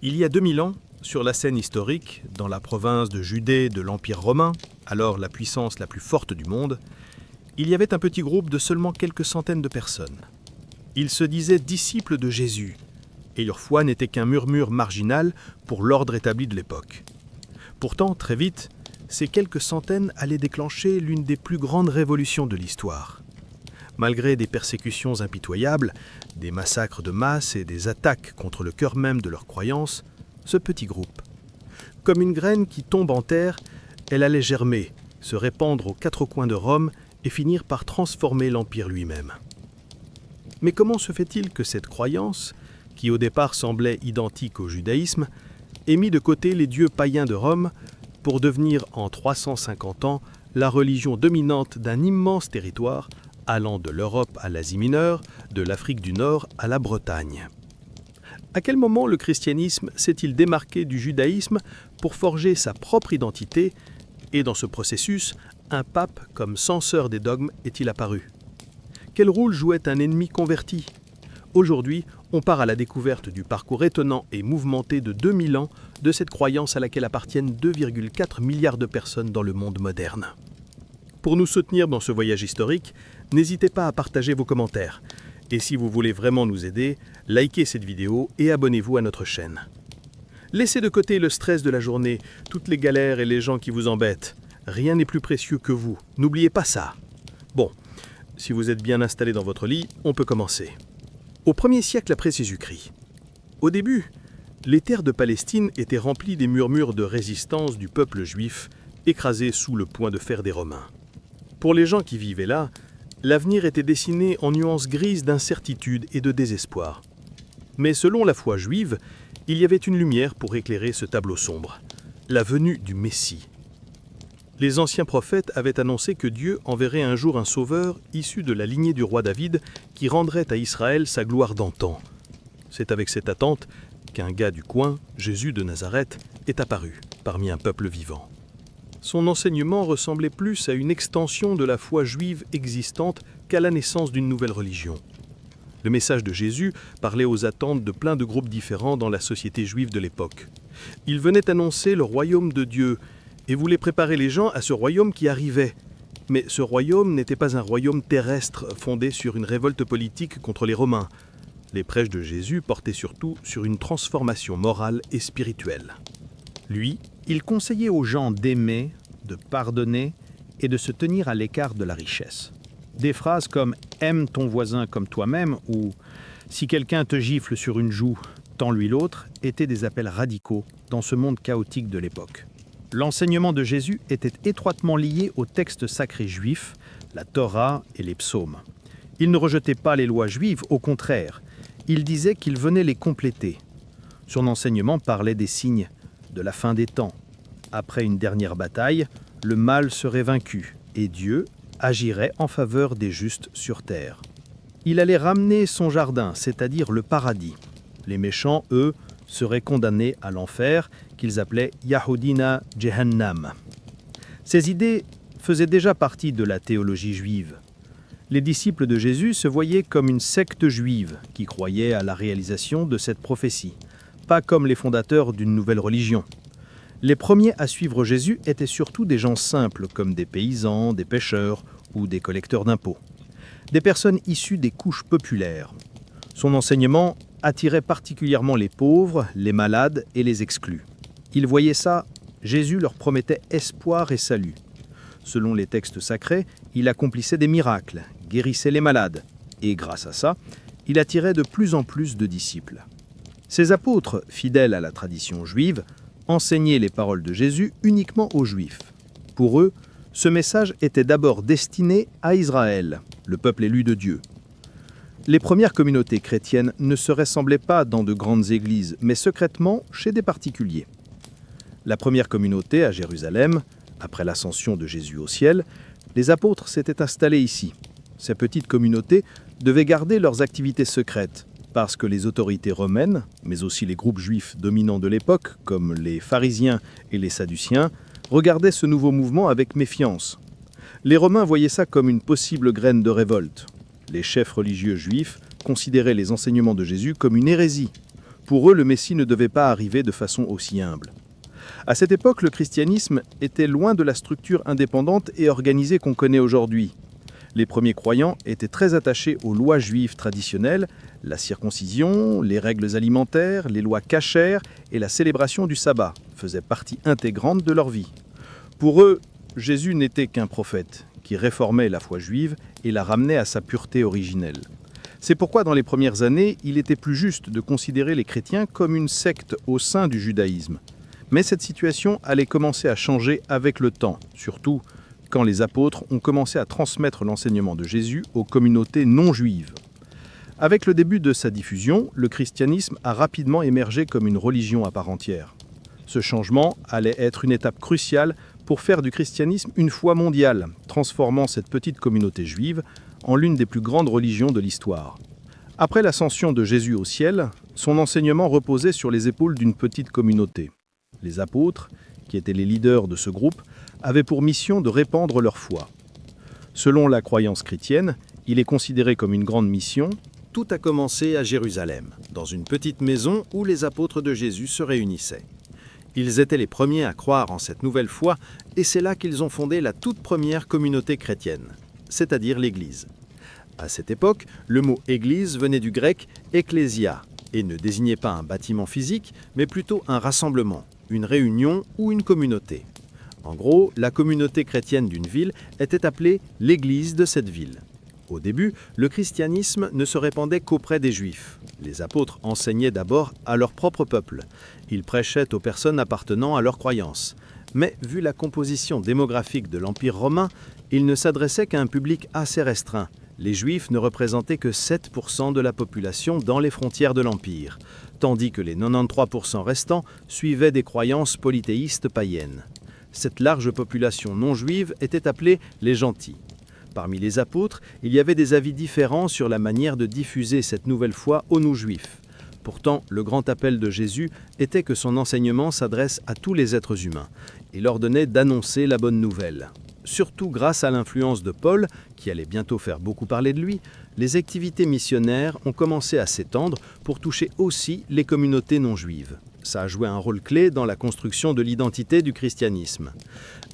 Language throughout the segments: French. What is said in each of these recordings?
Il y a 2000 ans, sur la scène historique, dans la province de Judée de l'Empire romain, alors la puissance la plus forte du monde, il y avait un petit groupe de seulement quelques centaines de personnes. Ils se disaient disciples de Jésus, et leur foi n'était qu'un murmure marginal pour l'ordre établi de l'époque. Pourtant, très vite, ces quelques centaines allaient déclencher l'une des plus grandes révolutions de l'histoire. Malgré des persécutions impitoyables, des massacres de masse et des attaques contre le cœur même de leurs croyances, ce petit groupe, comme une graine qui tombe en terre, elle allait germer, se répandre aux quatre coins de Rome et finir par transformer l'Empire lui-même. Mais comment se fait-il que cette croyance, qui au départ semblait identique au judaïsme, ait mis de côté les dieux païens de Rome pour devenir en 350 ans la religion dominante d'un immense territoire allant de l'Europe à l'Asie mineure, de l'Afrique du Nord à la Bretagne? À quel moment le christianisme s'est-il démarqué du judaïsme pour forger sa propre identité et dans ce processus, un pape comme censeur des dogmes est-il apparu? Quel rôle jouait un ennemi converti? Aujourd'hui, on part à la découverte du parcours étonnant et mouvementé de 2000 ans de cette croyance à laquelle appartiennent 2,4 milliards de personnes dans le monde moderne. Pour nous soutenir dans ce voyage historique, n'hésitez pas à partager vos commentaires. Et si vous voulez vraiment nous aider, likez cette vidéo et abonnez-vous à notre chaîne. Laissez de côté le stress de la journée, toutes les galères et les gens qui vous embêtent. Rien n'est plus précieux que vous, n'oubliez pas ça. Bon, si vous êtes bien installé dans votre lit, on peut commencer. Au 1er siècle après Jésus-Christ. Au début, les terres de Palestine étaient remplies des murmures de résistance du peuple juif, écrasé sous le poing de fer des Romains. Pour les gens qui vivaient là, l'avenir était dessiné en nuances grises d'incertitude et de désespoir. Mais selon la foi juive, il y avait une lumière pour éclairer ce tableau sombre, la venue du Messie. Les anciens prophètes avaient annoncé que Dieu enverrait un jour un sauveur issu de la lignée du roi David qui rendrait à Israël sa gloire d'antan. C'est avec cette attente qu'un gars du coin, Jésus de Nazareth, est apparu parmi un peuple vivant. Son enseignement ressemblait plus à une extension de la foi juive existante qu'à la naissance d'une nouvelle religion. Le message de Jésus parlait aux attentes de plein de groupes différents dans la société juive de l'époque. Il venait annoncer le royaume de Dieu et voulait préparer les gens à ce royaume qui arrivait. Mais ce royaume n'était pas un royaume terrestre fondé sur une révolte politique contre les Romains. Les prêches de Jésus portaient surtout sur une transformation morale et spirituelle. Lui, il conseillait aux gens d'aimer, de pardonner et de se tenir à l'écart de la richesse. Des phrases comme « aime ton voisin comme toi-même » ou « si quelqu'un te gifle sur une joue, tends-lui l'autre » étaient des appels radicaux dans ce monde chaotique de l'époque. L'enseignement de Jésus était étroitement lié aux textes sacrés juifs, la Torah et les psaumes. Il ne rejetait pas les lois juives, au contraire, il disait qu'il venait les compléter. Son enseignement parlait des signes de la fin des temps. Après une dernière bataille, le mal serait vaincu et Dieu agirait en faveur des justes sur terre. Il allait ramener son jardin, c'est-à-dire le paradis. Les méchants, eux, seraient condamnés à l'enfer, qu'ils appelaient Yahodina Jehannam. Ces idées faisaient déjà partie de la théologie juive. Les disciples de Jésus se voyaient comme une secte juive qui croyait à la réalisation de cette prophétie, pas comme les fondateurs d'une nouvelle religion. Les premiers à suivre Jésus étaient surtout des gens simples, comme des paysans, des pêcheurs ou des collecteurs d'impôts. Des personnes issues des couches populaires. Son enseignement attirait particulièrement les pauvres, les malades et les exclus. Ils voyaient ça, Jésus leur promettait espoir et salut. Selon les textes sacrés, il accomplissait des miracles, guérissait les malades, et grâce à ça, il attirait de plus en plus de disciples. Ces apôtres, fidèles à la tradition juive, enseignaient les paroles de Jésus uniquement aux Juifs. Pour eux, ce message était d'abord destiné à Israël, le peuple élu de Dieu. Les premières communautés chrétiennes ne se rassemblaient pas dans de grandes églises, mais secrètement chez des particuliers. La première communauté à Jérusalem, après l'ascension de Jésus au ciel, les apôtres s'étaient installés ici. Ces petites communautés devaient garder leurs activités secrètes, parce que les autorités romaines, mais aussi les groupes juifs dominants de l'époque, comme les pharisiens et les sadduciens, regardaient ce nouveau mouvement avec méfiance. Les Romains voyaient ça comme une possible graine de révolte. Les chefs religieux juifs considéraient les enseignements de Jésus comme une hérésie. Pour eux, le Messie ne devait pas arriver de façon aussi humble. À cette époque, le christianisme était loin de la structure indépendante et organisée qu'on connaît aujourd'hui. Les premiers croyants étaient très attachés aux lois juives traditionnelles, la circoncision, les règles alimentaires, les lois cachères et la célébration du sabbat faisaient partie intégrante de leur vie. Pour eux, Jésus n'était qu'un prophète qui réformait la foi juive et la ramenait à sa pureté originelle. C'est pourquoi dans les premières années, il était plus juste de considérer les chrétiens comme une secte au sein du judaïsme. Mais cette situation allait commencer à changer avec le temps, surtout quand les apôtres ont commencé à transmettre l'enseignement de Jésus aux communautés non juives. Avec le début de sa diffusion, le christianisme a rapidement émergé comme une religion à part entière. Ce changement allait être une étape cruciale pour faire du christianisme une foi mondiale, transformant cette petite communauté juive en l'une des plus grandes religions de l'histoire. Après l'ascension de Jésus au ciel, son enseignement reposait sur les épaules d'une petite communauté. Les apôtres, qui étaient les leaders de ce groupe, avaient pour mission de répandre leur foi. Selon la croyance chrétienne, il est considéré comme une grande mission. Tout a commencé à Jérusalem, dans une petite maison où les apôtres de Jésus se réunissaient. Ils étaient les premiers à croire en cette nouvelle foi et c'est là qu'ils ont fondé la toute première communauté chrétienne, c'est-à-dire l'Église. À cette époque, le mot « Église » venait du grec « ecclésia » et ne désignait pas un bâtiment physique, mais plutôt un rassemblement, une réunion ou une communauté. En gros, la communauté chrétienne d'une ville était appelée l'Église de cette ville. Au début, le christianisme ne se répandait qu'auprès des Juifs. Les apôtres enseignaient d'abord à leur propre peuple. Ils prêchaient aux personnes appartenant à leurs croyances. Mais vu la composition démographique de l'Empire romain, ils ne s'adressaient qu'à un public assez restreint. Les Juifs ne représentaient que 7% de la population dans les frontières de l'Empire, tandis que les 93% restants suivaient des croyances polythéistes païennes. Cette large population non juive était appelée les gentils. Parmi les apôtres, il y avait des avis différents sur la manière de diffuser cette nouvelle foi aux non-juifs. Pourtant, le grand appel de Jésus était que son enseignement s'adresse à tous les êtres humains et leur donnait d'annoncer la bonne nouvelle. Surtout grâce à l'influence de Paul, qui allait bientôt faire beaucoup parler de lui, les activités missionnaires ont commencé à s'étendre pour toucher aussi les communautés non juives. Ça a joué un rôle clé dans la construction de l'identité du christianisme.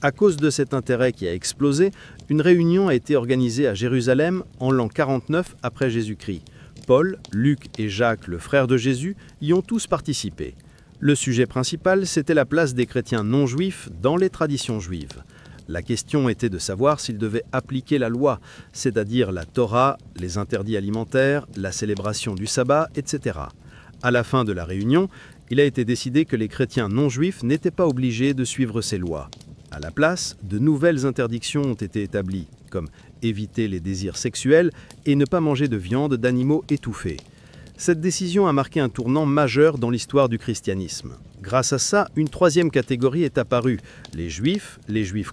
À cause de cet intérêt qui a explosé, une réunion a été organisée à Jérusalem en l'an 49 après Jésus-Christ. Paul, Luc et Jacques, le frère de Jésus, y ont tous participé. Le sujet principal, c'était la place des chrétiens non juifs dans les traditions juives. La question était de savoir s'ils devaient appliquer la loi, c'est-à-dire la Torah, les interdits alimentaires, la célébration du sabbat, etc. À la fin de la réunion, il a été décidé que les chrétiens non juifs n'étaient pas obligés de suivre ces lois. À la place, de nouvelles interdictions ont été établies, comme éviter les désirs sexuels et ne pas manger de viande d'animaux étouffés. Cette décision a marqué un tournant majeur dans l'histoire du christianisme. Grâce à ça, une troisième catégorie est apparue, les juifs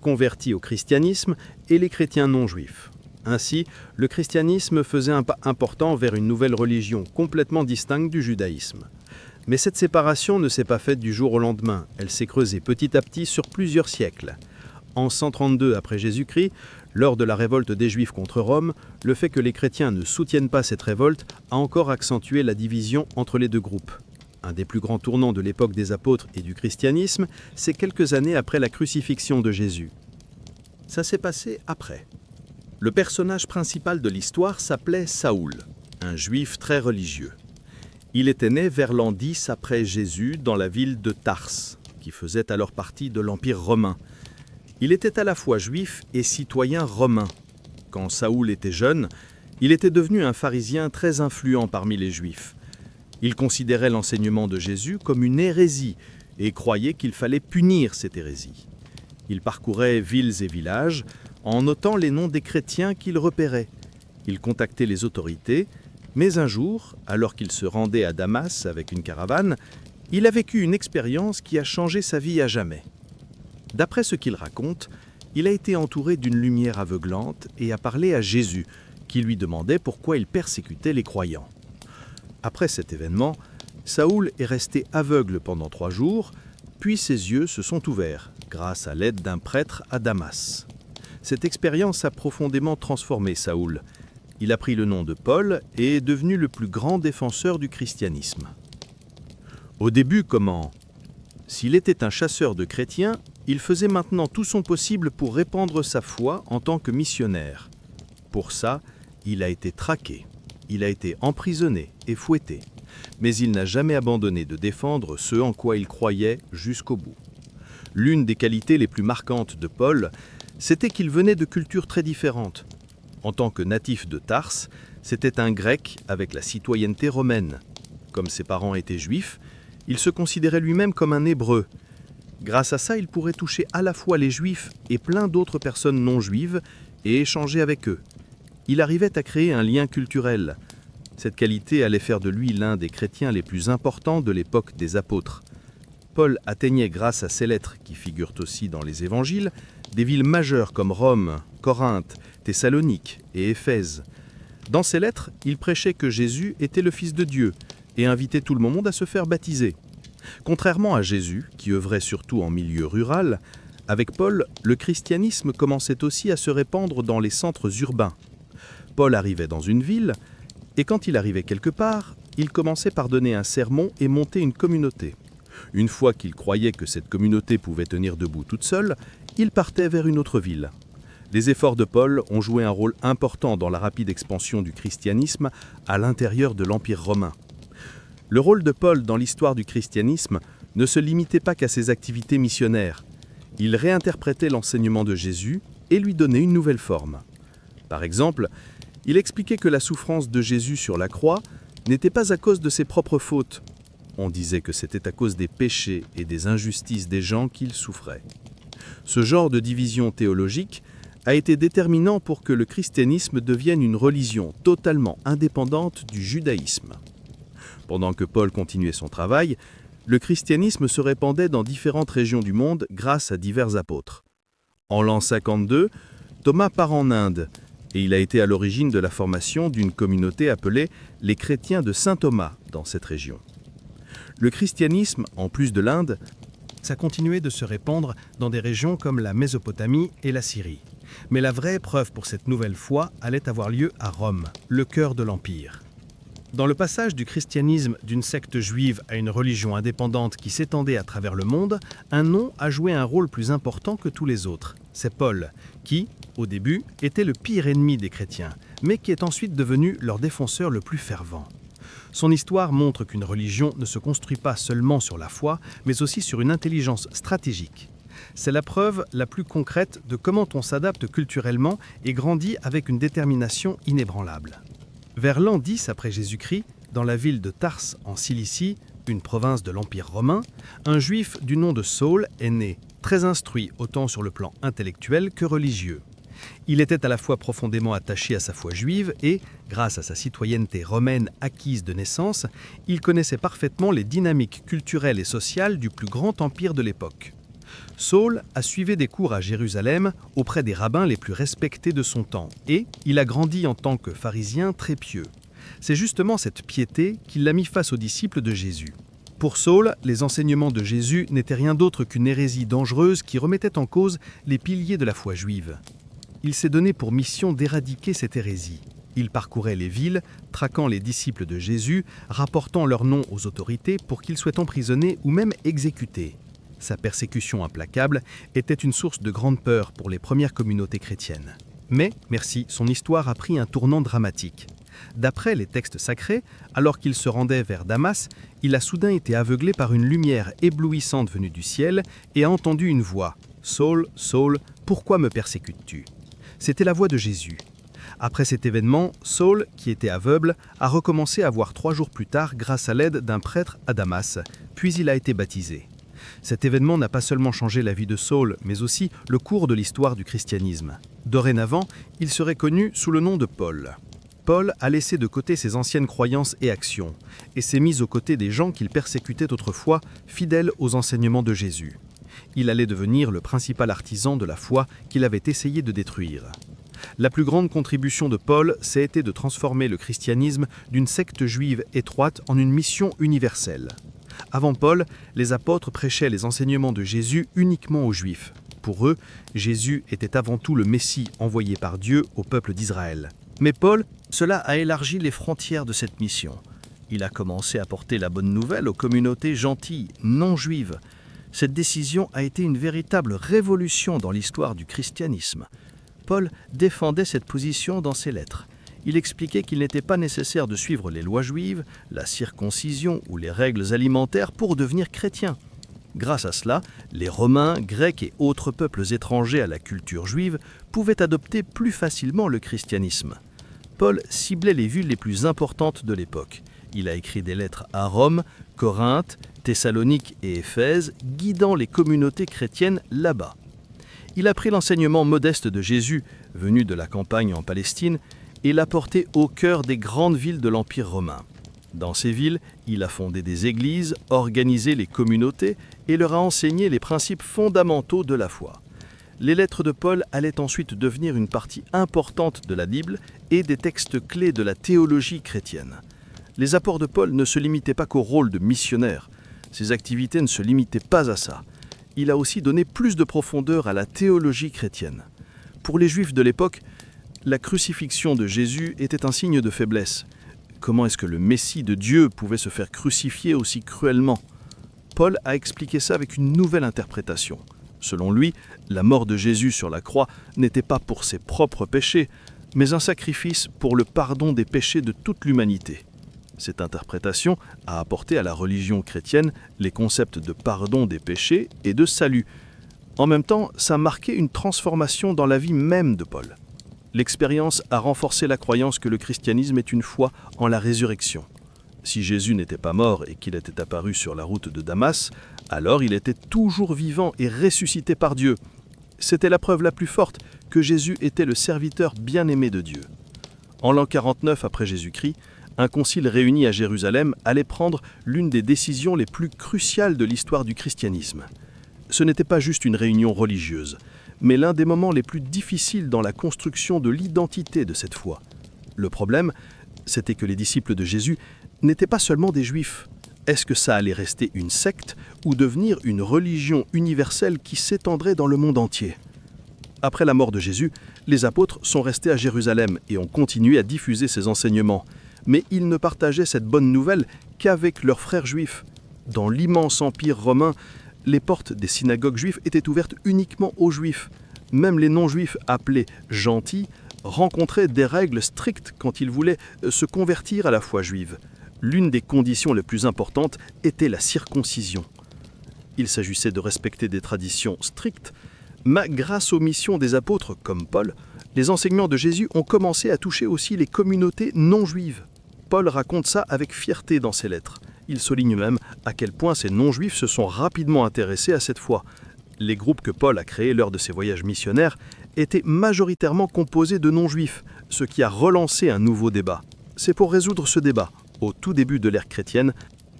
convertis au christianisme et les chrétiens non juifs. Ainsi, le christianisme faisait un pas important vers une nouvelle religion complètement distincte du judaïsme. Mais cette séparation ne s'est pas faite du jour au lendemain, elle s'est creusée petit à petit sur plusieurs siècles. En 132 après Jésus-Christ, lors de la révolte des Juifs contre Rome, le fait que les chrétiens ne soutiennent pas cette révolte a encore accentué la division entre les deux groupes. Un des plus grands tournants de l'époque des apôtres et du christianisme, c'est quelques années après la crucifixion de Jésus. Ça s'est passé après. Le personnage principal de l'histoire s'appelait Saoul, un juif très religieux. Il était né vers l'an 10 après Jésus dans la ville de Tarse, qui faisait alors partie de l'Empire romain. Il était à la fois juif et citoyen romain. Quand Saoul était jeune, il était devenu un pharisien très influent parmi les Juifs. Il considérait l'enseignement de Jésus comme une hérésie et croyait qu'il fallait punir cette hérésie. Il parcourait villes et villages en notant les noms des chrétiens qu'il repérait. Il contactait les autorités, mais un jour, alors qu'il se rendait à Damas avec une caravane, il a vécu une expérience qui a changé sa vie à jamais. D'après ce qu'il raconte, il a été entouré d'une lumière aveuglante et a parlé à Jésus, qui lui demandait pourquoi il persécutait les croyants. Après cet événement, Saoul est resté aveugle pendant 3 jours, puis ses yeux se sont ouverts, grâce à l'aide d'un prêtre à Damas. Cette expérience a profondément transformé Saoul. Il a pris le nom de Paul et est devenu le plus grand défenseur du christianisme. Au début, comment? S'il était un chasseur de chrétiens, il faisait maintenant tout son possible pour répandre sa foi en tant que missionnaire. Pour ça, il a été traqué, il a été emprisonné et fouetté, mais il n'a jamais abandonné de défendre ce en quoi il croyait jusqu'au bout. L'une des qualités les plus marquantes de Paul, c'était qu'il venait de cultures très différentes. En tant que natif de Tarse, c'était un Grec avec la citoyenneté romaine. Comme ses parents étaient juifs, il se considérait lui-même comme un Hébreu. Grâce à ça, il pourrait toucher à la fois les Juifs et plein d'autres personnes non juives et échanger avec eux. Il arrivait à créer un lien culturel. Cette qualité allait faire de lui l'un des chrétiens les plus importants de l'époque des apôtres. Paul atteignait grâce à ses lettres, qui figurent aussi dans les évangiles, des villes majeures comme Rome, Corinthe, Thessalonique et Éphèse. Dans ses lettres, il prêchait que Jésus était le Fils de Dieu et invitait tout le monde à se faire baptiser. Contrairement à Jésus, qui œuvrait surtout en milieu rural, avec Paul, le christianisme commençait aussi à se répandre dans les centres urbains. Paul arrivait dans une ville, et quand il arrivait quelque part, il commençait par donner un sermon et monter une communauté. Une fois qu'il croyait que cette communauté pouvait tenir debout toute seule, il partait vers une autre ville. Les efforts de Paul ont joué un rôle important dans la rapide expansion du christianisme à l'intérieur de l'Empire romain. Le rôle de Paul dans l'histoire du christianisme ne se limitait pas qu'à ses activités missionnaires. Il réinterprétait l'enseignement de Jésus et lui donnait une nouvelle forme. Par exemple, il expliquait que la souffrance de Jésus sur la croix n'était pas à cause de ses propres fautes. On disait que c'était à cause des péchés et des injustices des gens qu'il souffrait. Ce genre de division théologique a été déterminant pour que le christianisme devienne une religion totalement indépendante du judaïsme. Pendant que Paul continuait son travail, le christianisme se répandait dans différentes régions du monde grâce à divers apôtres. En l'an 52, Thomas part en Inde et il a été à l'origine de la formation d'une communauté appelée les chrétiens de Saint Thomas dans cette région. Le christianisme, en plus de l'Inde, ça continuait de se répandre dans des régions comme la Mésopotamie et la Syrie. Mais la vraie épreuve pour cette nouvelle foi allait avoir lieu à Rome, le cœur de l'Empire. Dans le passage du christianisme d'une secte juive à une religion indépendante qui s'étendait à travers le monde, un nom a joué un rôle plus important que tous les autres. C'est Paul, qui, au début, était le pire ennemi des chrétiens, mais qui est ensuite devenu leur défenseur le plus fervent. Son histoire montre qu'une religion ne se construit pas seulement sur la foi, mais aussi sur une intelligence stratégique. C'est la preuve la plus concrète de comment on s'adapte culturellement et grandit avec une détermination inébranlable. Vers l'an 10 après Jésus-Christ, dans la ville de Tarse en Cilicie, une province de l'Empire romain, un juif du nom de Saul est né, très instruit autant sur le plan intellectuel que religieux. Il était à la fois profondément attaché à sa foi juive et, grâce à sa citoyenneté romaine acquise de naissance, il connaissait parfaitement les dynamiques culturelles et sociales du plus grand empire de l'époque. Saul a suivi des cours à Jérusalem auprès des rabbins les plus respectés de son temps et il a grandi en tant que pharisien très pieux. C'est justement cette piété qui l'a mis face aux disciples de Jésus. Pour Saul, les enseignements de Jésus n'étaient rien d'autre qu'une hérésie dangereuse qui remettait en cause les piliers de la foi juive. Il s'est donné pour mission d'éradiquer cette hérésie. Il parcourait les villes, traquant les disciples de Jésus, rapportant leurs noms aux autorités pour qu'ils soient emprisonnés ou même exécutés. Sa persécution implacable était une source de grande peur pour les premières communautés chrétiennes. Mais, son histoire a pris un tournant dramatique. D'après les textes sacrés, alors qu'il se rendait vers Damas, il a soudain été aveuglé par une lumière éblouissante venue du ciel et a entendu une voix « Saul, Saul, pourquoi me persécutes-tu » C'était la voix de Jésus. Après cet événement, Saul, qui était aveugle, a recommencé à voir 3 jours plus tard grâce à l'aide d'un prêtre à Damas, puis il a été baptisé. Cet événement n'a pas seulement changé la vie de Saul, mais aussi le cours de l'histoire du christianisme. Dorénavant, il serait connu sous le nom de Paul. Paul a laissé de côté ses anciennes croyances et actions, et s'est mis aux côtés des gens qu'il persécutait autrefois, fidèles aux enseignements de Jésus. Il allait devenir le principal artisan de la foi qu'il avait essayé de détruire. La plus grande contribution de Paul, ça a été de transformer le christianisme d'une secte juive étroite en une mission universelle. Avant Paul, les apôtres prêchaient les enseignements de Jésus uniquement aux Juifs. Pour eux, Jésus était avant tout le Messie envoyé par Dieu au peuple d'Israël. Mais Paul, cela a élargi les frontières de cette mission. Il a commencé à porter la bonne nouvelle aux communautés gentilles, non juives. Cette décision a été une véritable révolution dans l'histoire du christianisme. Paul défendait cette position dans ses lettres. Il expliquait qu'il n'était pas nécessaire de suivre les lois juives, la circoncision ou les règles alimentaires pour devenir chrétien. Grâce à cela, les Romains, Grecs et autres peuples étrangers à la culture juive pouvaient adopter plus facilement le christianisme. Paul ciblait les villes les plus importantes de l'époque. Il a écrit des lettres à Rome, Corinthe, Thessalonique et Éphèse, guidant les communautés chrétiennes là-bas. Il a pris l'enseignement modeste de Jésus, venu de la campagne en Palestine, et l'a porté au cœur des grandes villes de l'Empire romain. Dans ces villes, il a fondé des églises, organisé les communautés et leur a enseigné les principes fondamentaux de la foi. Les lettres de Paul allaient ensuite devenir une partie importante de la Bible et des textes clés de la théologie chrétienne. Les apports de Paul ne se limitaient pas qu'au rôle de missionnaire. Ses activités ne se limitaient pas à ça. Il a aussi donné plus de profondeur à la théologie chrétienne. Pour les Juifs de l'époque, la crucifixion de Jésus était un signe de faiblesse. Comment est-ce que le Messie de Dieu pouvait se faire crucifier aussi cruellement ? Paul a expliqué ça avec une nouvelle interprétation. Selon lui, la mort de Jésus sur la croix n'était pas pour ses propres péchés, mais un sacrifice pour le pardon des péchés de toute l'humanité. Cette interprétation a apporté à la religion chrétienne les concepts de pardon des péchés et de salut. En même temps, ça a marqué une transformation dans la vie même de Paul. L'expérience a renforcé la croyance que le christianisme est une foi en la résurrection. Si Jésus n'était pas mort et qu'il était apparu sur la route de Damas, alors il était toujours vivant et ressuscité par Dieu. C'était la preuve la plus forte que Jésus était le serviteur bien-aimé de Dieu. En l'an 49 après Jésus-Christ, un concile réuni à Jérusalem allait prendre l'une des décisions les plus cruciales de l'histoire du christianisme. Ce n'était pas juste une réunion religieuse, mais l'un des moments les plus difficiles dans la construction de l'identité de cette foi. Le problème, c'était que les disciples de Jésus n'étaient pas seulement des Juifs. Est-ce que ça allait rester une secte ou devenir une religion universelle qui s'étendrait dans le monde entier ? Après la mort de Jésus, les apôtres sont restés à Jérusalem et ont continué à diffuser ses enseignements. Mais ils ne partageaient cette bonne nouvelle qu'avec leurs frères juifs. Dans l'immense empire romain, les portes des synagogues juives étaient ouvertes uniquement aux juifs. Même les non-juifs, appelés gentils, rencontraient des règles strictes quand ils voulaient se convertir à la foi juive. L'une des conditions les plus importantes était la circoncision. Il s'agissait de respecter des traditions strictes, mais grâce aux missions des apôtres comme Paul, les enseignements de Jésus ont commencé à toucher aussi les communautés non juives. Paul raconte ça avec fierté dans ses lettres. Il souligne même à quel point ces non-juifs se sont rapidement intéressés à cette foi. Les groupes que Paul a créés lors de ses voyages missionnaires étaient majoritairement composés de non-juifs, ce qui a relancé un nouveau débat. C'est pour résoudre ce débat, au tout début de l'ère chrétienne,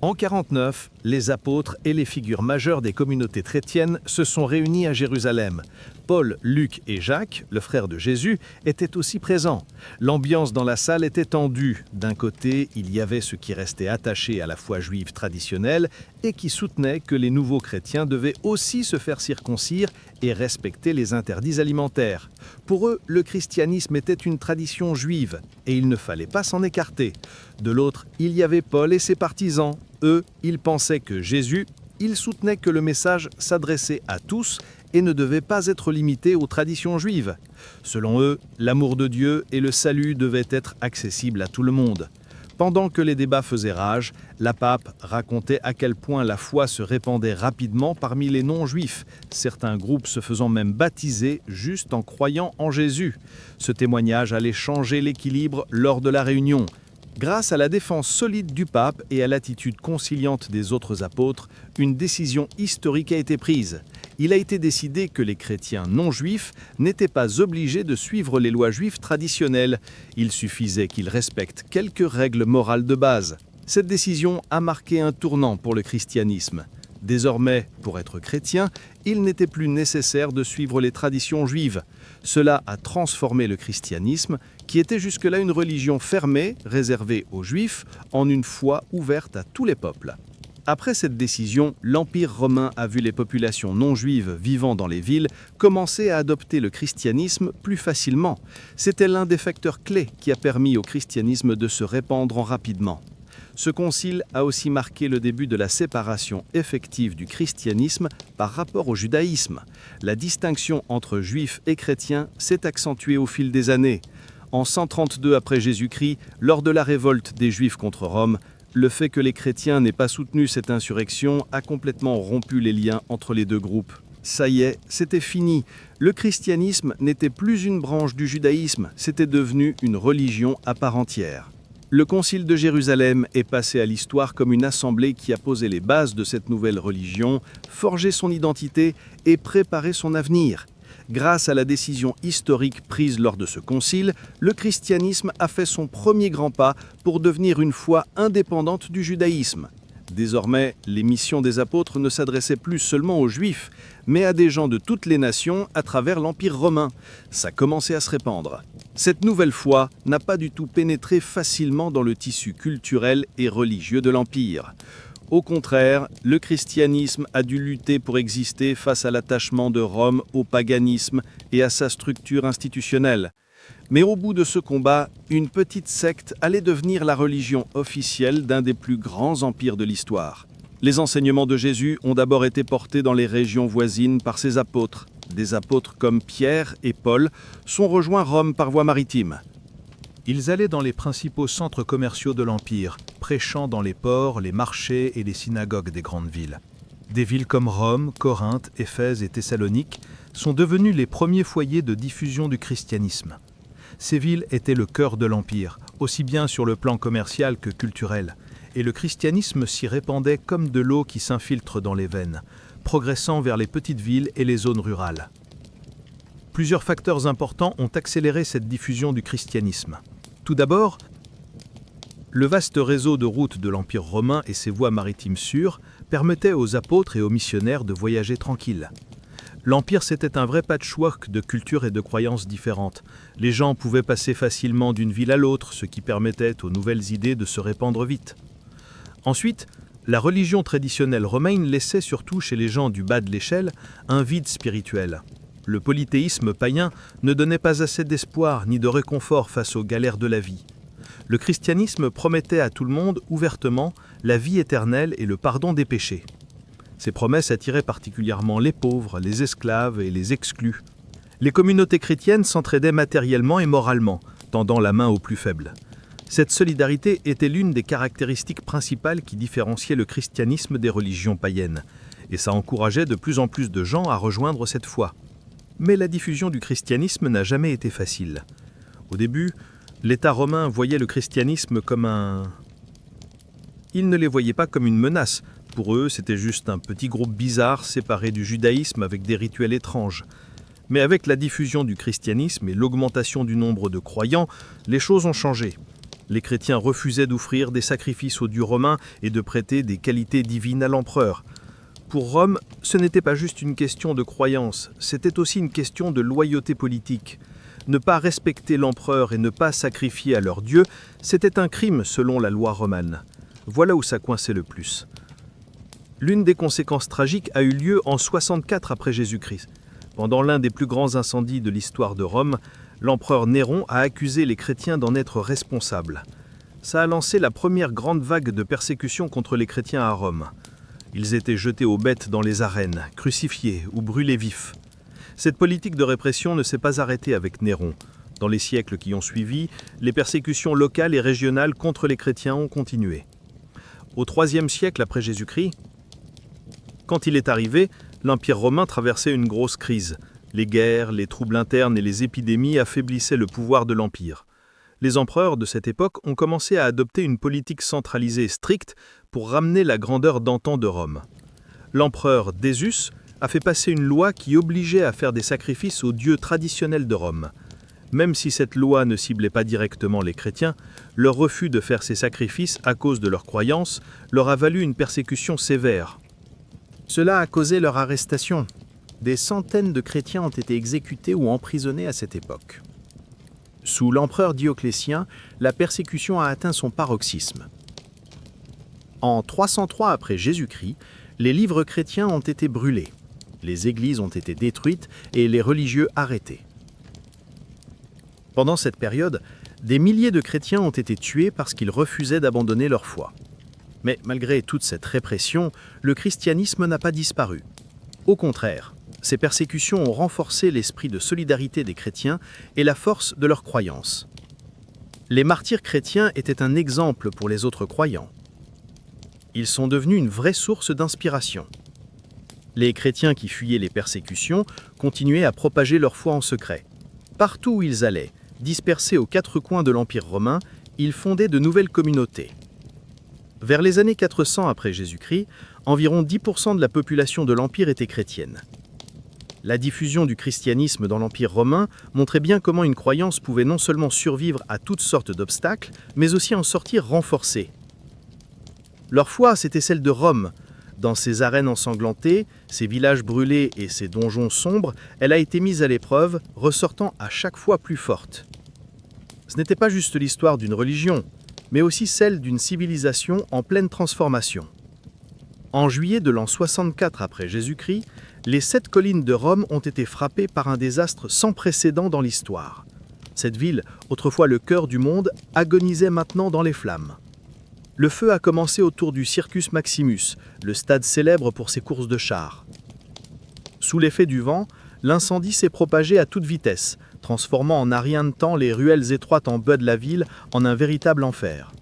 En 49, les apôtres et les figures majeures des communautés chrétiennes se sont réunis à Jérusalem. Paul, Luc et Jacques, le frère de Jésus, étaient aussi présents. L'ambiance dans la salle était tendue. D'un côté, il y avait ceux qui restaient attachés à la foi juive traditionnelle et qui soutenaient que les nouveaux chrétiens devaient aussi se faire circoncire et respecter les interdits alimentaires. Pour eux, le christianisme était une tradition juive et il ne fallait pas s'en écarter. De l'autre, il y avait Paul et ses partisans. Eux, ils pensaient que Jésus, ils soutenaient que le message s'adressait à tous et ne devait pas être limité aux traditions juives. Selon eux, l'amour de Dieu et le salut devaient être accessibles à tout le monde. Pendant que les débats faisaient rage, la pape racontait à quel point la foi se répandait rapidement parmi les non-juifs, certains groupes se faisant même baptiser juste en croyant en Jésus. Ce témoignage allait changer l'équilibre lors de la réunion. Grâce à la défense solide du pape et à l'attitude conciliante des autres apôtres, une décision historique a été prise. Il a été décidé que les chrétiens non-juifs n'étaient pas obligés de suivre les lois juives traditionnelles. Il suffisait qu'ils respectent quelques règles morales de base. Cette décision a marqué un tournant pour le christianisme. Désormais, pour être chrétien, il n'était plus nécessaire de suivre les traditions juives. Cela a transformé le christianisme, qui était jusque-là une religion fermée, réservée aux juifs, en une foi ouverte à tous les peuples. Après cette décision, l'Empire romain a vu les populations non juives vivant dans les villes commencer à adopter le christianisme plus facilement. C'était l'un des facteurs clés qui a permis au christianisme de se répandre rapidement. Ce concile a aussi marqué le début de la séparation effective du christianisme par rapport au judaïsme. La distinction entre juifs et chrétiens s'est accentuée au fil des années. En 132 après Jésus-Christ, lors de la révolte des Juifs contre Rome, le fait que les chrétiens n'aient pas soutenu cette insurrection a complètement rompu les liens entre les deux groupes. Ça y est, c'était fini. Le christianisme n'était plus une branche du judaïsme, c'était devenu une religion à part entière. Le Concile de Jérusalem est passé à l'histoire comme une assemblée qui a posé les bases de cette nouvelle religion, forgé son identité et préparé son avenir. Grâce à la décision historique prise lors de ce concile, le christianisme a fait son premier grand pas pour devenir une foi indépendante du judaïsme. Désormais, les missions des apôtres ne s'adressaient plus seulement aux Juifs, mais à des gens de toutes les nations à travers l'Empire romain. Ça commençait à se répandre. Cette nouvelle foi n'a pas du tout pénétré facilement dans le tissu culturel et religieux de l'Empire. Au contraire, le christianisme a dû lutter pour exister face à l'attachement de Rome au paganisme et à sa structure institutionnelle. Mais au bout de ce combat, une petite secte allait devenir la religion officielle d'un des plus grands empires de l'histoire. Les enseignements de Jésus ont d'abord été portés dans les régions voisines par ses apôtres. Des apôtres comme Pierre et Paul sont rejoints Rome par voie maritime. Ils allaient dans les principaux centres commerciaux de l'Empire, prêchant dans les ports, les marchés et les synagogues des grandes villes. Des villes comme Rome, Corinthe, Éphèse et Thessalonique sont devenues les premiers foyers de diffusion du christianisme. Ces villes étaient le cœur de l'Empire, aussi bien sur le plan commercial que culturel, et le christianisme s'y répandait comme de l'eau qui s'infiltre dans les veines, progressant vers les petites villes et les zones rurales. Plusieurs facteurs importants ont accéléré cette diffusion du christianisme. Tout d'abord, le vaste réseau de routes de l'Empire romain et ses voies maritimes sûres permettaient aux apôtres et aux missionnaires de voyager tranquilles. L'Empire, c'était un vrai patchwork de cultures et de croyances différentes. Les gens pouvaient passer facilement d'une ville à l'autre, ce qui permettait aux nouvelles idées de se répandre vite. Ensuite, la religion traditionnelle romaine laissait surtout chez les gens du bas de l'échelle un vide spirituel. Le polythéisme païen ne donnait pas assez d'espoir ni de réconfort face aux galères de la vie. Le christianisme promettait à tout le monde ouvertement la vie éternelle et le pardon des péchés. Ces promesses attiraient particulièrement les pauvres, les esclaves et les exclus. Les communautés chrétiennes s'entraidaient matériellement et moralement, tendant la main aux plus faibles. Cette solidarité était l'une des caractéristiques principales qui différenciaient le christianisme des religions païennes, et ça encourageait de plus en plus de gens à rejoindre cette foi. Mais la diffusion du christianisme n'a jamais été facile. Au début, l'État romain voyait le christianisme comme un... Il ne les voyait pas comme une menace. Pour eux, c'était juste un petit groupe bizarre séparé du judaïsme avec des rituels étranges. Mais avec la diffusion du christianisme et l'augmentation du nombre de croyants, les choses ont changé. Les chrétiens refusaient d'offrir des sacrifices aux dieux romains et de prêter des qualités divines à l'empereur. Pour Rome, ce n'était pas juste une question de croyance, c'était aussi une question de loyauté politique. Ne pas respecter l'empereur et ne pas sacrifier à leur dieu, c'était un crime selon la loi romane. Voilà où ça coinçait le plus. L'une des conséquences tragiques a eu lieu en 64 après Jésus-Christ. Pendant l'un des plus grands incendies de l'histoire de Rome, l'empereur Néron a accusé les chrétiens d'en être responsables. Ça a lancé la première grande vague de persécution contre les chrétiens à Rome. Ils étaient jetés aux bêtes dans les arènes, crucifiés ou brûlés vifs. Cette politique de répression ne s'est pas arrêtée avec Néron. Dans les siècles qui ont suivi, les persécutions locales et régionales contre les chrétiens ont continué. Au IIIe siècle après Jésus-Christ, quand il est arrivé, l'Empire romain traversait une grosse crise. Les guerres, les troubles internes et les épidémies affaiblissaient le pouvoir de l'Empire. Les empereurs de cette époque ont commencé à adopter une politique centralisée stricte pour ramener la grandeur d'antan de Rome. L'empereur Désus a fait passer une loi qui obligeait à faire des sacrifices aux dieux traditionnels de Rome. Même si cette loi ne ciblait pas directement les chrétiens, leur refus de faire ces sacrifices à cause de leurs croyances leur a valu une persécution sévère. Cela a causé leur arrestation. Des centaines de chrétiens ont été exécutés ou emprisonnés à cette époque. Sous l'empereur Dioclétien, la persécution a atteint son paroxysme. En 303 après Jésus-Christ, les livres chrétiens ont été brûlés, les églises ont été détruites et les religieux arrêtés. Pendant cette période, des milliers de chrétiens ont été tués parce qu'ils refusaient d'abandonner leur foi. Mais malgré toute cette répression, le christianisme n'a pas disparu. Au contraire, ces persécutions ont renforcé l'esprit de solidarité des chrétiens et la force de leur croyance. Les martyrs chrétiens étaient un exemple pour les autres croyants. Ils sont devenus une vraie source d'inspiration. Les chrétiens qui fuyaient les persécutions continuaient à propager leur foi en secret. Partout où ils allaient, dispersés aux quatre coins de l'Empire romain, ils fondaient de nouvelles communautés. Vers les années 400 après Jésus-Christ, environ 10% de la population de l'Empire était chrétienne. La diffusion du christianisme dans l'Empire romain montrait bien comment une croyance pouvait non seulement survivre à toutes sortes d'obstacles, mais aussi en sortir renforcée. Leur foi, c'était celle de Rome. Dans ses arènes ensanglantées, ses villages brûlés et ses donjons sombres, elle a été mise à l'épreuve, ressortant à chaque fois plus forte. Ce n'était pas juste l'histoire d'une religion, mais aussi celle d'une civilisation en pleine transformation. En juillet de l'an 64 après Jésus-Christ, les 7 collines de Rome ont été frappées par un désastre sans précédent dans l'histoire. Cette ville, autrefois le cœur du monde, agonisait maintenant dans les flammes. Le feu a commencé autour du Circus Maximus, le stade célèbre pour ses courses de chars. Sous l'effet du vent, l'incendie s'est propagé à toute vitesse, transformant en un rien de temps les ruelles étroites en bas de la ville en un véritable enfer.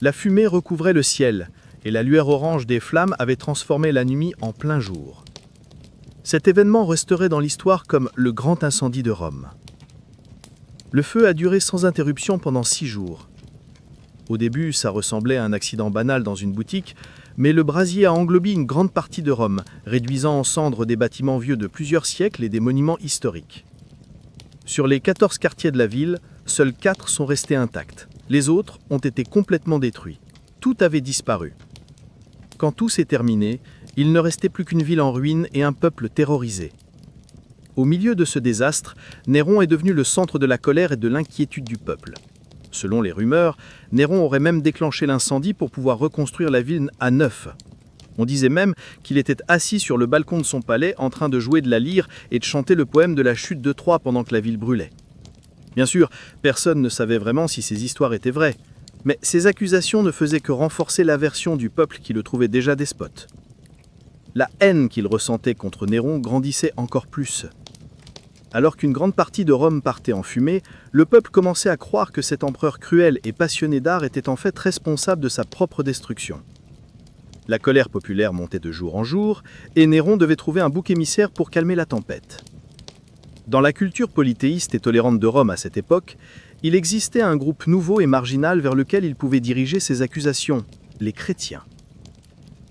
La fumée recouvrait le ciel, et la lueur orange des flammes avait transformé la nuit en plein jour. Cet événement resterait dans l'histoire comme le grand incendie de Rome. Le feu a duré sans interruption pendant 6 jours. Au début, ça ressemblait à un accident banal dans une boutique, mais le brasier a englobé une grande partie de Rome, réduisant en cendres des bâtiments vieux de plusieurs siècles et des monuments historiques. Sur les 14 quartiers de la ville, seuls 4 sont restés intacts. Les autres ont été complètement détruits. Tout avait disparu. Quand tout s'est terminé, il ne restait plus qu'une ville en ruine et un peuple terrorisé. Au milieu de ce désastre, Néron est devenu le centre de la colère et de l'inquiétude du peuple. Selon les rumeurs, Néron aurait même déclenché l'incendie pour pouvoir reconstruire la ville à neuf. On disait même qu'il était assis sur le balcon de son palais en train de jouer de la lyre et de chanter le poème de la chute de Troie pendant que la ville brûlait. Bien sûr, personne ne savait vraiment si ces histoires étaient vraies, mais ces accusations ne faisaient que renforcer l'aversion du peuple qui le trouvait déjà despote. La haine qu'il ressentait contre Néron grandissait encore plus. Alors qu'une grande partie de Rome partait en fumée, le peuple commençait à croire que cet empereur cruel et passionné d'art était en fait responsable de sa propre destruction. La colère populaire montait de jour en jour, et Néron devait trouver un bouc émissaire pour calmer la tempête. Dans la culture polythéiste et tolérante de Rome à cette époque, il existait un groupe nouveau et marginal vers lequel il pouvait diriger ses accusations, les chrétiens.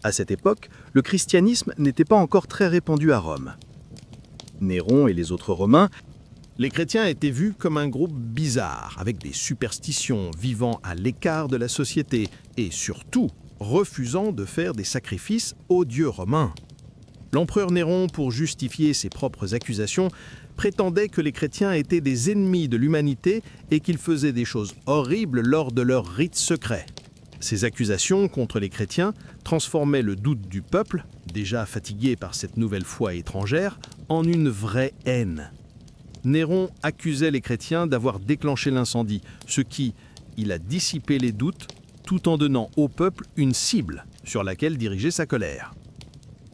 À cette époque, le christianisme n'était pas encore très répandu à Rome. Néron et les autres Romains, Les chrétiens étaient vus comme un groupe bizarre, avec des superstitions, vivant à l'écart de la société et surtout refusant de faire des sacrifices aux dieux romains. L'empereur Néron, pour justifier ses propres accusations, prétendait que les chrétiens étaient des ennemis de l'humanité et qu'ils faisaient des choses horribles lors de leurs rites secrets. Ces accusations contre les chrétiens transformaient le doute du peuple, déjà fatigué par cette nouvelle foi étrangère, en une vraie haine. Néron accusait les chrétiens d'avoir déclenché l'incendie, ce qui, il a dissipé les doutes, tout en donnant au peuple une cible sur laquelle diriger sa colère.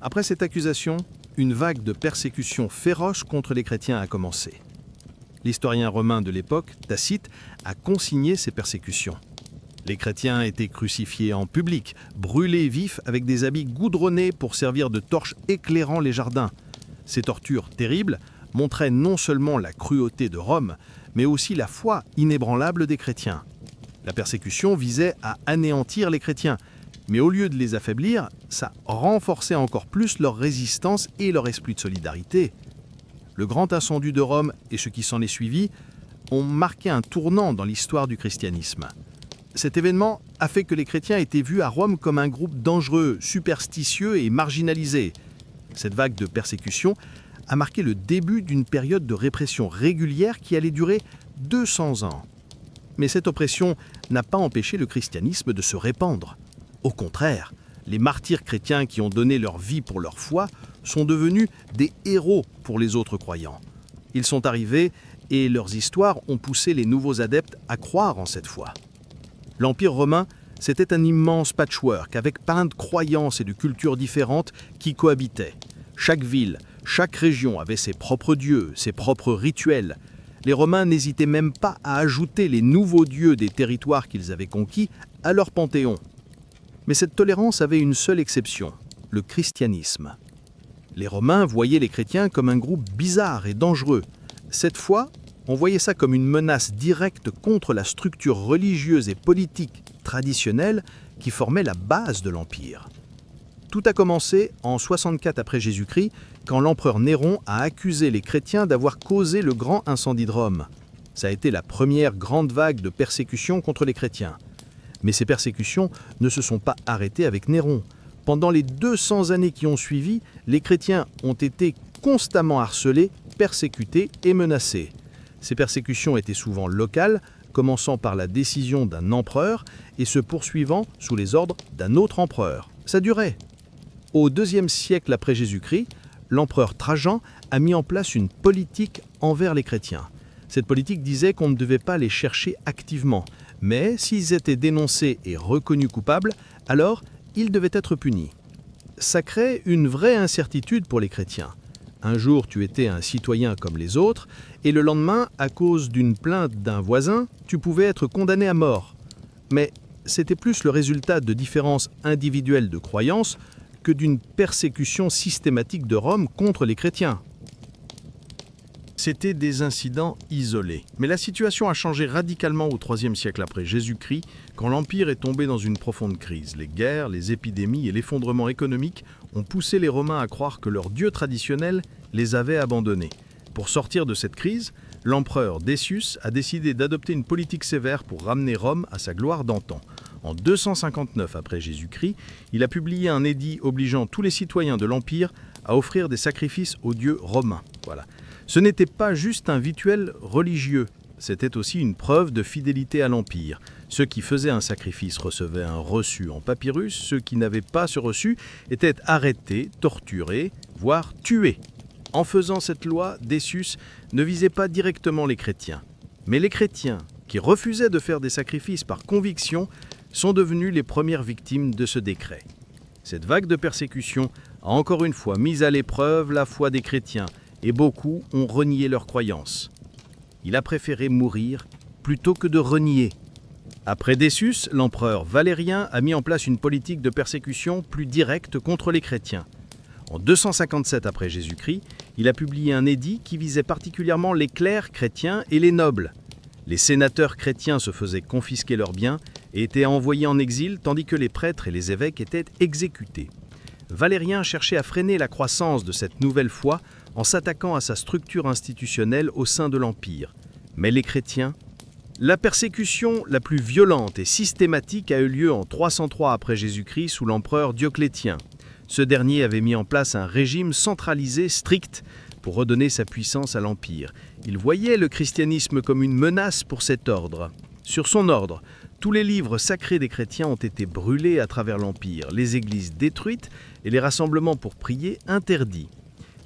Après cette accusation, une vague de persécutions féroces contre les chrétiens a commencé. L'historien romain de l'époque, Tacite, a consigné ces persécutions. Les chrétiens étaient crucifiés en public, brûlés vifs avec des habits goudronnés pour servir de torches éclairant les jardins. Ces tortures terribles montraient non seulement la cruauté de Rome, mais aussi la foi inébranlable des chrétiens. La persécution visait à anéantir les chrétiens, mais au lieu de les affaiblir, ça renforçait encore plus leur résistance et leur esprit de solidarité. Le grand incendie de Rome et ce qui s'en est suivi ont marqué un tournant dans l'histoire du christianisme. Cet événement a fait que les chrétiens étaient vus à Rome comme un groupe dangereux, superstitieux et marginalisé. Cette vague de persécution a marqué le début d'une période de répression régulière qui allait durer 200 ans. Mais cette oppression n'a pas empêché le christianisme de se répandre. Au contraire, les martyrs chrétiens qui ont donné leur vie pour leur foi sont devenus des héros pour les autres croyants. Ils sont arrivés et leurs histoires ont poussé les nouveaux adeptes à croire en cette foi. L'Empire romain C'était un immense patchwork avec plein de croyances et de cultures différentes qui cohabitaient. Chaque ville, chaque région avait ses propres dieux, ses propres rituels. Les Romains n'hésitaient même pas à ajouter les nouveaux dieux des territoires qu'ils avaient conquis à leur panthéon. Mais cette tolérance avait une seule exception, le christianisme. Les Romains voyaient les chrétiens comme un groupe bizarre et dangereux. Cette fois, on voyait ça comme une menace directe contre la structure religieuse et politique traditionnelle qui formait la base de l'Empire. Tout a commencé en 64 après Jésus-Christ, quand l'empereur Néron a accusé les chrétiens d'avoir causé le grand incendie de Rome. Ça a été la première grande vague de persécutions contre les chrétiens. Mais ces persécutions ne se sont pas arrêtées avec Néron. Pendant les 200 années qui ont suivi, les chrétiens ont été constamment harcelés, persécutés et menacés. Ces persécutions étaient souvent locales, commençant par la décision d'un empereur et se poursuivant sous les ordres d'un autre empereur. Ça durait. Au IIe siècle après Jésus-Christ, l'empereur Trajan a mis en place une politique envers les chrétiens. Cette politique disait qu'on ne devait pas les chercher activement, mais s'ils étaient dénoncés et reconnus coupables, alors ils devaient être punis. Ça crée une vraie incertitude pour les chrétiens. Un jour, tu étais un citoyen comme les autres, et le lendemain, à cause d'une plainte d'un voisin, tu pouvais être condamné à mort. Mais c'était plus le résultat de différences individuelles de croyances que d'une persécution systématique de Rome contre les chrétiens. C'étaient des incidents isolés. Mais la situation a changé radicalement au IIIe siècle après Jésus-Christ, quand l'Empire est tombé dans une profonde crise. Les guerres, les épidémies et l'effondrement économique ont poussé les Romains à croire que leur dieu traditionnel les avait abandonnés. Pour sortir de cette crise, l'empereur Decius a décidé d'adopter une politique sévère pour ramener Rome à sa gloire d'antan. En 259 après Jésus-Christ, il a publié un édit obligeant tous les citoyens de l'Empire à offrir des sacrifices aux dieux romains. Voilà. Ce n'était pas juste un rituel religieux, c'était aussi une preuve de fidélité à l'Empire. Ceux qui faisaient un sacrifice recevaient un reçu en papyrus, ceux qui n'avaient pas ce reçu étaient arrêtés, torturés, voire tués. En faisant cette loi, Decius ne visait pas directement les chrétiens. Mais les chrétiens, qui refusaient de faire des sacrifices par conviction, sont devenus les premières victimes de ce décret. Cette vague de persécution a encore une fois mis à l'épreuve la foi des chrétiens, et beaucoup ont renié leurs croyances. Il a préféré mourir plutôt que de renier. Après Decius, l'empereur Valérien a mis en place une politique de persécution plus directe contre les chrétiens. En 257 après Jésus-Christ, il a publié un édit qui visait particulièrement les clercs chrétiens et les nobles. Les sénateurs chrétiens se faisaient confisquer leurs biens et étaient envoyés en exil, tandis que les prêtres et les évêques étaient exécutés. Valérien cherchait à freiner la croissance de cette nouvelle foi en s'attaquant à sa structure institutionnelle au sein de l'Empire. Mais les chrétiens, la persécution la plus violente et systématique a eu lieu en 303 après Jésus-Christ sous l'empereur Dioclétien. Ce dernier avait mis en place un régime centralisé strict pour redonner sa puissance à l'Empire. Il voyait le christianisme comme une menace pour cet ordre. Sur son ordre, tous les livres sacrés des chrétiens ont été brûlés à travers l'Empire, les églises détruites et les rassemblements pour prier interdits.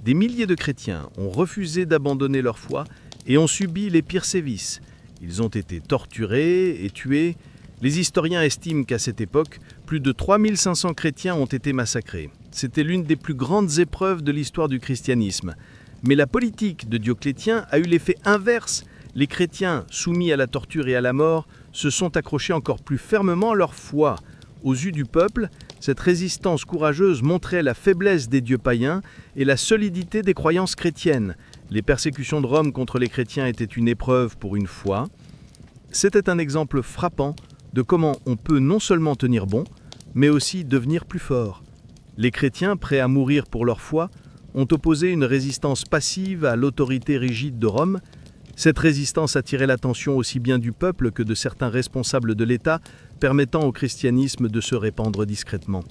Des milliers de chrétiens ont refusé d'abandonner leur foi et ont subi les pires sévices. Ils ont été torturés et tués. Les historiens estiment qu'à cette époque, plus de 3500 chrétiens ont été massacrés. C'était l'une des plus grandes épreuves de l'histoire du christianisme. Mais la politique de Dioclétien a eu l'effet inverse. Les chrétiens, soumis à la torture et à la mort, se sont accrochés encore plus fermement à leur foi. Aux yeux du peuple, cette résistance courageuse montrait la faiblesse des dieux païens et la solidité des croyances chrétiennes. Les persécutions de Rome contre les chrétiens étaient une épreuve pour une foi. C'était un exemple frappant de comment on peut non seulement tenir bon, mais aussi devenir plus fort. Les chrétiens, prêts à mourir pour leur foi, ont opposé une résistance passive à l'autorité rigide de Rome. Cette résistance attirait l'attention aussi bien du peuple que de certains responsables de l'État, permettant au christianisme de se répandre discrètement.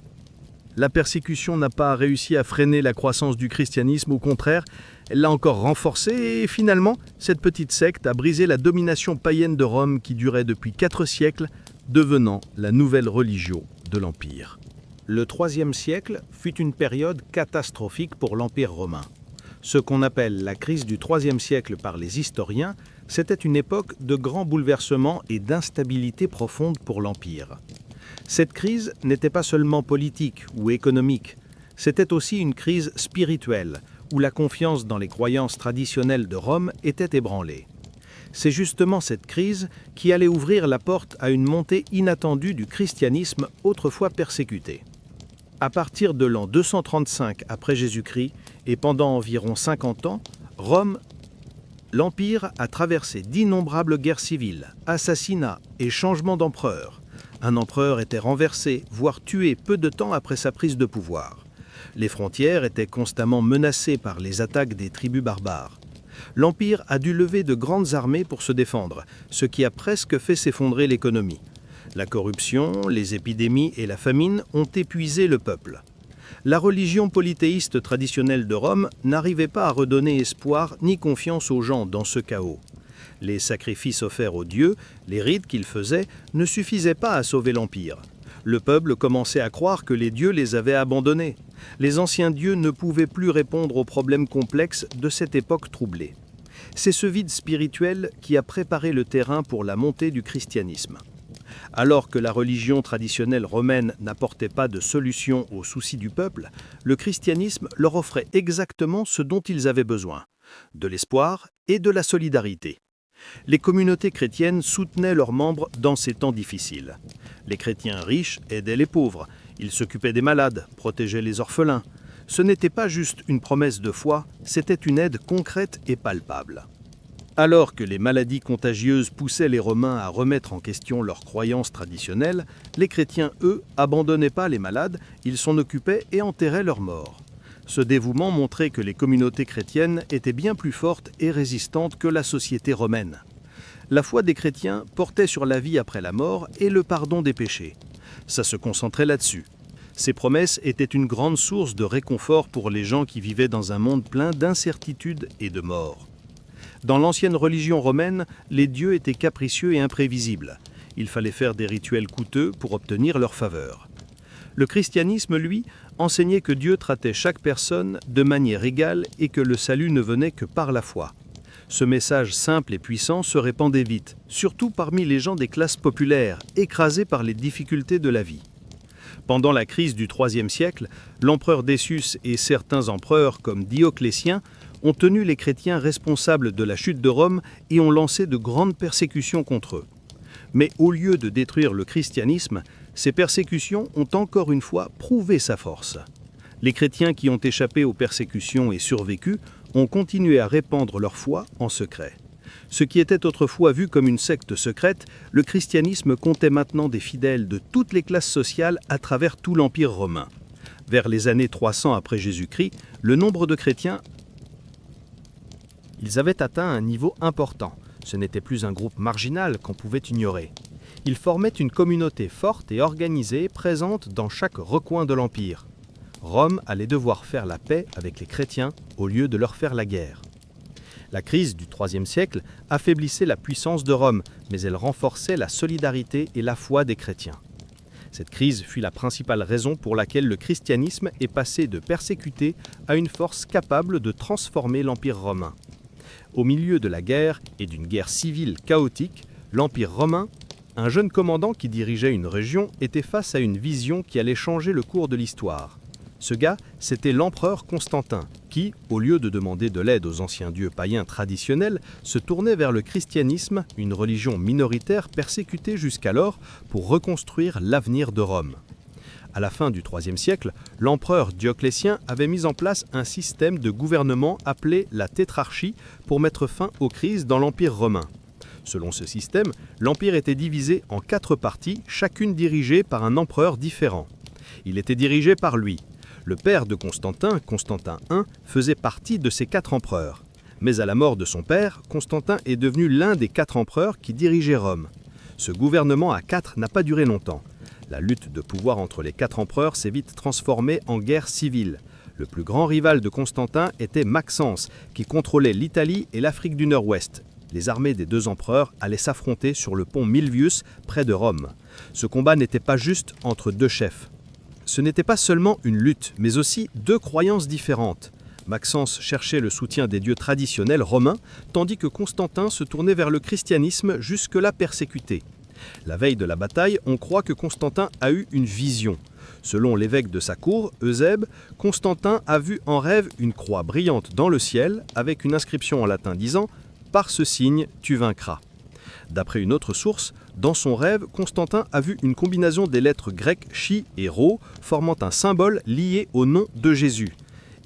La persécution n'a pas réussi à freiner la croissance du christianisme, au contraire, elle l'a encore renforcée et finalement, cette petite secte a brisé la domination païenne de Rome qui durait depuis 4 siècles, devenant la nouvelle religion de l'Empire. Le IIIe siècle fut une période catastrophique pour l'Empire romain. Ce qu'on appelle la crise du IIIe siècle par les historiens, c'était une époque de grands bouleversements et d'instabilité profonde pour l'Empire. Cette crise n'était pas seulement politique ou économique, c'était aussi une crise spirituelle, où la confiance dans les croyances traditionnelles de Rome était ébranlée. C'est justement cette crise qui allait ouvrir la porte à une montée inattendue du christianisme autrefois persécuté. À partir de l'an 235 après Jésus-Christ et pendant environ 50 ans, l'Empire a traversé d'innombrables guerres civiles, assassinats et changements d'empereur. Un empereur était renversé, voire tué peu de temps après sa prise de pouvoir. Les frontières étaient constamment menacées par les attaques des tribus barbares. L'Empire a dû lever de grandes armées pour se défendre, ce qui a presque fait s'effondrer l'économie. La corruption, les épidémies et la famine ont épuisé le peuple. La religion polythéiste traditionnelle de Rome n'arrivait pas à redonner espoir ni confiance aux gens dans ce chaos. Les sacrifices offerts aux dieux, les rites qu'ils faisaient, ne suffisaient pas à sauver l'Empire. Le peuple commençait à croire que les dieux les avaient abandonnés. Les anciens dieux ne pouvaient plus répondre aux problèmes complexes de cette époque troublée. C'est ce vide spirituel qui a préparé le terrain pour la montée du christianisme. Alors que la religion traditionnelle romaine n'apportait pas de solution aux soucis du peuple, le christianisme leur offrait exactement ce dont ils avaient besoin, de l'espoir et de la solidarité. Les communautés chrétiennes soutenaient leurs membres dans ces temps difficiles. Les chrétiens riches aidaient les pauvres, ils s'occupaient des malades, protégeaient les orphelins. Ce n'était pas juste une promesse de foi, c'était une aide concrète et palpable. Alors que les maladies contagieuses poussaient les Romains à remettre en question leurs croyances traditionnelles, les chrétiens, eux, abandonnaient pas les malades, ils s'en occupaient et enterraient leurs morts. Ce dévouement montrait que les communautés chrétiennes étaient bien plus fortes et résistantes que la société romaine. La foi des chrétiens portait sur la vie après la mort et le pardon des péchés. Ça se concentrait là-dessus. Ces promesses étaient une grande source de réconfort pour les gens qui vivaient dans un monde plein d'incertitudes et de mort. Dans l'ancienne religion romaine, les dieux étaient capricieux et imprévisibles. Il fallait faire des rituels coûteux pour obtenir leur faveur. Le christianisme, lui, enseignait que Dieu traitait chaque personne de manière égale et que le salut ne venait que par la foi. Ce message simple et puissant se répandait vite, surtout parmi les gens des classes populaires, écrasés par les difficultés de la vie. Pendant la crise du IIIe siècle, l'empereur Décius et certains empereurs comme Dioclétien ont tenu les chrétiens responsables de la chute de Rome et ont lancé de grandes persécutions contre eux. Mais au lieu de détruire le christianisme, ces persécutions ont encore une fois prouvé sa force. Les chrétiens qui ont échappé aux persécutions et survécu ont continué à répandre leur foi en secret. Ce qui était autrefois vu comme une secte secrète, le christianisme comptait maintenant des fidèles de toutes les classes sociales à travers tout l'Empire romain. Vers les années 300 après Jésus-Christ, le nombre de chrétiens Ils avaient atteint un niveau important. Ce n'était plus un groupe marginal qu'on pouvait ignorer. Ils formaient une communauté forte et organisée, présente dans chaque recoin de l'Empire. Rome allait devoir faire la paix avec les chrétiens au lieu de leur faire la guerre. La crise du IIIe siècle affaiblissait la puissance de Rome, mais elle renforçait la solidarité et la foi des chrétiens. Cette crise fut la principale raison pour laquelle le christianisme est passé de persécuté à une force capable de transformer l'Empire romain. Au milieu de la guerre et d'une guerre civile chaotique, l'Empire romain, un jeune commandant qui dirigeait une région, était face à une vision qui allait changer le cours de l'histoire. Ce gars, c'était l'empereur Constantin, qui, au lieu de demander de l'aide aux anciens dieux païens traditionnels, se tournait vers le christianisme, une religion minoritaire persécutée jusqu'alors, pour reconstruire l'avenir de Rome. À la fin du IIIe siècle, l'empereur Dioclétien avait mis en place un système de gouvernement appelé la tétrarchie pour mettre fin aux crises dans l'Empire romain. Selon ce système, l'Empire était divisé en 4 parties, chacune dirigée par un empereur différent. Il était dirigé par lui. Le père de Constantin, Constantin I, faisait partie de ces 4 empereurs. Mais à la mort de son père, Constantin est devenu l'un des 4 empereurs qui dirigeaient Rome. Ce gouvernement à 4 n'a pas duré longtemps. La lutte de pouvoir entre les 4 empereurs s'est vite transformée en guerre civile. Le plus grand rival de Constantin était Maxence, qui contrôlait l'Italie et l'Afrique du Nord-Ouest. Les armées des 2 empereurs allaient s'affronter sur le pont Milvius, près de Rome. Ce combat n'était pas juste entre 2 chefs. Ce n'était pas seulement une lutte, mais aussi 2 croyances différentes. Maxence cherchait le soutien des dieux traditionnels romains, tandis que Constantin se tournait vers le christianisme jusque-là persécuté. La veille de la bataille, on croit que Constantin a eu une vision. Selon l'évêque de sa cour, Eusèbe, Constantin a vu en rêve une croix brillante dans le ciel avec une inscription en latin disant « Par ce signe, tu vaincras ». D'après une autre source, dans son rêve, Constantin a vu une combinaison des lettres grecques chi et rho formant un symbole lié au nom de Jésus.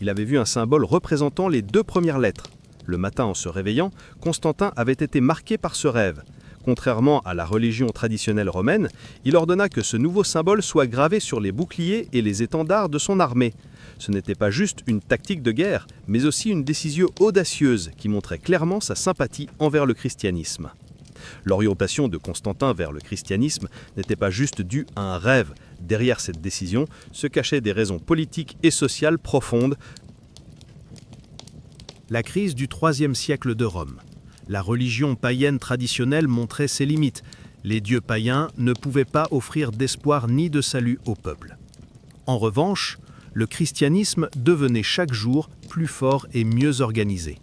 Il avait vu un symbole représentant les 2 premières lettres. Le matin, en se réveillant, Constantin avait été marqué par ce rêve. Contrairement à la religion traditionnelle romaine, il ordonna que ce nouveau symbole soit gravé sur les boucliers et les étendards de son armée. Ce n'était pas juste une tactique de guerre, mais aussi une décision audacieuse qui montrait clairement sa sympathie envers le christianisme. L'orientation de Constantin vers le christianisme n'était pas juste due à un rêve. Derrière cette décision se cachaient des raisons politiques et sociales profondes. La crise du IIIe siècle de Rome. La religion païenne traditionnelle montrait ses limites. Les dieux païens ne pouvaient pas offrir d'espoir ni de salut au peuple. En revanche, le christianisme devenait chaque jour plus fort et mieux organisé.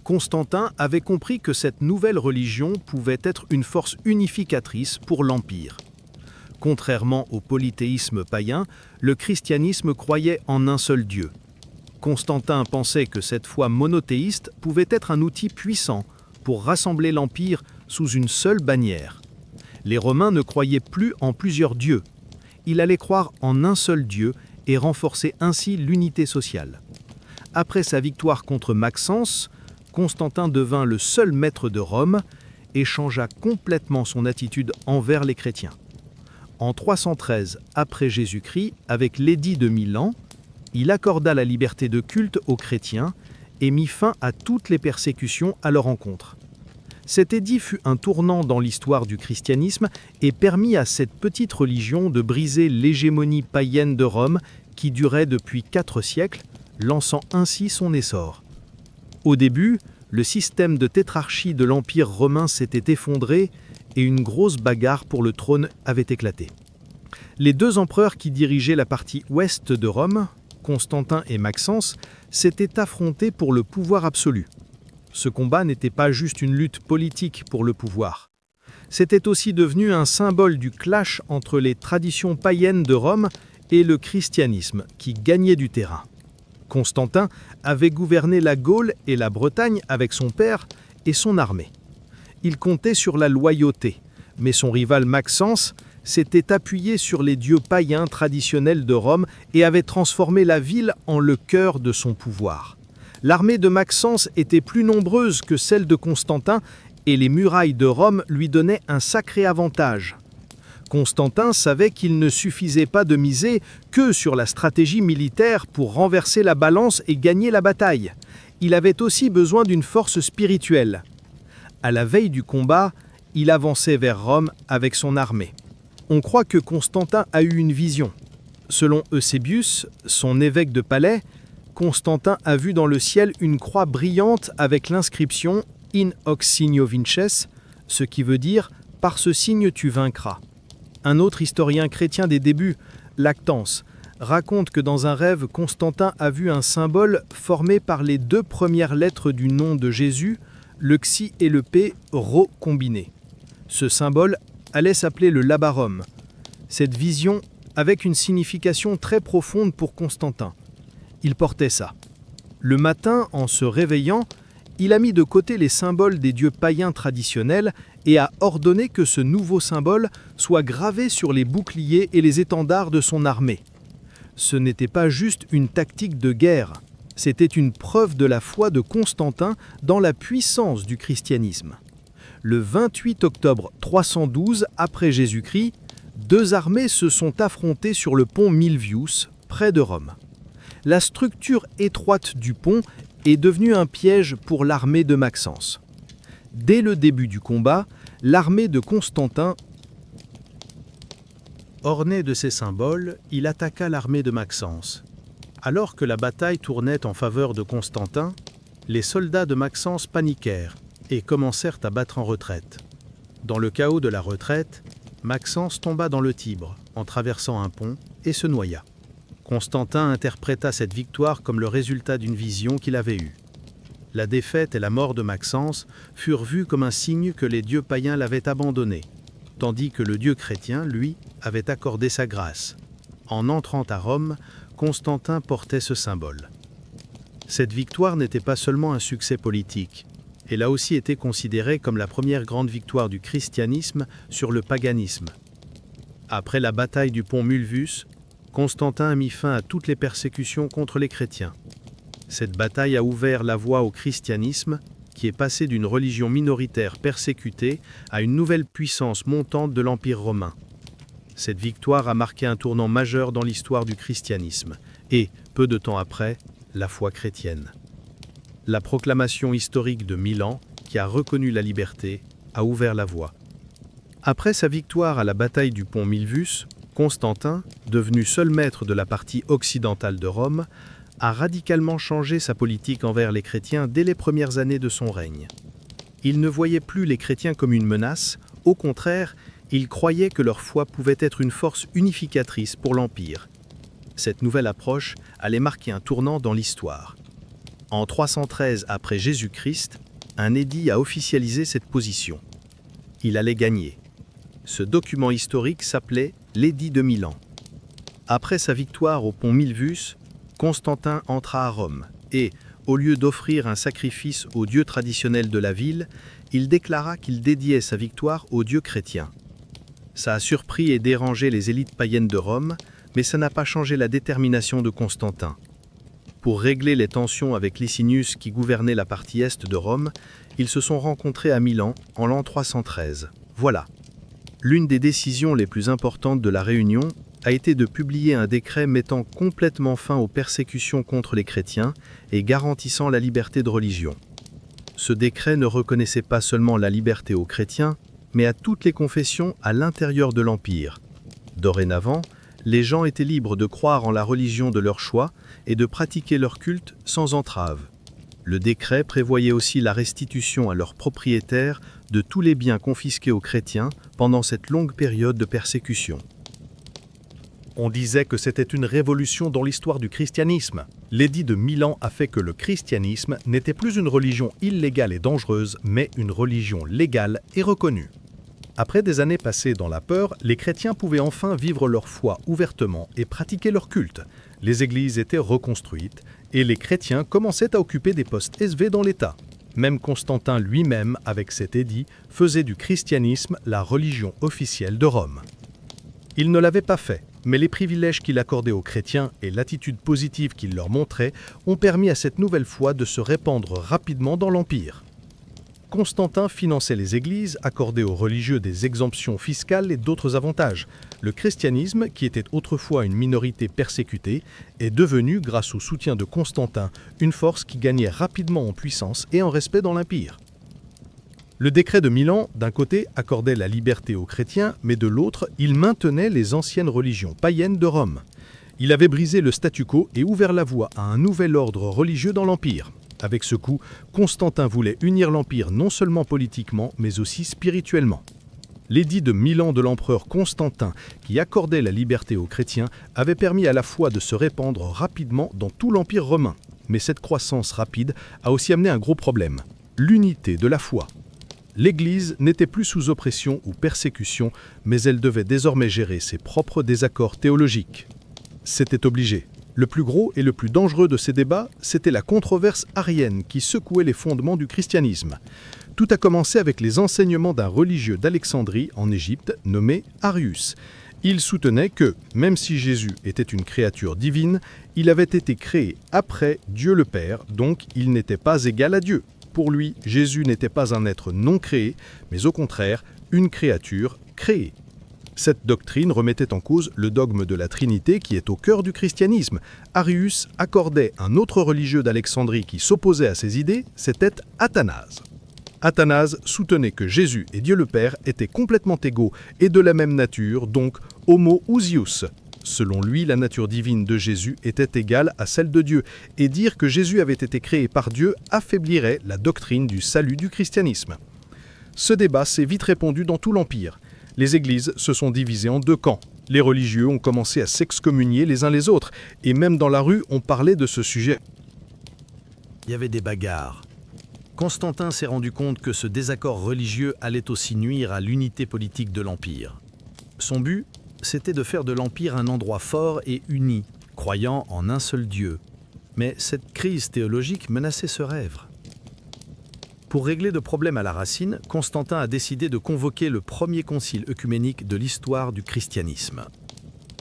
Constantin avait compris que cette nouvelle religion pouvait être une force unificatrice pour l'Empire. Contrairement au polythéisme païen, le christianisme croyait en un seul Dieu. Constantin pensait que cette foi monothéiste pouvait être un outil puissant pour rassembler l'Empire sous une seule bannière. Les Romains ne croyaient plus en plusieurs dieux. Il allait croire en un seul Dieu et renforcer ainsi l'unité sociale. Après sa victoire contre Maxence, Constantin devint le seul maître de Rome et changea complètement son attitude envers les chrétiens. En 313 après Jésus-Christ, avec l'édit de Milan, il accorda la liberté de culte aux chrétiens et mit fin à toutes les persécutions à leur encontre. Cet édit fut un tournant dans l'histoire du christianisme et permit à cette petite religion de briser l'hégémonie païenne de Rome qui durait depuis 4 siècles, lançant ainsi son essor. Au début, le système de tétrarchie de l'Empire romain s'était effondré et une grosse bagarre pour le trône avait éclaté. Les 2 empereurs qui dirigeaient la partie ouest de Rome, Constantin et Maxence, s'étaient affrontés pour le pouvoir absolu. Ce combat n'était pas juste une lutte politique pour le pouvoir. C'était aussi devenu un symbole du clash entre les traditions païennes de Rome et le christianisme qui gagnait du terrain. Constantin avait gouverné la Gaule et la Bretagne avec son père et son armée. Il comptait sur la loyauté, mais son rival Maxence s'était appuyé sur les dieux païens traditionnels de Rome et avait transformé la ville en le cœur de son pouvoir. L'armée de Maxence était plus nombreuse que celle de Constantin et les murailles de Rome lui donnaient un sacré avantage. Constantin savait qu'il ne suffisait pas de miser que sur la stratégie militaire pour renverser la balance et gagner la bataille. Il avait aussi besoin d'une force spirituelle. À la veille du combat, il avançait vers Rome avec son armée. On croit que Constantin a eu une vision. Selon Eusébius, son évêque de Palais, Constantin a vu dans le ciel une croix brillante avec l'inscription « In hoc signo vinces », ce qui veut dire « Par ce signe tu vaincras ». Un autre historien chrétien des débuts, Lactance, raconte que dans un rêve, Constantin a vu un symbole formé par les 2 premières lettres du nom de Jésus, le xi et le p rho combinés. Ce symbole allait s'appeler le labarum. Cette vision avait une signification très profonde pour Constantin. Il portait ça. Le matin, en se réveillant, il a mis de côté les symboles des dieux païens traditionnels et a ordonné que ce nouveau symbole soit gravé sur les boucliers et les étendards de son armée. Ce n'était pas juste une tactique de guerre, c'était une preuve de la foi de Constantin dans la puissance du christianisme. Le 28 octobre 312 après Jésus-Christ, 2 armées se sont affrontées sur le pont Milvius, près de Rome. La structure étroite du pont est devenue un piège pour l'armée de Maxence. Dès le début du combat, l'armée de Constantin, ornée de ces symboles, il attaqua l'armée de Maxence. Alors que la bataille tournait en faveur de Constantin, les soldats de Maxence paniquèrent et commencèrent à battre en retraite. Dans le chaos de la retraite, Maxence tomba dans le Tibre en traversant un pont et se noya. Constantin interpréta cette victoire comme le résultat d'une vision qu'il avait eue. La défaite et la mort de Maxence furent vues comme un signe que les dieux païens l'avaient abandonné. tandis que le Dieu chrétien, lui, avait accordé sa grâce. En entrant à Rome, Constantin portait ce symbole. Cette victoire n'était pas seulement un succès politique, elle a aussi été considérée comme la première grande victoire du christianisme sur le paganisme. Après la bataille du pont Mulvus, Constantin a mis fin à toutes les persécutions contre les chrétiens. Cette bataille a ouvert la voie au christianisme, qui est passé d'une religion minoritaire persécutée à une nouvelle puissance montante de l'Empire romain. Cette victoire a marqué un tournant majeur dans l'histoire du christianisme et, peu de temps après, la foi chrétienne. La proclamation historique de Milan, qui a reconnu la liberté, a ouvert la voie. Après sa victoire à la bataille du pont Milvus, Constantin, devenu seul maître de la partie occidentale de Rome, a radicalement changé sa politique envers les chrétiens dès les premières années de son règne. Il ne voyait plus les chrétiens comme une menace, au contraire, il croyait que leur foi pouvait être une force unificatrice pour l'Empire. Cette nouvelle approche allait marquer un tournant dans l'histoire. En 313 après Jésus-Christ, un édit a officialisé cette position. Il allait gagner. Ce document historique s'appelait l'édit de Milan. Après sa victoire au pont Milvus, Constantin entra à Rome et, au lieu d'offrir un sacrifice au dieu traditionnel de la ville, il déclara qu'il dédiait sa victoire au dieu chrétien. Ça a surpris et dérangé les élites païennes de Rome, mais ça n'a pas changé la détermination de Constantin. Pour régler les tensions avec Licinius qui gouvernait la partie est de Rome, ils se sont rencontrés à Milan en l'an 313. Voilà. L'une des décisions les plus importantes de la réunion a été de publier un décret mettant complètement fin aux persécutions contre les chrétiens et garantissant la liberté de religion. Ce décret ne reconnaissait pas seulement la liberté aux chrétiens, mais à toutes les confessions à l'intérieur de l'Empire. Dorénavant, les gens étaient libres de croire en la religion de leur choix et de pratiquer leur culte sans entrave. Le décret prévoyait aussi la restitution à leurs propriétaires de tous les biens confisqués aux chrétiens pendant cette longue période de persécution. On disait que c'était une révolution dans l'histoire du christianisme. L'édit de Milan a fait que le christianisme n'était plus une religion illégale et dangereuse, mais une religion légale et reconnue. Après des années passées dans la peur, les chrétiens pouvaient enfin vivre leur foi ouvertement et pratiquer leur culte. Les églises étaient reconstruites et les chrétiens commençaient à occuper des postes élevés dans l'État. Même Constantin lui-même, avec cet édit, faisait du christianisme la religion officielle de Rome. Il ne l'avait pas fait, mais les privilèges qu'il accordait aux chrétiens et l'attitude positive qu'il leur montrait ont permis à cette nouvelle foi de se répandre rapidement dans l'Empire. Constantin finançait les églises, accordait aux religieux des exemptions fiscales et d'autres avantages. Le christianisme, qui était autrefois une minorité persécutée, est devenu, grâce au soutien de Constantin, une force qui gagnait rapidement en puissance et en respect dans l'Empire. Le décret de Milan, d'un côté, accordait la liberté aux chrétiens, mais de l'autre, il maintenait les anciennes religions païennes de Rome. Il avait brisé le statu quo et ouvert la voie à un nouvel ordre religieux dans l'Empire. Avec ce coup, Constantin voulait unir l'Empire non seulement politiquement, mais aussi spirituellement. L'édit de Milan de l'empereur Constantin, qui accordait la liberté aux chrétiens, avait permis à la foi de se répandre rapidement dans tout l'Empire romain. Mais cette croissance rapide a aussi amené un gros problème, l'unité de la foi. L'Église n'était plus sous oppression ou persécution, mais elle devait désormais gérer ses propres désaccords théologiques. C'était obligé. Le plus gros et le plus dangereux de ces débats, c'était la controverse arienne qui secouait les fondements du christianisme. Tout a commencé avec les enseignements d'un religieux d'Alexandrie, en Égypte, nommé Arius. Il soutenait que, même si Jésus était une créature divine, il avait été créé après Dieu le Père, donc il n'était pas égal à Dieu. Pour lui, Jésus n'était pas un être non créé, mais au contraire, une créature créée. Cette doctrine remettait en cause le dogme de la Trinité qui est au cœur du christianisme. Arius accordait un autre religieux d'Alexandrie qui s'opposait à ces idées, c'était Athanase. Athanase soutenait que Jésus et Dieu le Père étaient complètement égaux et de la même nature, donc homoousios. Selon lui, la nature divine de Jésus était égale à celle de Dieu, et dire que Jésus avait été créé par Dieu affaiblirait la doctrine du salut du christianisme. Ce débat s'est vite répandu dans tout l'Empire. Les églises se sont divisées en deux camps. Les religieux ont commencé à s'excommunier les uns les autres, et même dans la rue, on parlait de ce sujet. Il y avait des bagarres. Constantin s'est rendu compte que ce désaccord religieux allait aussi nuire à l'unité politique de l'Empire. Son but, c'était de faire de l'Empire un endroit fort et uni, croyant en un seul Dieu. Mais cette crise théologique menaçait ce rêve. Pour régler le problème à la racine, Constantin a décidé de convoquer le premier concile œcuménique de l'histoire du christianisme.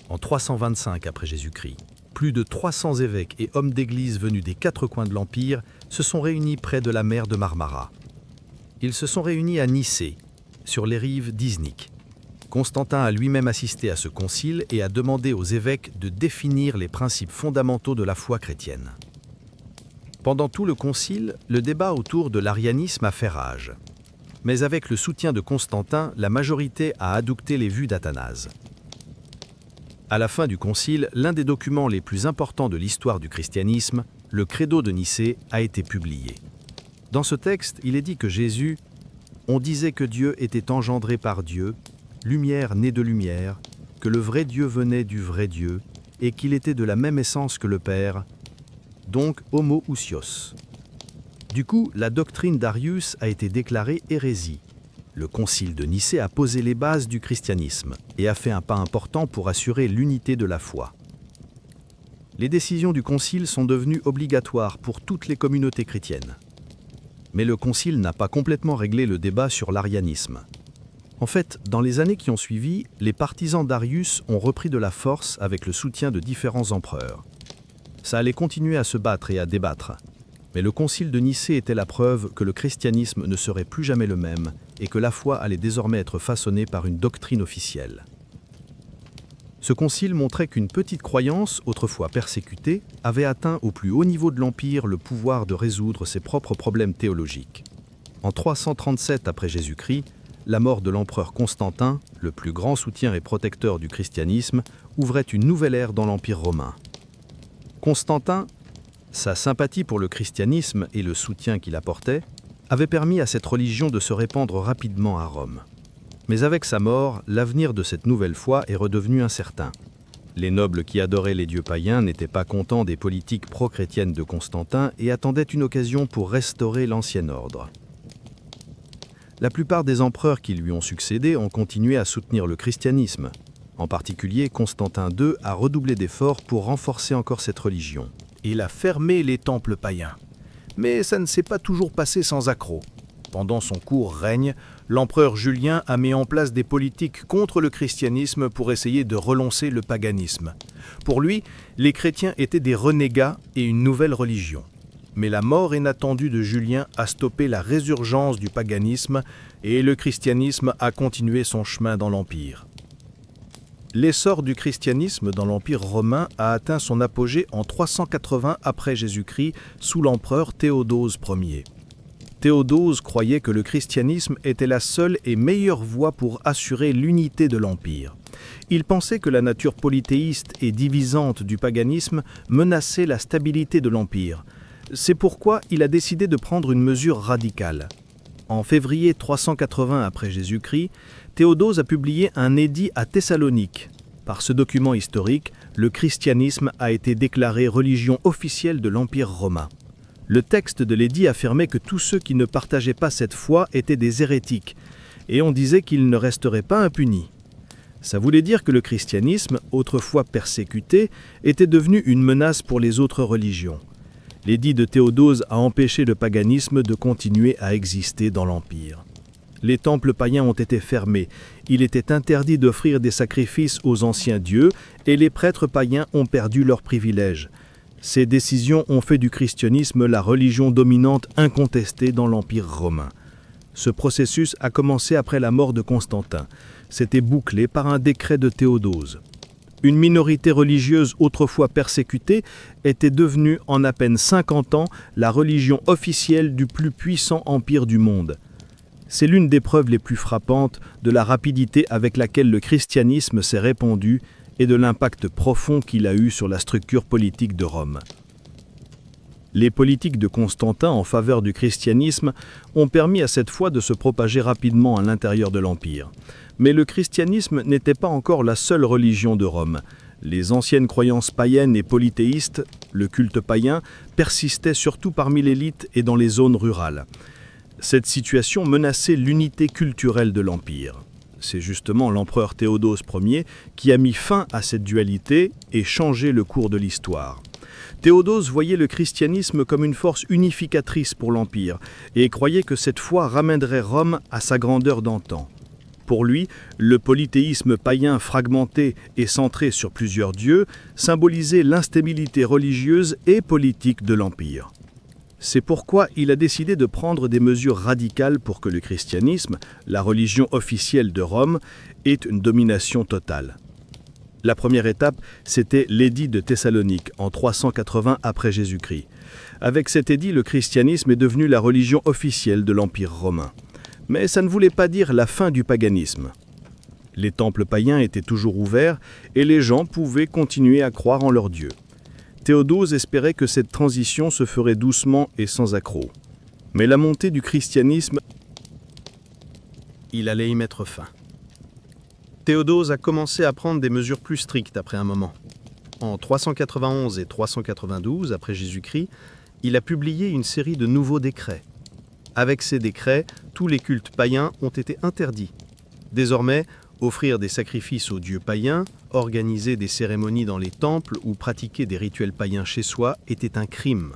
En 325 après Jésus-Christ, plus de 300 évêques et hommes d'église venus des 4 coins de l'Empire se sont réunis près de la mer de Marmara. Ils se sont réunis à Nicée, sur les rives d'Iznik. Constantin a lui-même assisté à ce concile et a demandé aux évêques de définir les principes fondamentaux de la foi chrétienne. Pendant tout le concile, le débat autour de l'arianisme a fait rage. Mais avec le soutien de Constantin, la majorité a adopté les vues d'Athanase. À la fin du concile, l'un des documents les plus importants de l'histoire du christianisme, le Credo de Nicée, a été publié. Dans ce texte, il est dit que Jésus, on disait que Dieu était engendré par Dieu, lumière née de lumière, que le vrai Dieu venait du vrai Dieu, et qu'il était de la même essence que le Père, donc homoousios. Du coup, la doctrine d'Arius a été déclarée hérésie. Le concile de Nicée a posé les bases du christianisme et a fait un pas important pour assurer l'unité de la foi. Les décisions du concile sont devenues obligatoires pour toutes les communautés chrétiennes. Mais le concile n'a pas complètement réglé le débat sur l'arianisme. En fait, dans les années qui ont suivi, les partisans d'Arius ont repris de la force avec le soutien de différents empereurs. Ça allait continuer à se battre et à débattre. Mais le concile de Nicée était la preuve que le christianisme ne serait plus jamais le même et que la foi allait désormais être façonnée par une doctrine officielle. Ce concile montrait qu'une petite croyance, autrefois persécutée, avait atteint au plus haut niveau de l'Empire le pouvoir de résoudre ses propres problèmes théologiques. En 337 après Jésus-Christ, la mort de l'empereur Constantin, le plus grand soutien et protecteur du christianisme, ouvrait une nouvelle ère dans l'Empire romain. Constantin, sa sympathie pour le christianisme et le soutien qu'il apportait, avait permis à cette religion de se répandre rapidement à Rome. Mais avec sa mort, l'avenir de cette nouvelle foi est redevenu incertain. Les nobles qui adoraient les dieux païens n'étaient pas contents des politiques pro-chrétiennes de Constantin et attendaient une occasion pour restaurer l'ancien ordre. La plupart des empereurs qui lui ont succédé ont continué à soutenir le christianisme. En particulier, Constantin II a redoublé d'efforts pour renforcer encore cette religion. Il a fermé les temples païens. Mais ça ne s'est pas toujours passé sans accroc. Pendant son court règne, l'empereur Julien a mis en place des politiques contre le christianisme pour essayer de relancer le paganisme. Pour lui, les chrétiens étaient des renégats et une nouvelle religion. Mais la mort inattendue de Julien a stoppé la résurgence du paganisme et le christianisme a continué son chemin dans l'Empire. L'essor du christianisme dans l'Empire romain a atteint son apogée en 380 après Jésus-Christ sous l'empereur Théodose Ier. Théodose croyait que le christianisme était la seule et meilleure voie pour assurer l'unité de l'Empire. Il pensait que la nature polythéiste et divisante du paganisme menaçait la stabilité de l'Empire. C'est pourquoi il a décidé de prendre une mesure radicale. En février 380 après Jésus-Christ, Théodose a publié un édit à Thessalonique. Par ce document historique, le christianisme a été déclaré religion officielle de l'Empire romain. Le texte de l'édit affirmait que tous ceux qui ne partageaient pas cette foi étaient des hérétiques, et on disait qu'ils ne resteraient pas impunis. Ça voulait dire que le christianisme, autrefois persécuté, était devenu une menace pour les autres religions. L'édit de Théodose a empêché le paganisme de continuer à exister dans l'Empire. Les temples païens ont été fermés, il était interdit d'offrir des sacrifices aux anciens dieux et les prêtres païens ont perdu leurs privilèges. Ces décisions ont fait du christianisme la religion dominante incontestée dans l'Empire romain. Ce processus a commencé après la mort de Constantin. C'était bouclé par un décret de Théodose. Une minorité religieuse autrefois persécutée était devenue en à peine 50 ans la religion officielle du plus puissant empire du monde. C'est l'une des preuves les plus frappantes de la rapidité avec laquelle le christianisme s'est répandu et de l'impact profond qu'il a eu sur la structure politique de Rome. Les politiques de Constantin en faveur du christianisme ont permis à cette foi de se propager rapidement à l'intérieur de l'Empire. Mais le christianisme n'était pas encore la seule religion de Rome. Les anciennes croyances païennes et polythéistes, le culte païen, persistaient surtout parmi l'élite et dans les zones rurales. Cette situation menaçait l'unité culturelle de l'Empire. C'est justement l'empereur Théodose Ier qui a mis fin à cette dualité et changé le cours de l'histoire. Théodose voyait le christianisme comme une force unificatrice pour l'Empire et croyait que cette foi ramènerait Rome à sa grandeur d'antan. Pour lui, le polythéisme païen fragmenté et centré sur plusieurs dieux symbolisait l'instabilité religieuse et politique de l'Empire. C'est pourquoi il a décidé de prendre des mesures radicales pour que le christianisme, la religion officielle de Rome, ait une domination totale. La première étape, c'était l'édit de Thessalonique en 380 après Jésus-Christ. Avec cet édit, le christianisme est devenu la religion officielle de l'Empire romain. Mais ça ne voulait pas dire la fin du paganisme. Les temples païens étaient toujours ouverts et les gens pouvaient continuer à croire en leur Dieu. Théodose espérait que cette transition se ferait doucement et sans accroc. Mais la montée du christianisme, il allait y mettre fin. Théodose a commencé à prendre des mesures plus strictes après un moment. En 391 et 392 après Jésus-Christ, il a publié une série de nouveaux décrets. Avec ces décrets, tous les cultes païens ont été interdits. Désormais, offrir des sacrifices aux dieux païens, organiser des cérémonies dans les temples ou pratiquer des rituels païens chez soi était un crime.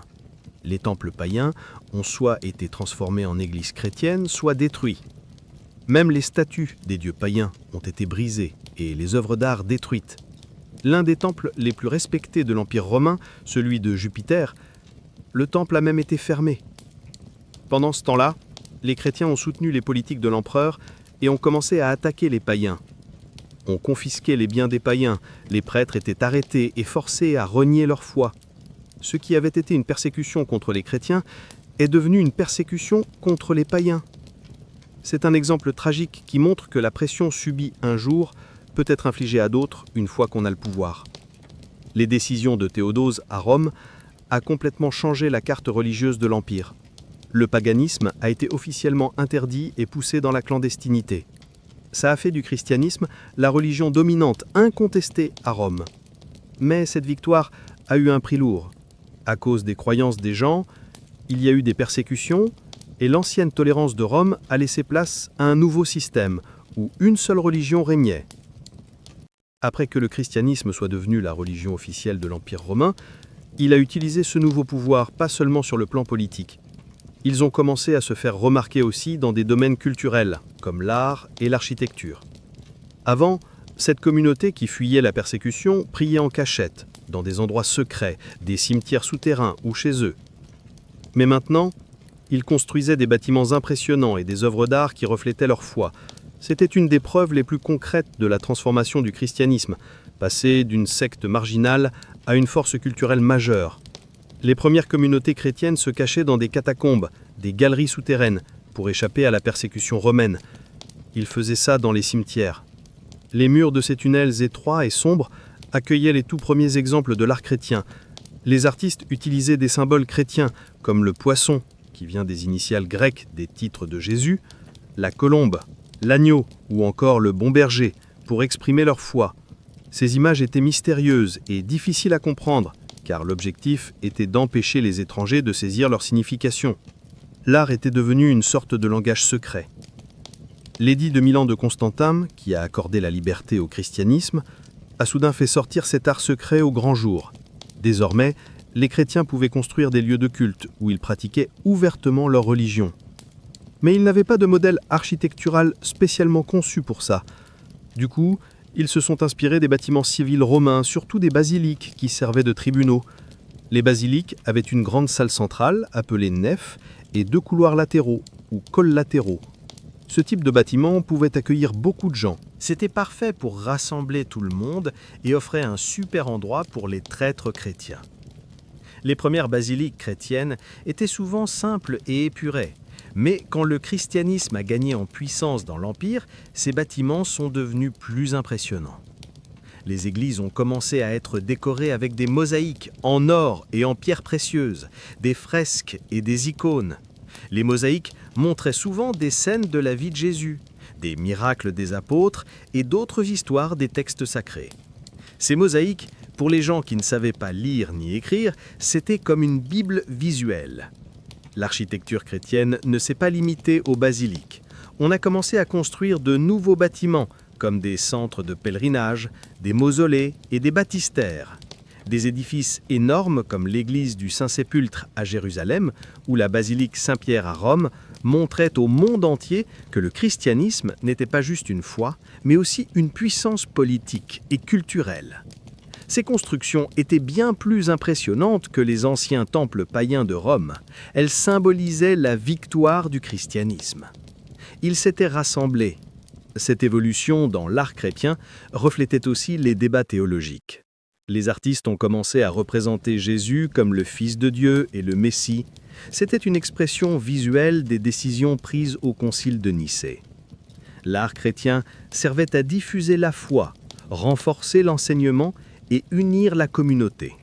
Les temples païens ont soit été transformés en églises chrétiennes, soit détruits. Même les statues des dieux païens ont été brisées et les œuvres d'art détruites. L'un des temples les plus respectés de l'Empire romain, celui de Jupiter, le temple a même été fermé. Pendant ce temps-là, les chrétiens ont soutenu les politiques de l'empereur et ont commencé à attaquer les païens. On confisquait les biens des païens, les prêtres étaient arrêtés et forcés à renier leur foi. Ce qui avait été une persécution contre les chrétiens est devenu une persécution contre les païens. C'est un exemple tragique qui montre que la pression subie un jour peut être infligée à d'autres une fois qu'on a le pouvoir. Les décisions de Théodose à Rome a complètement changé la carte religieuse de l'Empire. Le paganisme a été officiellement interdit et poussé dans la clandestinité. Ça a fait du christianisme la religion dominante incontestée à Rome. Mais cette victoire a eu un prix lourd. À cause des croyances des gens, il y a eu des persécutions et l'ancienne tolérance de Rome a laissé place à un nouveau système où une seule religion régnait. Après que le christianisme soit devenu la religion officielle de l'Empire romain, il a utilisé ce nouveau pouvoir pas seulement sur le plan politique. Ils ont commencé à se faire remarquer aussi dans des domaines culturels, comme l'art et l'architecture. Avant, cette communauté qui fuyait la persécution priait en cachette, dans des endroits secrets, des cimetières souterrains ou chez eux. Mais maintenant, ils construisaient des bâtiments impressionnants et des œuvres d'art qui reflétaient leur foi. C'était une des preuves les plus concrètes de la transformation du christianisme, passé d'une secte marginale à une force culturelle majeure. Les premières communautés chrétiennes se cachaient dans des catacombes, des galeries souterraines, pour échapper à la persécution romaine. Ils faisaient ça dans les cimetières. Les murs de ces tunnels étroits et sombres accueillaient les tout premiers exemples de l'art chrétien. Les artistes utilisaient des symboles chrétiens, comme le poisson, qui vient des initiales grecques des titres de Jésus, la colombe, l'agneau ou encore le bon berger, pour exprimer leur foi. Ces images étaient mystérieuses et difficiles à comprendre, car l'objectif était d'empêcher les étrangers de saisir leur signification. L'art était devenu une sorte de langage secret. L'édit de Milan de Constantin, qui a accordé la liberté au christianisme, a soudain fait sortir cet art secret au grand jour. Désormais, les chrétiens pouvaient construire des lieux de culte où ils pratiquaient ouvertement leur religion. Mais ils n'avaient pas de modèle architectural spécialement conçu pour ça. Du coup, ils se sont inspirés des bâtiments civils romains, surtout des basiliques qui servaient de tribunaux. Les basiliques avaient une grande salle centrale, appelée nef, et 2 couloirs latéraux, ou collatéraux. Ce type de bâtiment pouvait accueillir beaucoup de gens. C'était parfait pour rassembler tout le monde et offrait un super endroit pour les traîtres chrétiens. Les premières basiliques chrétiennes étaient souvent simples et épurées. Mais quand le christianisme a gagné en puissance dans l'Empire, ces bâtiments sont devenus plus impressionnants. Les églises ont commencé à être décorées avec des mosaïques en or et en pierres précieuses, des fresques et des icônes. Les mosaïques montraient souvent des scènes de la vie de Jésus, des miracles des apôtres et d'autres histoires des textes sacrés. Ces mosaïques, pour les gens qui ne savaient pas lire ni écrire, c'était comme une Bible visuelle. L'architecture chrétienne ne s'est pas limitée aux basiliques. On a commencé à construire de nouveaux bâtiments, comme des centres de pèlerinage, des mausolées et des baptistères. Des édifices énormes comme l'église du Saint-Sépulcre à Jérusalem ou la basilique Saint-Pierre à Rome montraient au monde entier que le christianisme n'était pas juste une foi, mais aussi une puissance politique et culturelle. Ces constructions étaient bien plus impressionnantes que les anciens temples païens de Rome. Elles symbolisaient la victoire du christianisme. Ils s'étaient rassemblés. Cette évolution dans l'art chrétien reflétait aussi les débats théologiques. Les artistes ont commencé à représenter Jésus comme le Fils de Dieu et le Messie. C'était une expression visuelle des décisions prises au Concile de Nicée. L'art chrétien servait à diffuser la foi, renforcer l'enseignement et unir la communauté.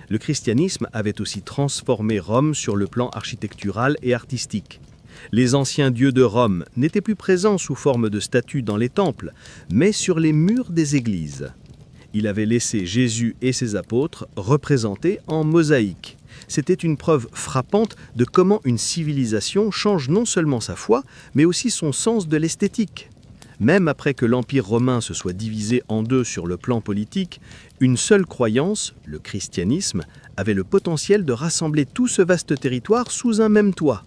Le christianisme avait aussi transformé Rome sur le plan architectural et artistique. Les anciens dieux de Rome n'étaient plus présents sous forme de statues dans les temples, mais sur les murs des églises. Il avait laissé Jésus et ses apôtres représentés en mosaïque. C'était une preuve frappante de comment une civilisation change non seulement sa foi, mais aussi son sens de l'esthétique. Même après que l'Empire romain se soit divisé en deux sur le plan politique, une seule croyance, le christianisme, avait le potentiel de rassembler tout ce vaste territoire sous un même toit.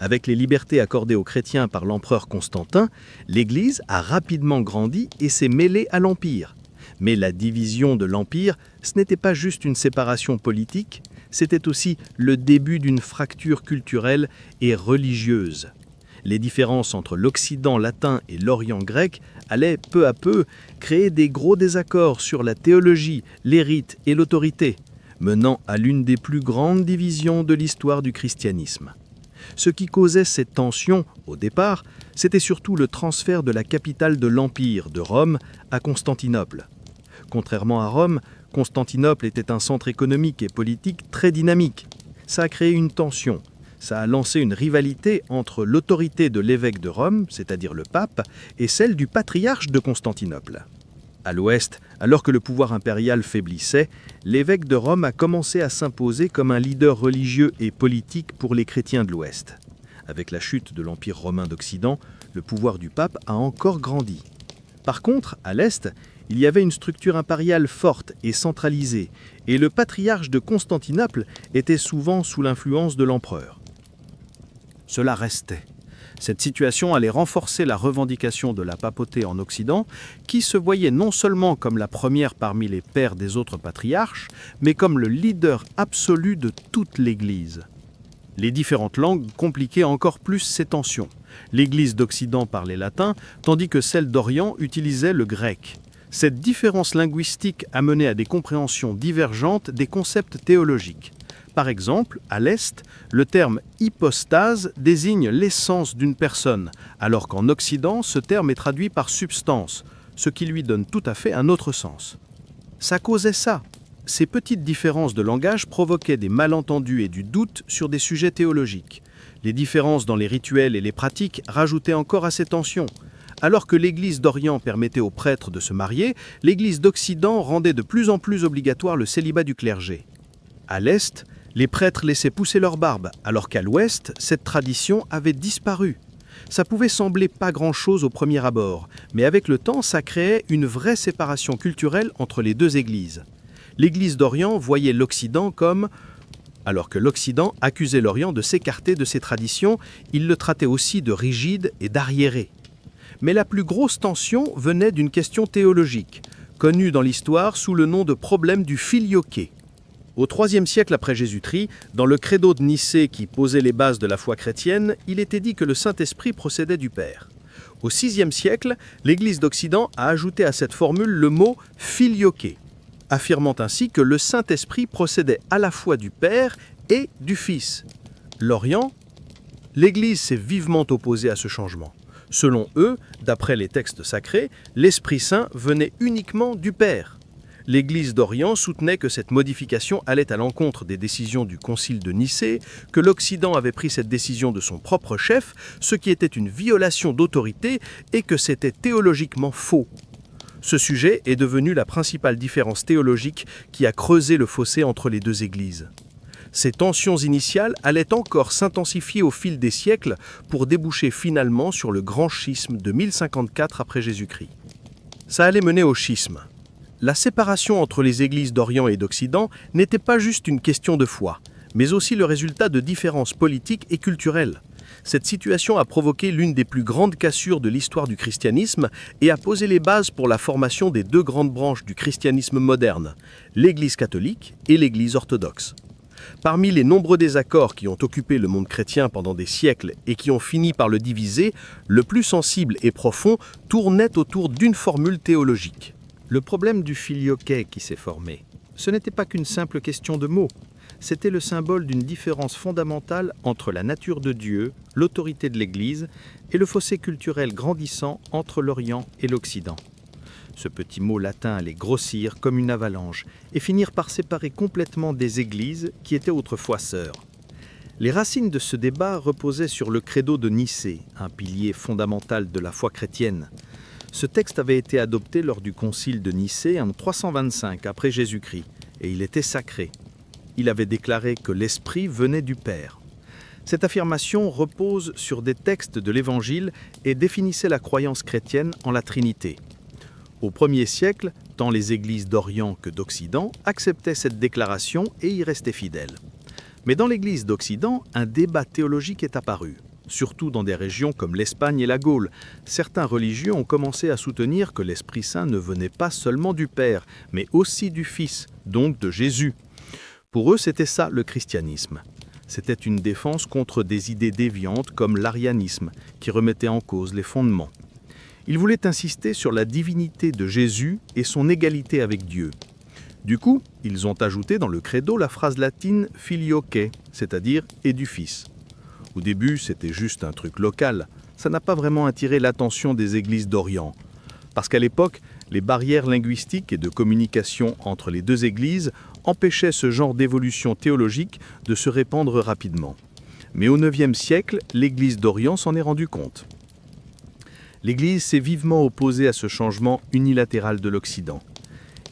Avec les libertés accordées aux chrétiens par l'empereur Constantin, l'Église a rapidement grandi et s'est mêlée à l'Empire. Mais la division de l'Empire, ce n'était pas juste une séparation politique, c'était aussi le début d'une fracture culturelle et religieuse. Les différences entre l'Occident latin et l'Orient grec allaient peu à peu créer des gros désaccords sur la théologie, les rites et l'autorité, menant à l'une des plus grandes divisions de l'histoire du christianisme. Ce qui causait ces tensions, au départ, c'était surtout le transfert de la capitale de l'Empire, de Rome, à Constantinople. Contrairement à Rome, Constantinople était un centre économique et politique très dynamique. Ça a créé une tension. Ça a lancé une rivalité entre l'autorité de l'évêque de Rome, c'est-à-dire le pape, et celle du patriarche de Constantinople. À l'ouest, alors que le pouvoir impérial faiblissait, l'évêque de Rome a commencé à s'imposer comme un leader religieux et politique pour les chrétiens de l'ouest. Avec la chute de l'Empire romain d'Occident, le pouvoir du pape a encore grandi. Par contre, à l'est, il y avait une structure impériale forte et centralisée, et le patriarche de Constantinople était souvent sous l'influence de l'empereur. Cela restait. Cette situation allait renforcer la revendication de la papauté en Occident, qui se voyait non seulement comme la première parmi les pères des autres patriarches, mais comme le leader absolu de toute l'Église. Les différentes langues compliquaient encore plus ces tensions. L'Église d'Occident parlait latin, tandis que celle d'Orient utilisait le grec. Cette différence linguistique amenait à des compréhensions divergentes des concepts théologiques. Par exemple, à l'Est, le terme « hypostase » désigne l'essence d'une personne, alors qu'en Occident, ce terme est traduit par « substance », ce qui lui donne tout à fait un autre sens. Ça causait ça. Ces petites différences de langage provoquaient des malentendus et du doute sur des sujets théologiques. Les différences dans les rituels et les pratiques rajoutaient encore à ces tensions. Alors que l'Église d'Orient permettait aux prêtres de se marier, l'Église d'Occident rendait de plus en plus obligatoire le célibat du clergé. À l'Est, les prêtres laissaient pousser leur barbe, alors qu'à l'Ouest, cette tradition avait disparu. Ça pouvait sembler pas grand-chose au premier abord, mais avec le temps, ça créait une vraie séparation culturelle entre les deux églises. L'Église d'Orient voyait l'Occident comme... Alors que l'Occident accusait l'Orient de s'écarter de ses traditions, il le traitait aussi de rigide et d'arriéré. Mais la plus grosse tension venait d'une question théologique, connue dans l'histoire sous le nom de problème du filioqué. Au IIIe siècle après Jésus-Christ, dans le credo de Nicée qui posait les bases de la foi chrétienne, il était dit que le Saint-Esprit procédait du Père. Au VIe siècle, l'Église d'Occident a ajouté à cette formule le mot « filioqué », affirmant ainsi que le Saint-Esprit procédait à la fois du Père et du Fils. L'Orient, l'Église s'est vivement opposée à ce changement. Selon eux, d'après les textes sacrés, l'Esprit Saint venait uniquement du Père. L'Église d'Orient soutenait que cette modification allait à l'encontre des décisions du Concile de Nicée, que l'Occident avait pris cette décision de son propre chef, ce qui était une violation d'autorité et que c'était théologiquement faux. Ce sujet est devenu la principale différence théologique qui a creusé le fossé entre les deux églises. Ces tensions initiales allaient encore s'intensifier au fil des siècles pour déboucher finalement sur le grand schisme de 1054 après Jésus-Christ. Ça allait mener au schisme. La séparation entre les églises d'Orient et d'Occident n'était pas juste une question de foi, mais aussi le résultat de différences politiques et culturelles. Cette situation a provoqué l'une des plus grandes cassures de l'histoire du christianisme et a posé les bases pour la formation des deux grandes branches du christianisme moderne, l'Église catholique et l'Église orthodoxe. Parmi les nombreux désaccords qui ont occupé le monde chrétien pendant des siècles et qui ont fini par le diviser, le plus sensible et profond tournait autour d'une formule théologique. Le problème du filioquet qui s'est formé, ce n'était pas qu'une simple question de mots. C'était le symbole d'une différence fondamentale entre la nature de Dieu, l'autorité de l'Église et le fossé culturel grandissant entre l'Orient et l'Occident. Ce petit mot latin allait grossir comme une avalanche et finir par séparer complètement des églises qui étaient autrefois sœurs. Les racines de ce débat reposaient sur le credo de Nicée, un pilier fondamental de la foi chrétienne. Ce texte avait été adopté lors du concile de Nicée en 325 après Jésus-Christ et il était sacré. Il avait déclaré que l'Esprit venait du Père. Cette affirmation repose sur des textes de l'Évangile et définissait la croyance chrétienne en la Trinité. Au 1er siècle, tant les églises d'Orient que d'Occident acceptaient cette déclaration et y restaient fidèles. Mais dans l'Église d'Occident, un débat théologique est apparu. Surtout dans des régions comme l'Espagne et la Gaule, certains religieux ont commencé à soutenir que l'Esprit Saint ne venait pas seulement du Père, mais aussi du Fils, donc de Jésus. Pour eux, c'était ça le christianisme. C'était une défense contre des idées déviantes comme l'arianisme, qui remettait en cause les fondements. Ils voulaient insister sur la divinité de Jésus et son égalité avec Dieu. Du coup, ils ont ajouté dans le credo la phrase latine « filioque », c'est-à-dire « et du Fils ». Au début, c'était juste un truc local. Ça n'a pas vraiment attiré l'attention des églises d'Orient. Parce qu'à l'époque, les barrières linguistiques et de communication entre les deux églises empêchaient ce genre d'évolution théologique de se répandre rapidement. Mais au IXe siècle, l'Église d'Orient s'en est rendue compte. L'Église s'est vivement opposée à ce changement unilatéral de l'Occident.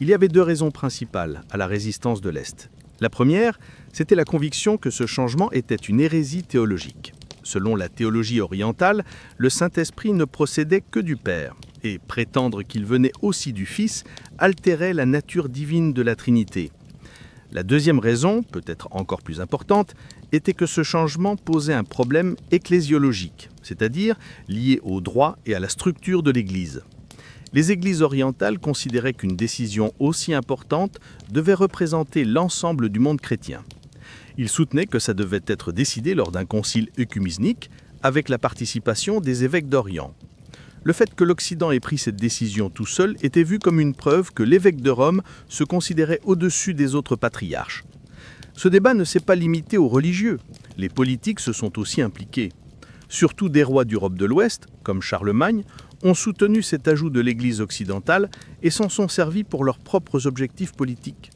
Il y avait deux raisons principales à la résistance de l'Est. La première, c'était la conviction que ce changement était une hérésie théologique. Selon la théologie orientale, le Saint-Esprit ne procédait que du Père, et prétendre qu'il venait aussi du Fils altérait la nature divine de la Trinité. La deuxième raison, peut-être encore plus importante, était que ce changement posait un problème ecclésiologique, c'est-à-dire lié au droit et à la structure de l'Église. Les églises orientales considéraient qu'une décision aussi importante devait représenter l'ensemble du monde chrétien. Ils soutenaient que ça devait être décidé lors d'un concile œcuménique avec la participation des évêques d'Orient. Le fait que l'Occident ait pris cette décision tout seul était vu comme une preuve que l'évêque de Rome se considérait au-dessus des autres patriarches. Ce débat ne s'est pas limité aux religieux. Les politiques se sont aussi impliqués. Surtout des rois d'Europe de l'Ouest, comme Charlemagne, ont soutenu cet ajout de l'Église occidentale et s'en sont servis pour leurs propres objectifs politiques.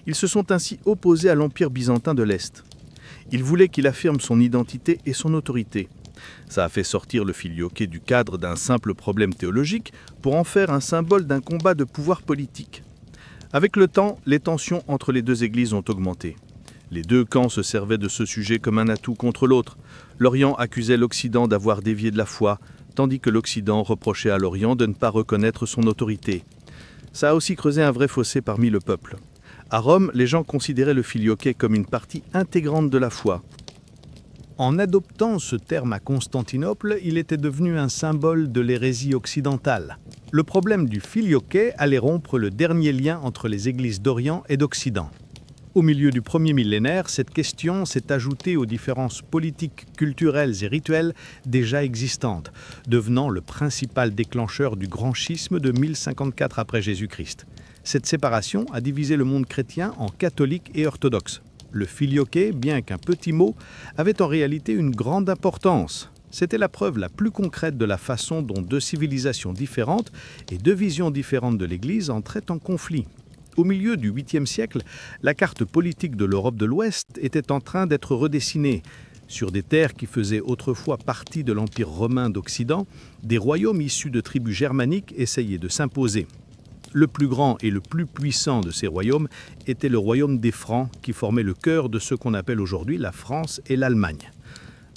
Ils se sont ainsi opposés à l'Empire byzantin de l'Est. Ils voulaient qu'il affirme son identité et son autorité. Ça a fait sortir le filioque du cadre d'un simple problème théologique pour en faire un symbole d'un combat de pouvoir politique. Avec le temps, les tensions entre les deux églises ont augmenté. Les deux camps se servaient de ce sujet comme un atout contre l'autre. L'Orient accusait l'Occident d'avoir dévié de la foi, tandis que l'Occident reprochait à l'Orient de ne pas reconnaître son autorité. Ça a aussi creusé un vrai fossé parmi le peuple. À Rome, les gens considéraient le filioque comme une partie intégrante de la foi. En adoptant ce terme à Constantinople, il était devenu un symbole de l'hérésie occidentale. Le problème du filioque allait rompre le dernier lien entre les églises d'Orient et d'Occident. Au milieu du premier millénaire, cette question s'est ajoutée aux différences politiques, culturelles et rituelles déjà existantes, devenant le principal déclencheur du grand schisme de 1054 après Jésus-Christ. Cette séparation a divisé le monde chrétien en catholique et orthodoxe. Le filioque, bien qu'un petit mot, avait en réalité une grande importance. C'était la preuve la plus concrète de la façon dont deux civilisations différentes et deux visions différentes de l'Église entraient en conflit. Au milieu du 8e siècle, la carte politique de l'Europe de l'Ouest était en train d'être redessinée. Sur des terres qui faisaient autrefois partie de l'Empire romain d'Occident, des royaumes issus de tribus germaniques essayaient de s'imposer. Le plus grand et le plus puissant de ces royaumes était le royaume des Francs, qui formait le cœur de ce qu'on appelle aujourd'hui la France et l'Allemagne.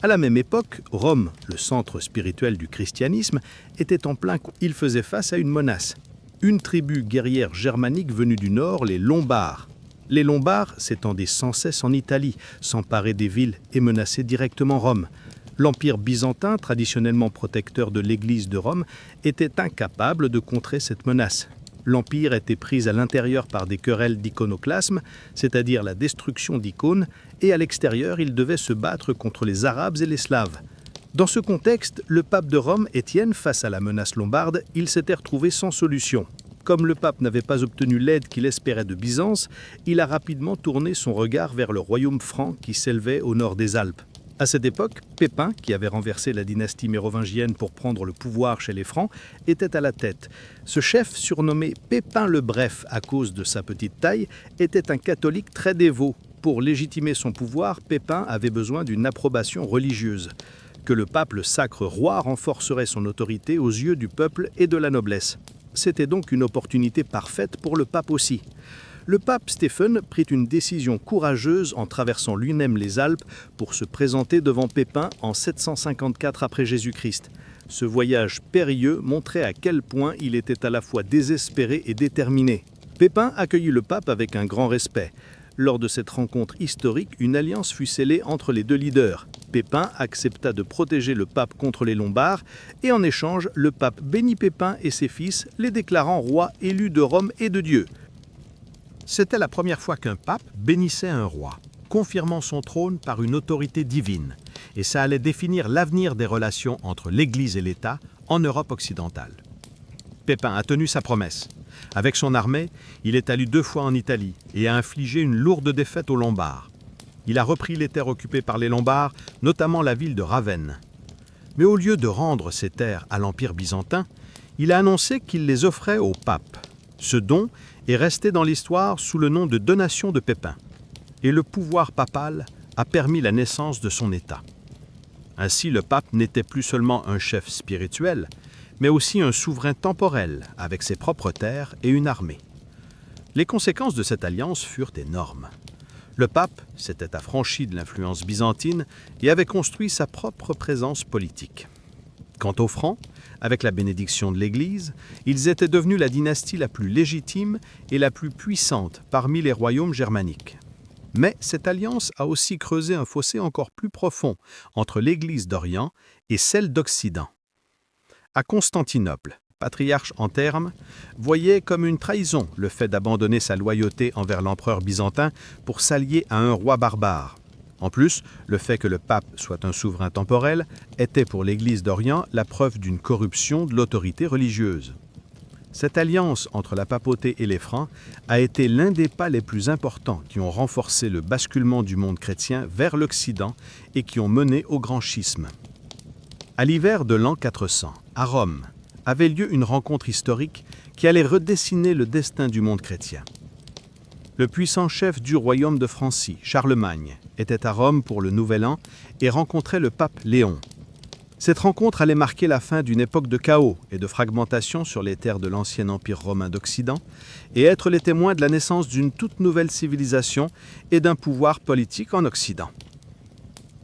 À la même époque, Rome, le centre spirituel du christianisme, était en plein coup. Il faisait face à une menace. Une tribu guerrière germanique venue du nord, les Lombards. Les Lombards s'étendaient sans cesse en Italie, s'emparaient des villes et menaçaient directement Rome. L'Empire byzantin, traditionnellement protecteur de l'Église de Rome, était incapable de contrer cette menace. L'Empire était pris à l'intérieur par des querelles d'iconoclasme, c'est-à-dire la destruction d'icônes, et à l'extérieur, il devait se battre contre les Arabes et les Slaves. Dans ce contexte, le pape de Rome, Étienne, face à la menace lombarde, il s'était retrouvé sans solution. Comme le pape n'avait pas obtenu l'aide qu'il espérait de Byzance, il a rapidement tourné son regard vers le royaume franc qui s'élevait au nord des Alpes. À cette époque, Pépin, qui avait renversé la dynastie mérovingienne pour prendre le pouvoir chez les Francs, était à la tête. Ce chef, surnommé Pépin le Bref à cause de sa petite taille, était un catholique très dévot. Pour légitimer son pouvoir, Pépin avait besoin d'une approbation religieuse. Que le pape le sacre roi renforcerait son autorité aux yeux du peuple et de la noblesse. C'était donc une opportunité parfaite pour le pape aussi. Le pape Stéphen prit une décision courageuse en traversant lui-même les Alpes pour se présenter devant Pépin en 754 après Jésus-Christ. Ce voyage périlleux montrait à quel point il était à la fois désespéré et déterminé. Pépin accueillit le pape avec un grand respect. Lors de cette rencontre historique, une alliance fut scellée entre les deux leaders. Pépin accepta de protéger le pape contre les Lombards et en échange, le pape bénit Pépin et ses fils, les déclarant rois élus de Rome et de Dieu. C'était la première fois qu'un pape bénissait un roi, confirmant son trône par une autorité divine, et ça allait définir l'avenir des relations entre l'Église et l'État en Europe occidentale. Pépin a tenu sa promesse. Avec son armée, il est allé 2 fois en Italie et a infligé une lourde défaite aux Lombards. Il a repris les terres occupées par les Lombards, notamment la ville de Ravenne. Mais au lieu de rendre ces terres à l'Empire byzantin, il a annoncé qu'il les offrait au pape. Ce don est resté dans l'histoire sous le nom de donation de Pépin. Et le pouvoir papal a permis la naissance de son État. Ainsi, le pape n'était plus seulement un chef spirituel, mais aussi un souverain temporel avec ses propres terres et une armée. Les conséquences de cette alliance furent énormes. Le pape s'était affranchi de l'influence byzantine et avait construit sa propre présence politique. Quant aux Francs, avec la bénédiction de l'Église, ils étaient devenus la dynastie la plus légitime et la plus puissante parmi les royaumes germaniques. Mais cette alliance a aussi creusé un fossé encore plus profond entre l'Église d'Orient et celle d'Occident. À Constantinople, patriarche en termes, voyait comme une trahison le fait d'abandonner sa loyauté envers l'empereur byzantin pour s'allier à un roi barbare. En plus, le fait que le pape soit un souverain temporel était pour l'Église d'Orient la preuve d'une corruption de l'autorité religieuse. Cette alliance entre la papauté et les Francs a été l'un des pas les plus importants qui ont renforcé le basculement du monde chrétien vers l'Occident et qui ont mené au grand schisme. À l'hiver de l'an 400, à Rome, avait lieu une rencontre historique qui allait redessiner le destin du monde chrétien. Le puissant chef du royaume de Francie, Charlemagne, était à Rome pour le Nouvel An et rencontrait le pape Léon. Cette rencontre allait marquer la fin d'une époque de chaos et de fragmentation sur les terres de l'ancien empire romain d'Occident et être les témoins de la naissance d'une toute nouvelle civilisation et d'un pouvoir politique en Occident.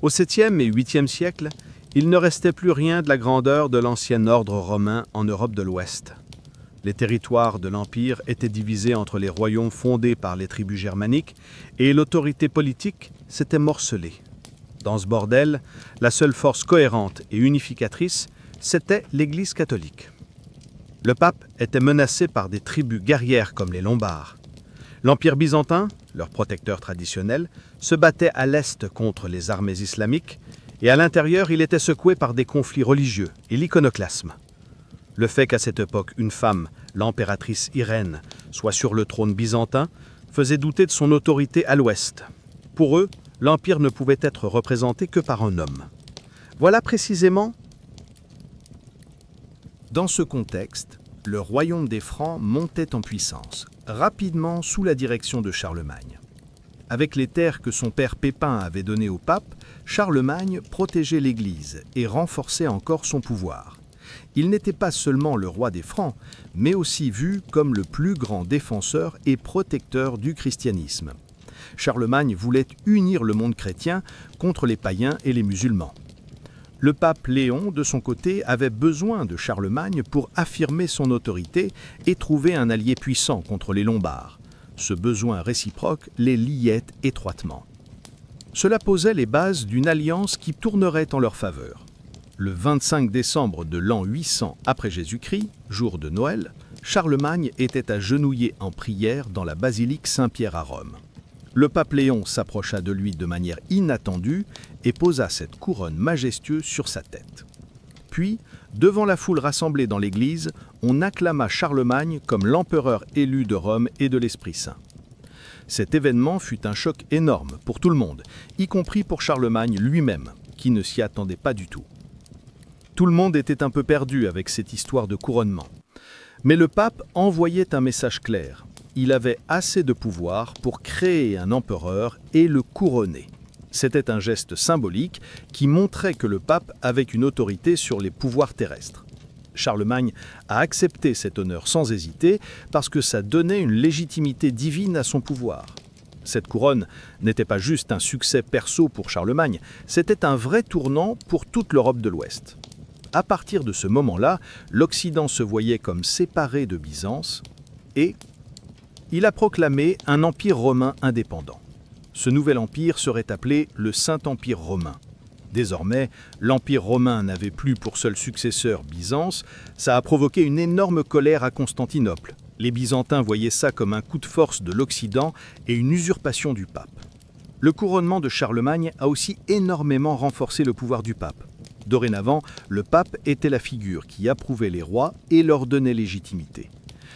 Au 7e et 8e siècle, il ne restait plus rien de la grandeur de l'ancien ordre romain en Europe de l'Ouest. Les territoires de l'Empire étaient divisés entre les royaumes fondés par les tribus germaniques et l'autorité politique s'était morcelée. Dans ce bordel, la seule force cohérente et unificatrice, c'était l'Église catholique. Le pape était menacé par des tribus guerrières comme les Lombards. L'Empire byzantin, leur protecteur traditionnel, se battait à l'est contre les armées islamiques et à l'intérieur, il était secoué par des conflits religieux et l'iconoclasme. Le fait qu'à cette époque, une femme, l'impératrice Irène, soit sur le trône byzantin, faisait douter de son autorité à l'ouest. Pour eux, l'Empire ne pouvait être représenté que par un homme. Voilà précisément. Dans ce contexte, le royaume des Francs montait en puissance, rapidement sous la direction de Charlemagne. Avec les terres que son père Pépin avait données au pape, Charlemagne protégeait l'Église et renforçait encore son pouvoir. Il n'était pas seulement le roi des Francs, mais aussi vu comme le plus grand défenseur et protecteur du christianisme. Charlemagne voulait unir le monde chrétien contre les païens et les musulmans. Le pape Léon, de son côté, avait besoin de Charlemagne pour affirmer son autorité et trouver un allié puissant contre les Lombards. Ce besoin réciproque les liait étroitement. Cela posait les bases d'une alliance qui tournerait en leur faveur. Le 25 décembre de l'an 800 après Jésus-Christ, jour de Noël, Charlemagne était agenouillé en prière dans la basilique Saint-Pierre à Rome. Le pape Léon s'approcha de lui de manière inattendue et posa cette couronne majestueuse sur sa tête. Puis, devant la foule rassemblée dans l'église, on acclama Charlemagne comme l'empereur élu de Rome et de l'Esprit Saint. Cet événement fut un choc énorme pour tout le monde, y compris pour Charlemagne lui-même, qui ne s'y attendait pas du tout. Tout le monde était un peu perdu avec cette histoire de couronnement. Mais le pape envoyait un message clair. Il avait assez de pouvoir pour créer un empereur et le couronner. C'était un geste symbolique qui montrait que le pape avait une autorité sur les pouvoirs terrestres. Charlemagne a accepté cet honneur sans hésiter parce que ça donnait une légitimité divine à son pouvoir. Cette couronne n'était pas juste un succès perso pour Charlemagne, c'était un vrai tournant pour toute l'Europe de l'Ouest. À partir de ce moment-là, l'Occident se voyait comme séparé de Byzance et il a proclamé un empire romain indépendant. Ce nouvel empire serait appelé le Saint-Empire romain. Désormais, l'Empire romain n'avait plus pour seul successeur Byzance, ça a provoqué une énorme colère à Constantinople. Les Byzantins voyaient ça comme un coup de force de l'Occident et une usurpation du pape. Le couronnement de Charlemagne a aussi énormément renforcé le pouvoir du pape. Dorénavant, le pape était la figure qui approuvait les rois et leur donnait légitimité.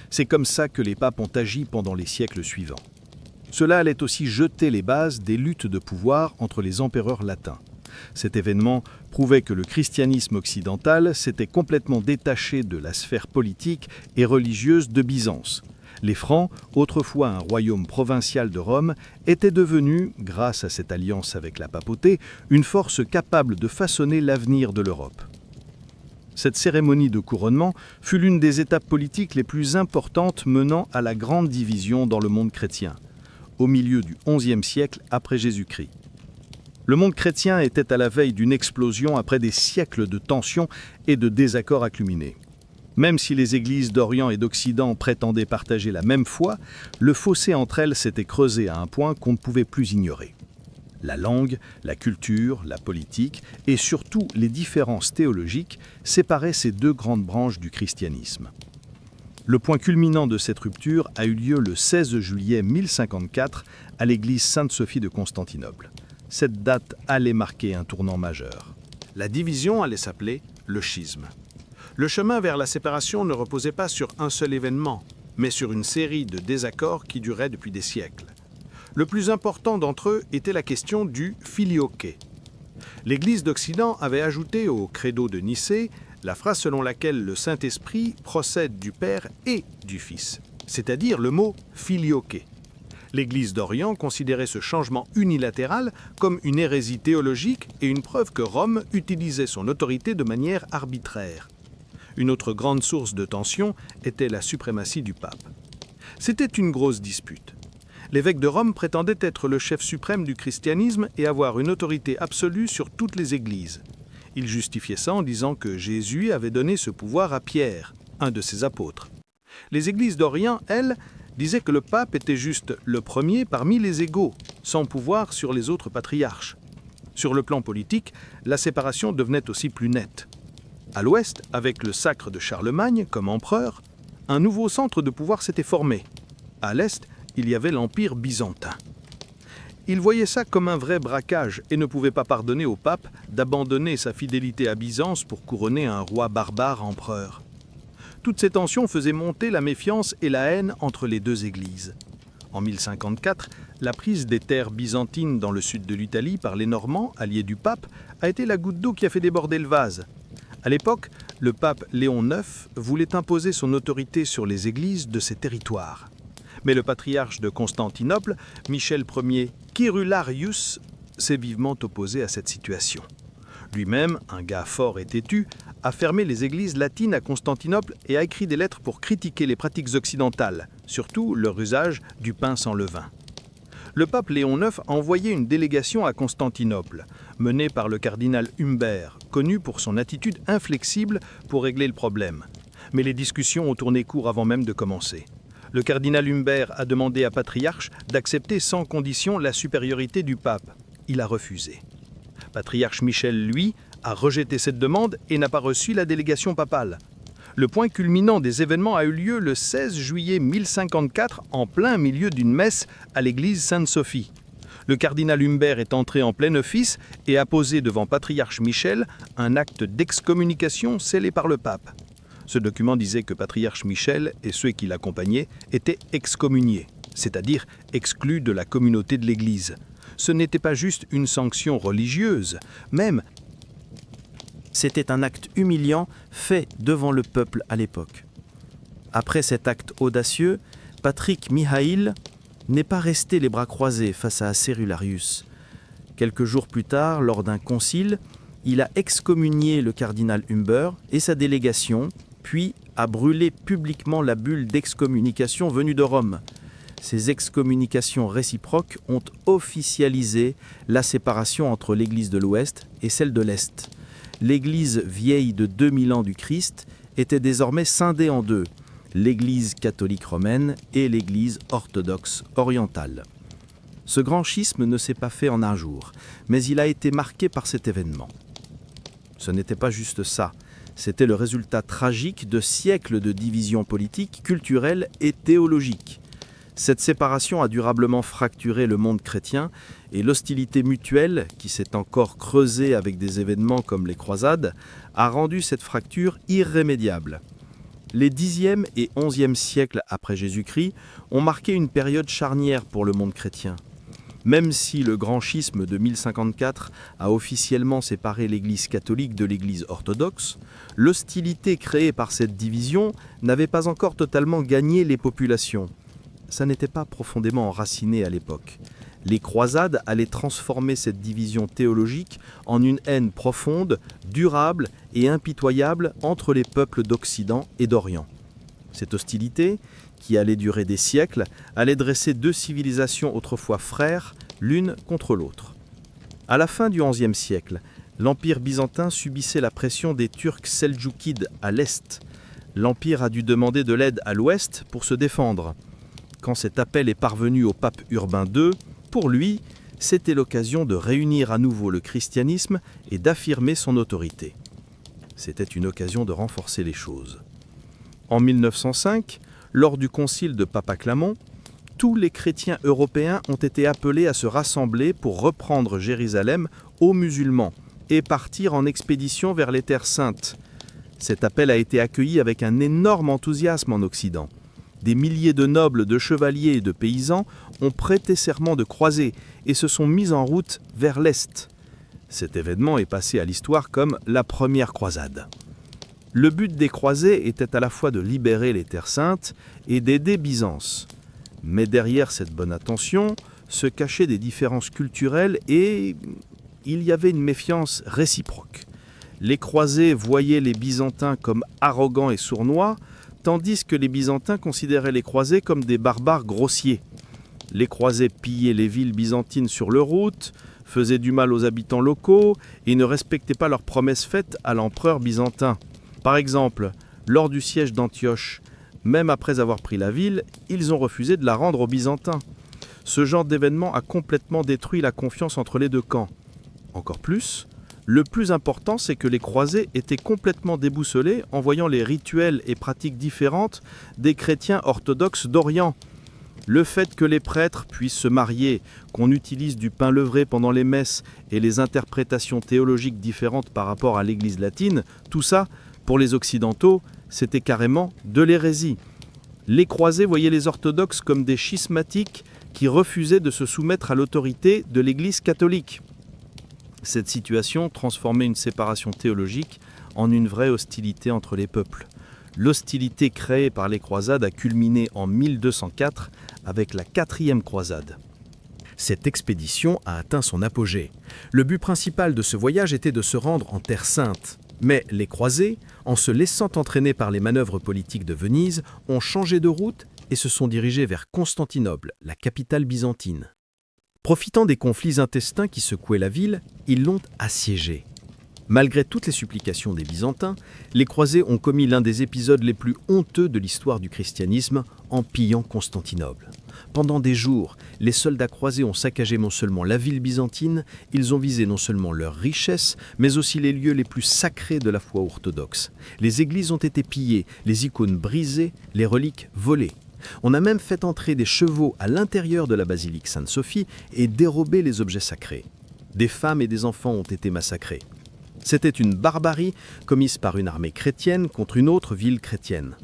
C'est comme ça que les papes ont agi pendant les siècles suivants. Cela allait aussi jeter les bases des luttes de pouvoir entre les empereurs latins. Cet événement prouvait que le christianisme occidental s'était complètement détaché de la sphère politique et religieuse de Byzance. Les Francs, autrefois un royaume provincial de Rome, étaient devenus, grâce à cette alliance avec la papauté, une force capable de façonner l'avenir de l'Europe. Cette cérémonie de couronnement fut l'une des étapes politiques les plus importantes menant à la grande division dans le monde chrétien, au milieu du XIe siècle après Jésus-Christ. Le monde chrétien était à la veille d'une explosion après des siècles de tensions et de désaccords acuminés. Même si les églises d'Orient et d'Occident prétendaient partager la même foi, le fossé entre elles s'était creusé à un point qu'on ne pouvait plus ignorer. La langue, la culture, la politique et surtout les différences théologiques séparaient ces deux grandes branches du christianisme. Le point culminant de cette rupture a eu lieu le 16 juillet 1054 à l'église Sainte-Sophie de Constantinople. Cette date allait marquer un tournant majeur. La division allait s'appeler le schisme. Le chemin vers la séparation ne reposait pas sur un seul événement, mais sur une série de désaccords qui duraient depuis des siècles. Le plus important d'entre eux était la question du filioque. L'Église d'Occident avait ajouté au credo de Nicée la phrase selon laquelle le Saint-Esprit procède du Père et du Fils, c'est-à-dire le mot filioque. L'Église d'Orient considérait ce changement unilatéral comme une hérésie théologique et une preuve que Rome utilisait son autorité de manière arbitraire. Une autre grande source de tension était la suprématie du pape. C'était une grosse dispute. L'évêque de Rome prétendait être le chef suprême du christianisme et avoir une autorité absolue sur toutes les églises. Il justifiait ça en disant que Jésus avait donné ce pouvoir à Pierre, un de ses apôtres. Les églises d'Orient, elles, disaient que le pape était juste le premier parmi les égaux, sans pouvoir sur les autres patriarches. Sur le plan politique, la séparation devenait aussi plus nette. À l'ouest, avec le sacre de Charlemagne comme empereur, un nouveau centre de pouvoir s'était formé. À l'est, il y avait l'Empire byzantin. Il voyait ça comme un vrai braquage et ne pouvait pas pardonner au pape d'abandonner sa fidélité à Byzance pour couronner un roi barbare empereur. Toutes ces tensions faisaient monter la méfiance et la haine entre les deux églises. En 1054, la prise des terres byzantines dans le sud de l'Italie par les Normands, alliés du pape, a été la goutte d'eau qui a fait déborder le vase. À l'époque, le pape Léon IX voulait imposer son autorité sur les églises de ces territoires. Mais le patriarche de Constantinople, Michel Ier Kérularius, s'est vivement opposé à cette situation. Lui-même, un gars fort et têtu, a fermé les églises latines à Constantinople et a écrit des lettres pour critiquer les pratiques occidentales, surtout leur usage du pain sans levain. Le pape Léon IX a envoyé une délégation à Constantinople, menée par le cardinal Humbert, connu pour son attitude inflexible pour régler le problème. Mais les discussions ont tourné court avant même de commencer. Le cardinal Humbert a demandé à Patriarche d'accepter sans condition la supériorité du pape. Il a refusé. Patriarche Michel, lui, a rejeté cette demande et n'a pas reçu la délégation papale. Le point culminant des événements a eu lieu le 16 juillet 1054, en plein milieu d'une messe à l'église Sainte-Sophie. Le cardinal Humbert est entré en plein office et a posé devant Patriarche Michel un acte d'excommunication scellé par le pape. Ce document disait que Patriarche Michel et ceux qui l'accompagnaient étaient excommuniés, c'est-à-dire exclus de la communauté de l'Église. Ce n'était pas juste une sanction religieuse, même C'était un acte humiliant fait devant le peuple à l'époque. Après cet acte audacieux, Patrick Mihail n'est pas resté les bras croisés face à Cérularius. Quelques jours plus tard, lors d'un concile, il a excommunié le cardinal Humbert et sa délégation, puis a brûlé publiquement la bulle d'excommunication venue de Rome. Ces excommunications réciproques ont officialisé la séparation entre l'Église de l'Ouest et celle de l'Est. L'Église vieille de 2000 ans du Christ était désormais scindée en deux, l'Église catholique romaine et l'Église orthodoxe orientale. Ce grand schisme ne s'est pas fait en un jour, mais il a été marqué par cet événement. Ce n'était pas juste ça, c'était le résultat tragique de siècles de divisions politiques, culturelles et théologiques. Cette séparation a durablement fracturé le monde chrétien et l'hostilité mutuelle, qui s'est encore creusée avec des événements comme les croisades, a rendu cette fracture irrémédiable. Les 10e et 11e siècles après Jésus-Christ ont marqué une période charnière pour le monde chrétien. Même si le grand schisme de 1054 a officiellement séparé l'Église catholique de l'Église orthodoxe, l'hostilité créée par cette division n'avait pas encore totalement gagné les populations. Ça n'était pas profondément enraciné à l'époque. Les croisades allaient transformer cette division théologique en une haine profonde, durable et impitoyable entre les peuples d'Occident et d'Orient. Cette hostilité, qui allait durer des siècles, allait dresser deux civilisations autrefois frères, l'une contre l'autre. À la fin du XIe siècle, l'Empire byzantin subissait la pression des Turcs seldjoukides à l'est. L'Empire a dû demander de l'aide à l'ouest pour se défendre. Quand cet appel est parvenu au pape Urbain II, pour lui, c'était l'occasion de réunir à nouveau le christianisme et d'affirmer son autorité. C'était une occasion de renforcer les choses. En 1905, lors du concile de Papaclamon, tous les chrétiens européens ont été appelés à se rassembler pour reprendre Jérusalem aux musulmans et partir en expédition vers les terres saintes. Cet appel a été accueilli avec un énorme enthousiasme en Occident. Des milliers de nobles, de chevaliers et de paysans ont prêté serment de croiser et se sont mis en route vers l'Est. Cet événement est passé à l'histoire comme la première croisade. Le but des croisés était à la fois de libérer les terres saintes et d'aider Byzance. Mais derrière cette bonne intention se cachaient des différences culturelles et il y avait une méfiance réciproque. Les croisés voyaient les Byzantins comme arrogants et sournois, tandis que les Byzantins considéraient les croisés comme des barbares grossiers. Les croisés pillaient les villes byzantines sur leur route, faisaient du mal aux habitants locaux et ne respectaient pas leurs promesses faites à l'empereur byzantin. Par exemple, lors du siège d'Antioche, même après avoir pris la ville, ils ont refusé de la rendre aux Byzantins. Ce genre d'événement a complètement détruit la confiance entre les deux camps. Encore plus, le plus important, c'est que les croisés étaient complètement déboussolés en voyant les rituels et pratiques différentes des chrétiens orthodoxes d'Orient. Le fait que les prêtres puissent se marier, qu'on utilise du pain levré pendant les messes et les interprétations théologiques différentes par rapport à l'Église latine, tout ça, pour les Occidentaux, c'était carrément de l'hérésie. Les croisés voyaient les orthodoxes comme des schismatiques qui refusaient de se soumettre à l'autorité de l'Église catholique. Cette situation transformait une séparation théologique en une vraie hostilité entre les peuples. L'hostilité créée par les croisades a culminé en 1204 avec la 4e croisade. Cette expédition a atteint son apogée. Le but principal de ce voyage était de se rendre en Terre Sainte. Mais les croisés, en se laissant entraîner par les manœuvres politiques de Venise, ont changé de route et se sont dirigés vers Constantinople, la capitale byzantine. Profitant des conflits intestins qui secouaient la ville, ils l'ont assiégée. Malgré toutes les supplications des Byzantins, les croisés ont commis l'un des épisodes les plus honteux de l'histoire du christianisme en pillant Constantinople. Pendant des jours, les soldats croisés ont saccagé non seulement la ville byzantine, ils ont visé non seulement leurs richesses, mais aussi les lieux les plus sacrés de la foi orthodoxe. Les églises ont été pillées, les icônes brisées, les reliques volées. On a même fait entrer des chevaux à l'intérieur de la basilique Sainte-Sophie et dérobé les objets sacrés. Des femmes et des enfants ont été massacrés. C'était une barbarie commise par une armée chrétienne contre une autre ville chrétienne.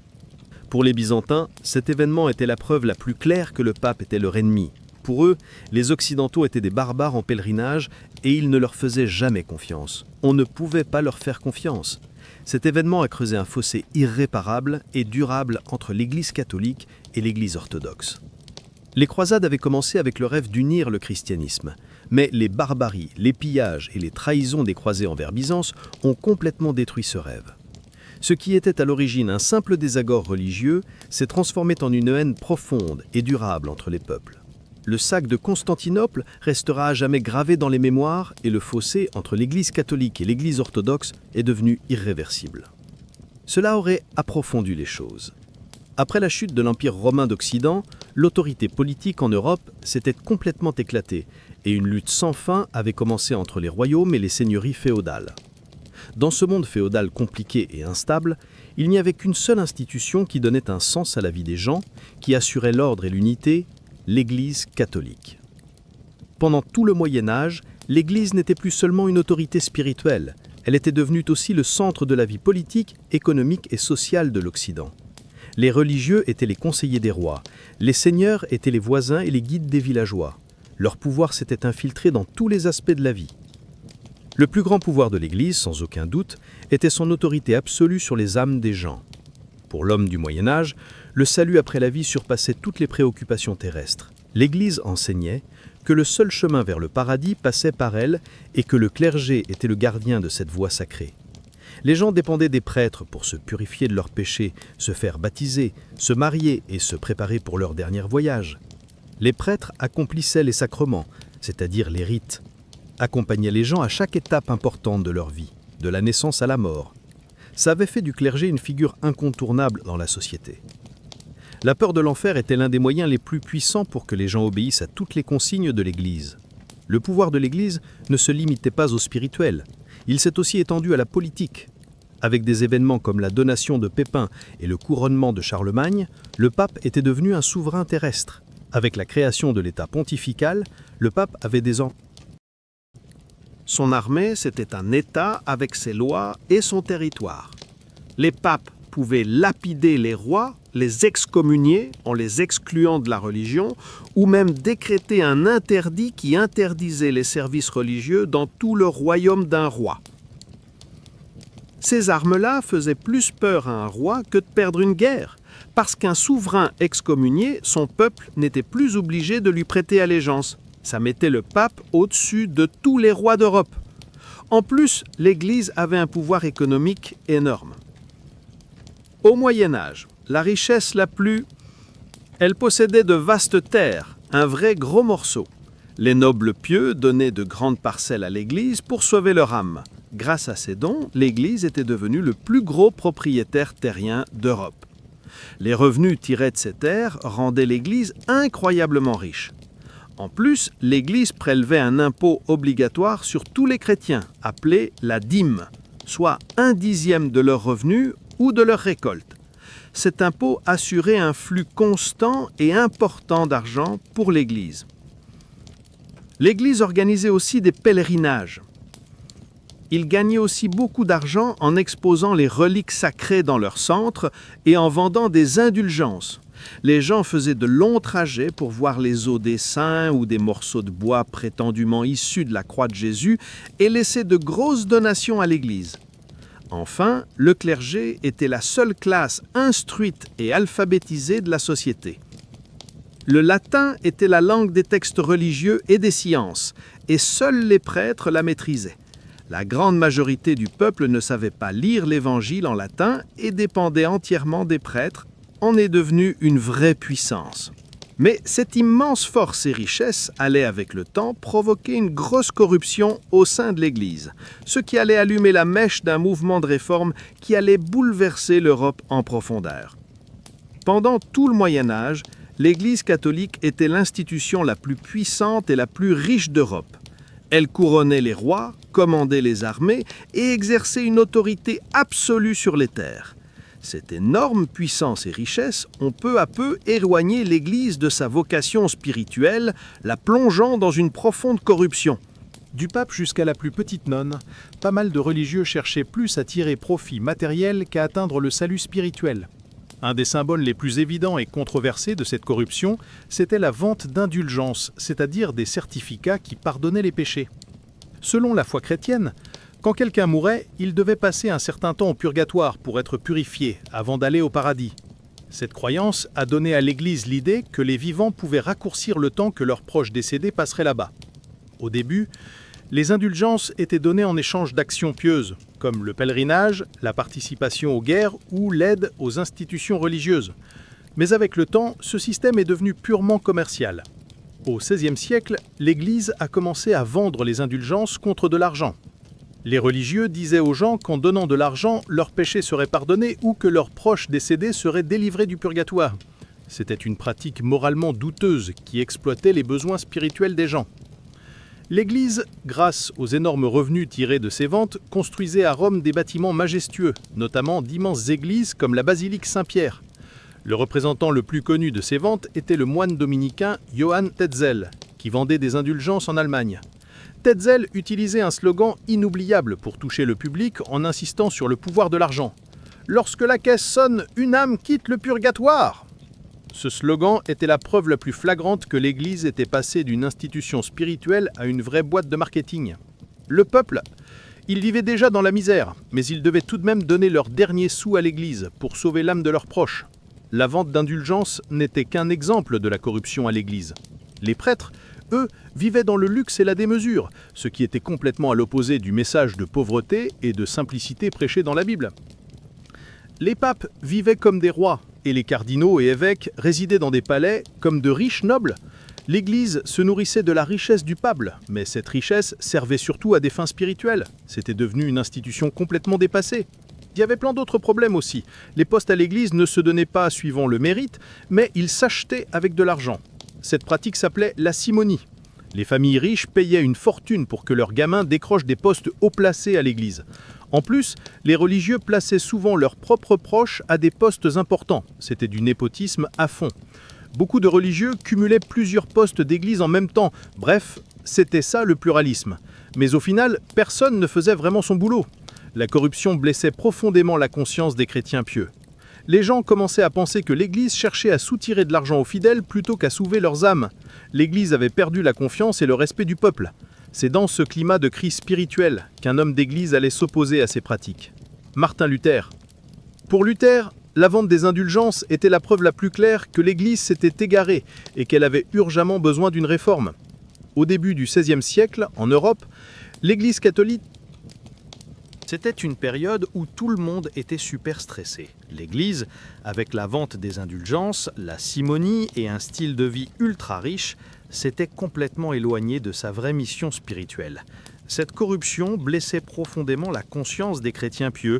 Pour les Byzantins, cet événement était la preuve la plus claire que le pape était leur ennemi. Pour eux, les Occidentaux étaient des barbares en pèlerinage et ils ne leur faisaient jamais confiance. On ne pouvait pas leur faire confiance. Cet événement a creusé un fossé irréparable et durable entre l'Église catholique et l'Église orthodoxe. Les croisades avaient commencé avec le rêve d'unir le christianisme, mais les barbaries, les pillages et les trahisons des croisés envers Byzance ont complètement détruit ce rêve. Ce qui était à l'origine un simple désaccord religieux s'est transformé en une haine profonde et durable entre les peuples. Le sac de Constantinople restera à jamais gravé dans les mémoires et le fossé entre l'Église catholique et l'Église orthodoxe est devenu irréversible. Cela aurait approfondi les choses. Après la chute de l'Empire romain d'Occident, l'autorité politique en Europe s'était complètement éclatée et une lutte sans fin avait commencé entre les royaumes et les seigneuries féodales. Dans ce monde féodal compliqué et instable, il n'y avait qu'une seule institution qui donnait un sens à la vie des gens, qui assurait l'ordre et l'unité, l'Église catholique. Pendant tout le Moyen Âge, l'Église n'était plus seulement une autorité spirituelle, elle était devenue aussi le centre de la vie politique, économique et sociale de l'Occident. Les religieux étaient les conseillers des rois, les seigneurs étaient les voisins et les guides des villageois. Leur pouvoir s'était infiltré dans tous les aspects de la vie. Le plus grand pouvoir de l'Église, sans aucun doute, était son autorité absolue sur les âmes des gens. Pour l'homme du Moyen Âge, le salut après la vie surpassait toutes les préoccupations terrestres. L'Église enseignait que le seul chemin vers le paradis passait par elle et que le clergé était le gardien de cette voie sacrée. Les gens dépendaient des prêtres pour se purifier de leurs péchés, se faire baptiser, se marier et se préparer pour leur dernier voyage. Les prêtres accomplissaient les sacrements, c'est-à-dire les rites, accompagnaient les gens à chaque étape importante de leur vie, de la naissance à la mort. Ça avait fait du clergé une figure incontournable dans la société. La peur de l'enfer était l'un des moyens les plus puissants pour que les gens obéissent à toutes les consignes de l'Église. Le pouvoir de l'Église ne se limitait pas au spirituel, il s'est aussi étendu à la politique. Avec des événements comme la donation de Pépin et le couronnement de Charlemagne, le pape était devenu un souverain terrestre. Avec la création de l'État pontifical, le pape avait des ordres. Son armée, c'était un État avec ses lois et son territoire. Les papes pouvaient lapider les rois, les excommunier en les excluant de la religion, ou même décréter un interdit qui interdisait les services religieux dans tout le royaume d'un roi. Ces armes-là faisaient plus peur à un roi que de perdre une guerre, parce qu'un souverain excommunié, son peuple n'était plus obligé de lui prêter allégeance. Ça mettait le pape au-dessus de tous les rois d'Europe. En plus, l'Église avait un pouvoir économique énorme. Au Moyen Âge, la richesse la plus... Elle possédait de vastes terres, un vrai gros morceau. Les nobles pieux donnaient de grandes parcelles à l'Église pour sauver leur âme. Grâce à ces dons, l'Église était devenue le plus gros propriétaire terrien d'Europe. Les revenus tirés de ces terres rendaient l'Église incroyablement riche. En plus, l'Église prélevait un impôt obligatoire sur tous les chrétiens, appelé la dîme, soit 1/10 de leurs revenus ou de leur récolte. Cet impôt assurait un flux constant et important d'argent pour l'Église. L'Église organisait aussi des pèlerinages. Il gagnait aussi beaucoup d'argent en exposant les reliques sacrées dans leur centre et en vendant des indulgences. Les gens faisaient de longs trajets pour voir les os des saints ou des morceaux de bois prétendument issus de la croix de Jésus et laissaient de grosses donations à l'Église. Enfin, le clergé était la seule classe instruite et alphabétisée de la société. Le latin était la langue des textes religieux et des sciences, et seuls les prêtres la maîtrisaient. La grande majorité du peuple ne savait pas lire l'Évangile en latin et dépendait entièrement des prêtres, en est devenue une vraie puissance. Mais cette immense force et richesse allait avec le temps provoquer une grosse corruption au sein de l'Église, ce qui allait allumer la mèche d'un mouvement de réforme qui allait bouleverser l'Europe en profondeur. Pendant tout le Moyen Âge, l'Église catholique était l'institution la plus puissante et la plus riche d'Europe. Elle couronnait les rois, commandait les armées et exerçait une autorité absolue sur les terres. Cette énorme puissance et richesse ont peu à peu éloigné l'Église de sa vocation spirituelle, la plongeant dans une profonde corruption. Du pape jusqu'à la plus petite nonne, pas mal de religieux cherchaient plus à tirer profit matériel qu'à atteindre le salut spirituel. Un des symboles les plus évidents et controversés de cette corruption, c'était la vente d'indulgences, c'est-à-dire des certificats qui pardonnaient les péchés. Selon la foi chrétienne, quand quelqu'un mourait, il devait passer un certain temps au purgatoire pour être purifié avant d'aller au paradis. Cette croyance a donné à l'Église l'idée que les vivants pouvaient raccourcir le temps que leurs proches décédés passeraient là-bas. Au début, les indulgences étaient données en échange d'actions pieuses, comme le pèlerinage, la participation aux guerres ou l'aide aux institutions religieuses. Mais avec le temps, ce système est devenu purement commercial. Au XVIe siècle, l'Église a commencé à vendre les indulgences contre de l'argent. Les religieux disaient aux gens qu'en donnant de l'argent, leurs péchés seraient pardonnés ou que leurs proches décédés seraient délivrés du purgatoire. C'était une pratique moralement douteuse qui exploitait les besoins spirituels des gens. L'Église, grâce aux énormes revenus tirés de ses ventes, construisait à Rome des bâtiments majestueux, notamment d'immenses églises comme la basilique Saint-Pierre. Le représentant le plus connu de ces ventes était le moine dominicain Johann Tetzel, qui vendait des indulgences en Allemagne. Tetzel utilisait un slogan inoubliable pour toucher le public en insistant sur le pouvoir de l'argent. « Lorsque la caisse sonne, une âme quitte le purgatoire !» Ce slogan était la preuve la plus flagrante que l'Église était passée d'une institution spirituelle à une vraie boîte de marketing. Le peuple, il vivait déjà dans la misère, mais ils devaient tout de même donner leur dernier sou à l'Église pour sauver l'âme de leurs proches. La vente d'indulgences n'était qu'un exemple de la corruption à l'Église. Les prêtres, eux, vivaient dans le luxe et la démesure, ce qui était complètement à l'opposé du message de pauvreté et de simplicité prêché dans la Bible. Les papes vivaient comme des rois, et les cardinaux et évêques résidaient dans des palais comme de riches nobles. L'Église se nourrissait de la richesse du pape, mais cette richesse servait surtout à des fins spirituelles. C'était devenu une institution complètement dépassée. Il y avait plein d'autres problèmes aussi. Les postes à l'Église ne se donnaient pas suivant le mérite, mais ils s'achetaient avec de l'argent. Cette pratique s'appelait la simonie. Les familles riches payaient une fortune pour que leurs gamins décrochent des postes haut placés à l'Église. En plus, les religieux plaçaient souvent leurs propres proches à des postes importants. C'était du népotisme à fond. Beaucoup de religieux cumulaient plusieurs postes d'église en même temps. Bref, c'était ça le pluralisme. Mais au final, personne ne faisait vraiment son boulot. La corruption blessait profondément la conscience des chrétiens pieux. Les gens commençaient à penser que l'Église cherchait à soutirer de l'argent aux fidèles plutôt qu'à sauver leurs âmes. L'Église avait perdu la confiance et le respect du peuple. C'est dans ce climat de crise spirituelle qu'un homme d'Église allait s'opposer à ces pratiques. Martin Luther. Pour Luther, la vente des indulgences était la preuve la plus claire que l'Église s'était égarée et qu'elle avait urgemment besoin d'une réforme. Au début du XVIe siècle, en Europe, l'Église catholique. C'était une période où tout le monde était super stressé. L'Église, avec la vente des indulgences, la simonie et un style de vie ultra riche, s'était complètement éloignée de sa vraie mission spirituelle. Cette corruption blessait profondément la conscience des chrétiens pieux,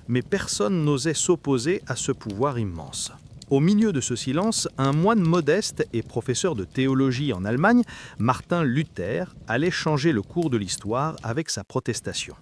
mais personne n'osait s'opposer à ce pouvoir immense. Au milieu de ce silence, un moine modeste et professeur de théologie en Allemagne, Martin Luther, allait changer le cours de l'histoire avec sa protestation.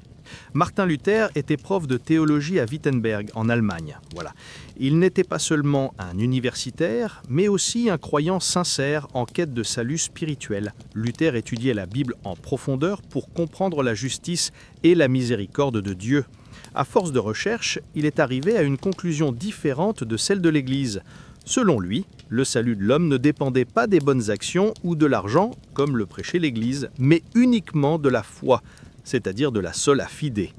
Martin Luther était prof de théologie à Wittenberg, en Allemagne. Voilà. Il n'était pas seulement un universitaire, mais aussi un croyant sincère en quête de salut spirituel. Luther étudiait la Bible en profondeur pour comprendre la justice et la miséricorde de Dieu. À force de recherche, il est arrivé à une conclusion différente de celle de l'Église. Selon lui, le salut de l'homme ne dépendait pas des bonnes actions ou de l'argent, comme le prêchait l'Église, mais uniquement de la foi, c'est-à-dire de la sola fide.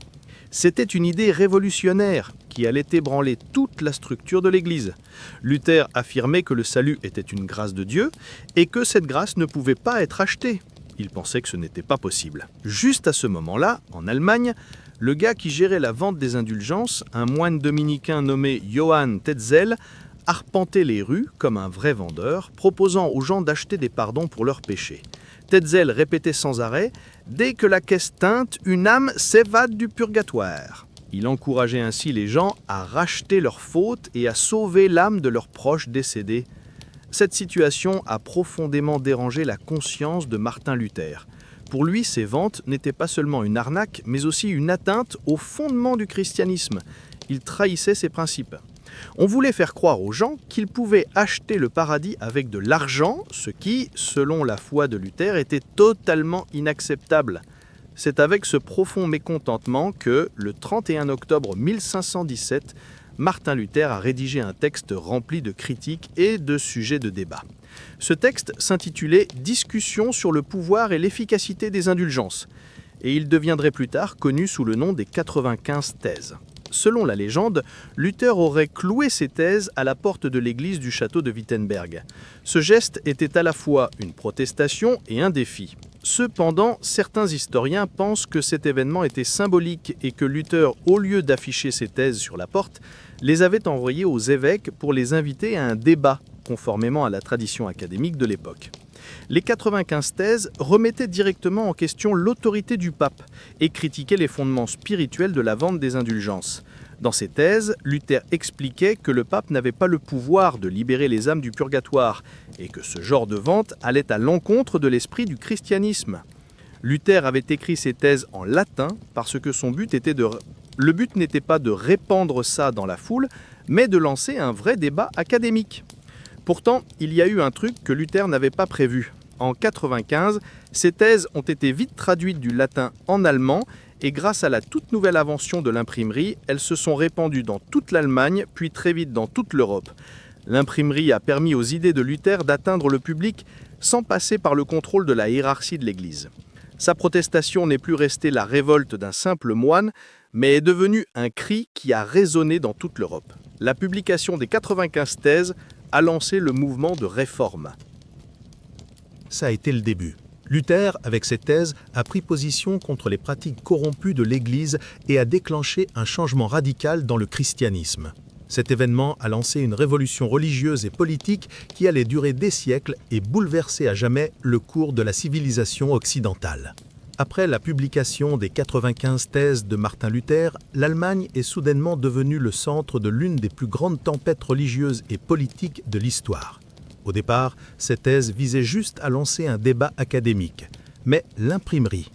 C'était une idée révolutionnaire qui qui allait ébranler toute la structure de l'Église. Luther affirmait que le salut était une grâce de Dieu et que cette grâce ne pouvait pas être achetée. Il pensait que ce n'était pas possible. Juste à ce moment-là, en Allemagne, le gars qui gérait la vente des indulgences, un moine dominicain nommé Johann Tetzel, arpentait les rues comme un vrai vendeur, proposant aux gens d'acheter des pardons pour leurs péchés. Tetzel répétait sans arrêt « Dès que la caisse teinte, une âme s'évade du purgatoire ». Il encourageait ainsi les gens à racheter leurs fautes et à sauver l'âme de leurs proches décédés. Cette situation a profondément dérangé la conscience de Martin Luther. Pour lui, ces ventes n'étaient pas seulement une arnaque, mais aussi une atteinte au fondement du christianisme. Il trahissait ses principes. On voulait faire croire aux gens qu'ils pouvaient acheter le paradis avec de l'argent, ce qui, selon la foi de Luther, était totalement inacceptable. C'est avec ce profond mécontentement que, le 31 octobre 1517, Martin Luther a rédigé un texte rempli de critiques et de sujets de débat. Ce texte s'intitulait « Discussion sur le pouvoir et l'efficacité des indulgences » et il deviendrait plus tard connu sous le nom des 95 thèses. Selon la légende, Luther aurait cloué ses thèses à la porte de l'église du château de Wittenberg. Ce geste était à la fois une protestation et un défi. Cependant, certains historiens pensent que cet événement était symbolique et que Luther, au lieu d'afficher ses thèses sur la porte, les avait envoyées aux évêques pour les inviter à un débat, conformément à la tradition académique de l'époque. Les 95 thèses remettaient directement en question l'autorité du pape et critiquaient les fondements spirituels de la vente des indulgences. Dans ces thèses, Luther expliquait que le pape n'avait pas le pouvoir de libérer les âmes du purgatoire et que ce genre de vente allait à l'encontre de l'esprit du christianisme. Luther avait écrit ces thèses en latin parce que son but était le but n'était pas de répandre ça dans la foule, mais de lancer un vrai débat académique. Pourtant, il y a eu un truc que Luther n'avait pas prévu. En 1995, ces thèses ont été vite traduites du latin en allemand et grâce à la toute nouvelle invention de l'imprimerie, elles se sont répandues dans toute l'Allemagne, puis très vite dans toute l'Europe. L'imprimerie a permis aux idées de Luther d'atteindre le public sans passer par le contrôle de la hiérarchie de l'Église. Sa protestation n'est plus restée la révolte d'un simple moine, mais est devenue un cri qui a résonné dans toute l'Europe. La publication des 95 thèses a lancé le mouvement de réforme. Ça a été le début. Luther, avec ses thèses, a pris position contre les pratiques corrompues de l'Église et a déclenché un changement radical dans le christianisme. Cet événement a lancé une révolution religieuse et politique qui allait durer des siècles et bouleverser à jamais le cours de la civilisation occidentale. Après la publication des 95 thèses de Martin Luther, l'Allemagne est soudainement devenue le centre de l'une des plus grandes tempêtes religieuses et politiques de l'histoire. Au départ, ces thèses visaient juste à lancer un débat académique. Mais l'imprimerie.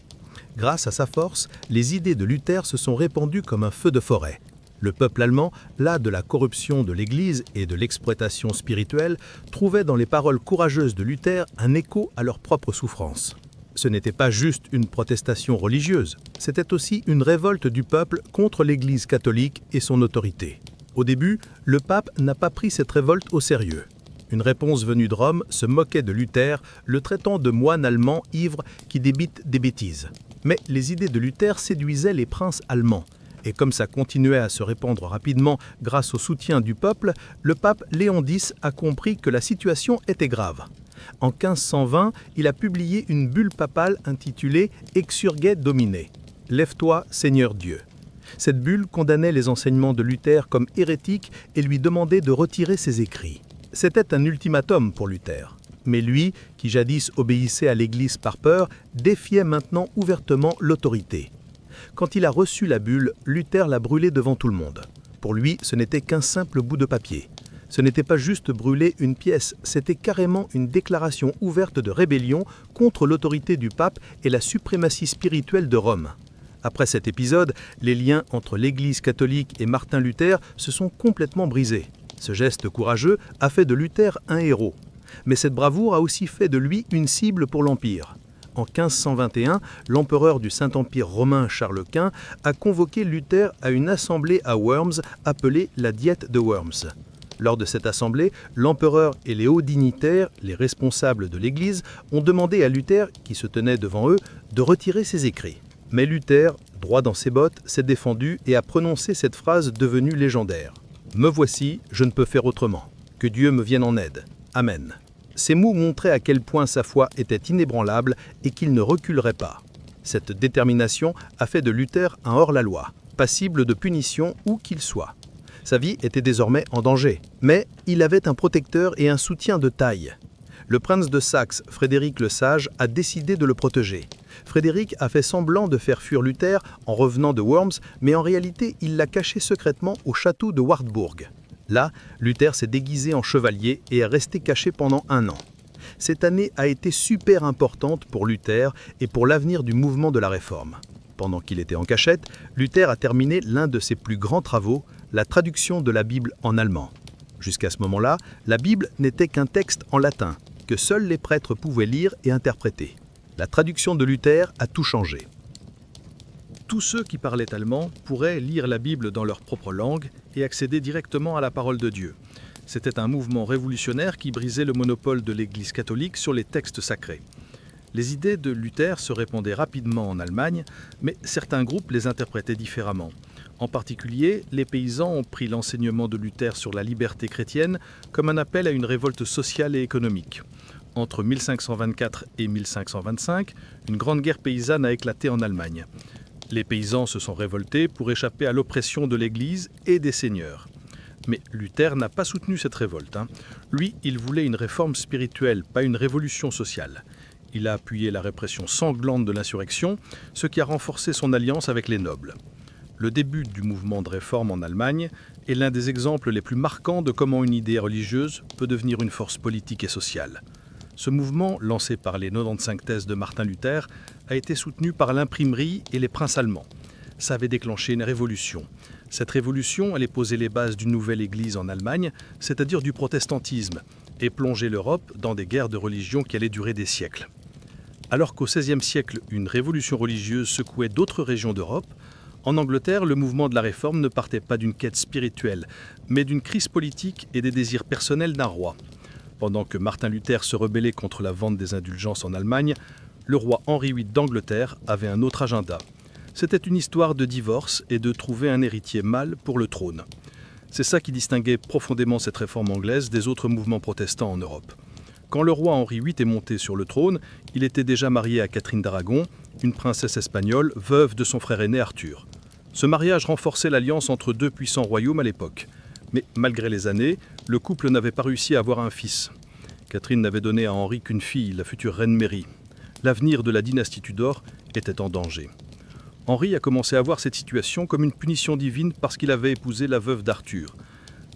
Grâce à sa force, les idées de Luther se sont répandues comme un feu de forêt. Le peuple allemand, las de la corruption de l'Église et de l'exploitation spirituelle, trouvait dans les paroles courageuses de Luther un écho à leurs propres souffrances. Ce n'était pas juste une protestation religieuse, c'était aussi une révolte du peuple contre l'Église catholique et son autorité. Au début, le pape n'a pas pris cette révolte au sérieux. Une réponse venue de Rome se moquait de Luther, le traitant de moine allemand ivre qui débite des bêtises. Mais les idées de Luther séduisaient les princes allemands. Et comme ça continuait à se répandre rapidement grâce au soutien du peuple, le pape Léon X a compris que la situation était grave. En 1520, il a publié une bulle papale intitulée « Exsurge Domine » « Lève-toi, Seigneur Dieu ». Cette bulle condamnait les enseignements de Luther comme hérétiques et lui demandait de retirer ses écrits. C'était un ultimatum pour Luther. Mais lui, qui jadis obéissait à l'Église par peur, défiait maintenant ouvertement l'autorité. Quand il a reçu la bulle, Luther l'a brûlée devant tout le monde. Pour lui, ce n'était qu'un simple bout de papier. Ce n'était pas juste brûler une pièce, c'était carrément une déclaration ouverte de rébellion contre l'autorité du pape et la suprématie spirituelle de Rome. Après cet épisode, les liens entre l'Église catholique et Martin Luther se sont complètement brisés. Ce geste courageux a fait de Luther un héros. Mais cette bravoure a aussi fait de lui une cible pour l'Empire. En 1521, l'empereur du Saint-Empire romain Charles Quint a convoqué Luther à une assemblée à Worms appelée la Diète de Worms. Lors de cette assemblée, l'empereur et les hauts dignitaires, les responsables de l'Église, ont demandé à Luther, qui se tenait devant eux, de retirer ses écrits. Mais Luther, Droit dans ses bottes, s'est défendu et a prononcé cette phrase devenue légendaire. « Me voici, je ne peux faire autrement. Que Dieu me vienne en aide. Amen. » Ces mots montraient à quel point sa foi était inébranlable et qu'il ne reculerait pas. Cette détermination a fait de Luther un hors-la-loi, passible de punition où qu'il soit. Sa vie était désormais en danger, mais il avait un protecteur et un soutien de taille. Le prince de Saxe, Frédéric le Sage, a décidé de le protéger. Frédéric a fait semblant de faire fuir Luther en revenant de Worms, mais en réalité, il l'a caché secrètement au château de Wartburg. Là, Luther s'est déguisé en chevalier et est resté caché pendant 1 an. Cette année a été super importante pour Luther et pour l'avenir du mouvement de la Réforme. Pendant qu'il était en cachette, Luther a terminé l'un de ses plus grands travaux, la traduction de la Bible en allemand. Jusqu'à ce moment-là, la Bible n'était qu'un texte en latin, que seuls les prêtres pouvaient lire et interpréter. La traduction de Luther a tout changé. Tous ceux qui parlaient allemand pourraient lire la Bible dans leur propre langue et accéder directement à la parole de Dieu. C'était un mouvement révolutionnaire qui brisait le monopole de l'Église catholique sur les textes sacrés. Les idées de Luther se répandaient rapidement en Allemagne, mais certains groupes les interprétaient différemment. En particulier, les paysans ont pris l'enseignement de Luther sur la liberté chrétienne comme un appel à une révolte sociale et économique. Entre 1524 et 1525, une grande guerre paysanne a éclaté en Allemagne. Les paysans se sont révoltés pour échapper à l'oppression de l'Église et des seigneurs. Mais Luther n'a pas soutenu cette révolte. Lui, il voulait une réforme spirituelle, pas une révolution sociale. Il a appuyé la répression sanglante de l'insurrection, ce qui a renforcé son alliance avec les nobles. Le début du mouvement de réforme en Allemagne est l'un des exemples les plus marquants de comment une idée religieuse peut devenir une force politique et sociale. Ce mouvement, lancé par les 95 thèses de Martin Luther, a été soutenu par l'imprimerie et les princes allemands. Ça avait déclenché une révolution. Cette révolution allait poser les bases d'une nouvelle église en Allemagne, c'est-à-dire du protestantisme, et plonger l'Europe dans des guerres de religion qui allaient durer des siècles. Alors qu'au XVIe siècle, une révolution religieuse secouait d'autres régions d'Europe, en Angleterre, le mouvement de la Réforme ne partait pas d'une quête spirituelle, mais d'une crise politique et des désirs personnels d'un roi. Pendant que Martin Luther se rebellait contre la vente des indulgences en Allemagne, le roi Henri VIII d'Angleterre avait un autre agenda. C'était une histoire de divorce et de trouver un héritier mâle pour le trône. C'est ça qui distinguait profondément cette réforme anglaise des autres mouvements protestants en Europe. Quand le roi Henri VIII est monté sur le trône, il était déjà marié à Catherine d'Aragon, une princesse espagnole, veuve de son frère aîné Arthur. Ce mariage renforçait l'alliance entre deux puissants royaumes à l'époque. Mais malgré les années, le couple n'avait pas réussi à avoir un fils. Catherine n'avait donné à Henri qu'une fille, la future reine Mary. L'avenir de la dynastie Tudor était en danger. Henri a commencé à voir cette situation comme une punition divine parce qu'il avait épousé la veuve d'Arthur.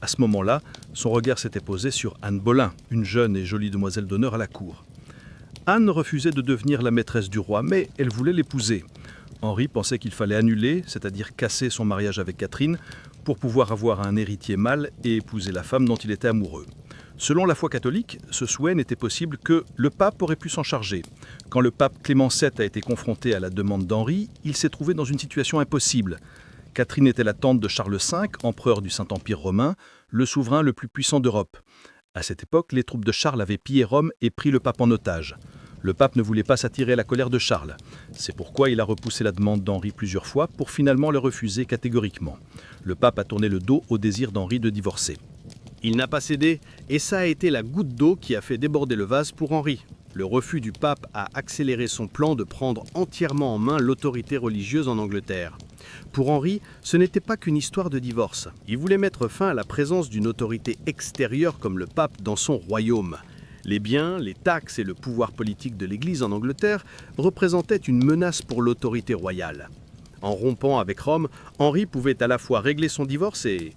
À ce moment-là, son regard s'était posé sur Anne Boleyn, une jeune et jolie demoiselle d'honneur à la cour. Anne refusait de devenir la maîtresse du roi, mais elle voulait l'épouser. Henri pensait qu'il fallait annuler, c'est-à-dire casser son mariage avec Catherine, pour pouvoir avoir un héritier mâle et épouser la femme dont il était amoureux. Selon la foi catholique, ce souhait n'était possible que le pape aurait pu s'en charger. Quand le pape Clément VII a été confronté à la demande d'Henri, il s'est trouvé dans une situation impossible. Catherine était la tante de Charles V, empereur du Saint-Empire romain, le souverain le plus puissant d'Europe. À cette époque, les troupes de Charles avaient pillé Rome et pris le pape en otage. Le pape ne voulait pas s'attirer la colère de Charles. C'est pourquoi il a repoussé la demande d'Henri plusieurs fois pour finalement le refuser catégoriquement. Le pape a tourné le dos au désir d'Henri de divorcer. Il n'a pas cédé, et ça a été la goutte d'eau qui a fait déborder le vase pour Henri. Le refus du pape a accéléré son plan de prendre entièrement en main l'autorité religieuse en Angleterre. Pour Henri, ce n'était pas qu'une histoire de divorce. Il voulait mettre fin à la présence d'une autorité extérieure comme le pape dans son royaume. Les biens, les taxes et le pouvoir politique de l'Église en Angleterre représentaient une menace pour l'autorité royale. En rompant avec Rome, Henri pouvait à la fois régler son divorce et...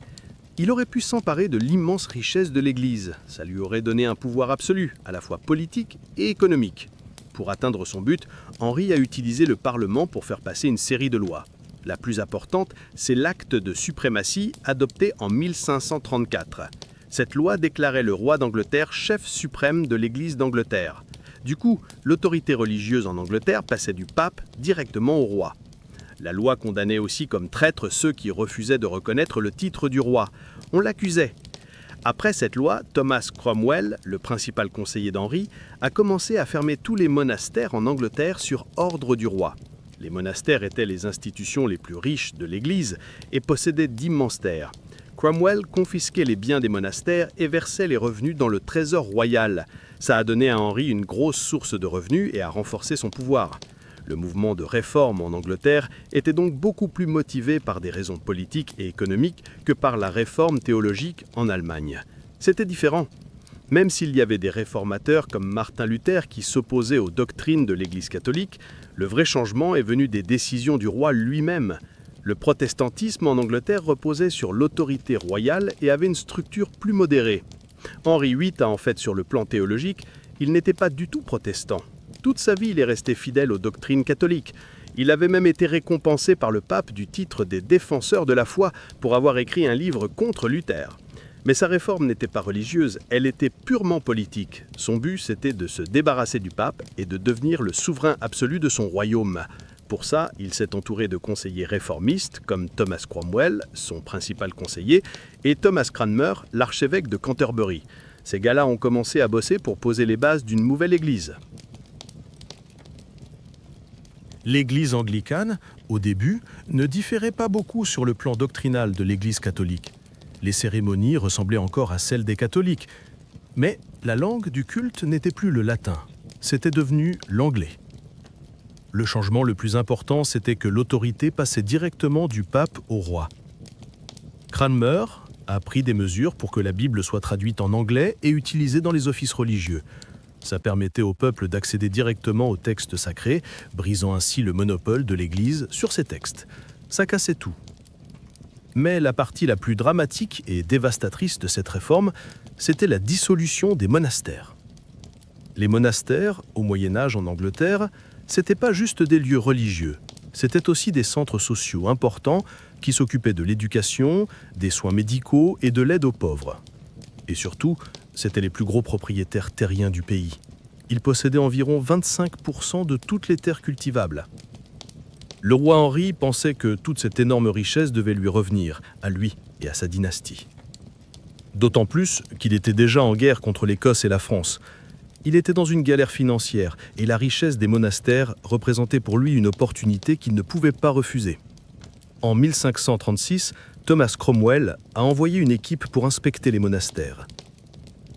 il aurait pu s'emparer de l'immense richesse de l'Église. Ça lui aurait donné un pouvoir absolu, à la fois politique et économique. Pour atteindre son but, Henri a utilisé le Parlement pour faire passer une série de lois. La plus importante, c'est l'acte de suprématie adopté en 1534. Cette loi déclarait le roi d'Angleterre chef suprême de l'Église d'Angleterre. Du coup, l'autorité religieuse en Angleterre passait du pape directement au roi. La loi condamnait aussi comme traîtres ceux qui refusaient de reconnaître le titre du roi. On l'accusait. Après cette loi, Thomas Cromwell, le principal conseiller d'Henri, a commencé à fermer tous les monastères en Angleterre sur ordre du roi. Les monastères étaient les institutions les plus riches de l'Église et possédaient d'immenses terres. Cromwell confisquait les biens des monastères et versait les revenus dans le trésor royal. Ça a donné à Henri une grosse source de revenus et a renforcé son pouvoir. Le mouvement de réforme en Angleterre était donc beaucoup plus motivé par des raisons politiques et économiques que par la réforme théologique en Allemagne. C'était différent. Même s'il y avait des réformateurs comme Martin Luther qui s'opposaient aux doctrines de l'Église catholique, le vrai changement est venu des décisions du roi lui-même. Le protestantisme en Angleterre reposait sur l'autorité royale et avait une structure plus modérée. Henri VIII a en fait, sur le plan théologique, il n'était pas du tout protestant. Toute sa vie, il est resté fidèle aux doctrines catholiques. Il avait même été récompensé par le pape du titre des défenseurs de la foi pour avoir écrit un livre contre Luther. Mais sa réforme n'était pas religieuse, elle était purement politique. Son but, c'était de se débarrasser du pape et de devenir le souverain absolu de son royaume. Pour ça, il s'est entouré de conseillers réformistes comme Thomas Cromwell, son principal conseiller, et Thomas Cranmer, l'archevêque de Canterbury. Ces gars-là ont commencé à bosser pour poser les bases d'une nouvelle église. L'Église anglicane, au début, ne différait pas beaucoup sur le plan doctrinal de l'Église catholique. Les cérémonies ressemblaient encore à celles des catholiques, mais la langue du culte n'était plus le latin, c'était devenu l'anglais. Le changement le plus important, c'était que l'autorité passait directement du pape au roi. Cranmer a pris des mesures pour que la Bible soit traduite en anglais et utilisée dans les offices religieux. Ça permettait au peuple d'accéder directement aux textes sacrés, brisant ainsi le monopole de l'Église sur ces textes. Ça cassait tout. Mais la partie la plus dramatique et dévastatrice de cette réforme, c'était la dissolution des monastères. Les monastères, au Moyen-Âge en Angleterre, c'était pas juste des lieux religieux, c'était aussi des centres sociaux importants qui s'occupaient de l'éducation, des soins médicaux et de l'aide aux pauvres. Et surtout, c'étaient les plus gros propriétaires terriens du pays. Ils possédaient environ 25% de toutes les terres cultivables. Le roi Henri pensait que toute cette énorme richesse devait lui revenir, à lui et à sa dynastie. D'autant plus qu'il était déjà en guerre contre l'Écosse et la France. Il était dans une galère financière et la richesse des monastères représentait pour lui une opportunité qu'il ne pouvait pas refuser. En 1536, Thomas Cromwell a envoyé une équipe pour inspecter les monastères.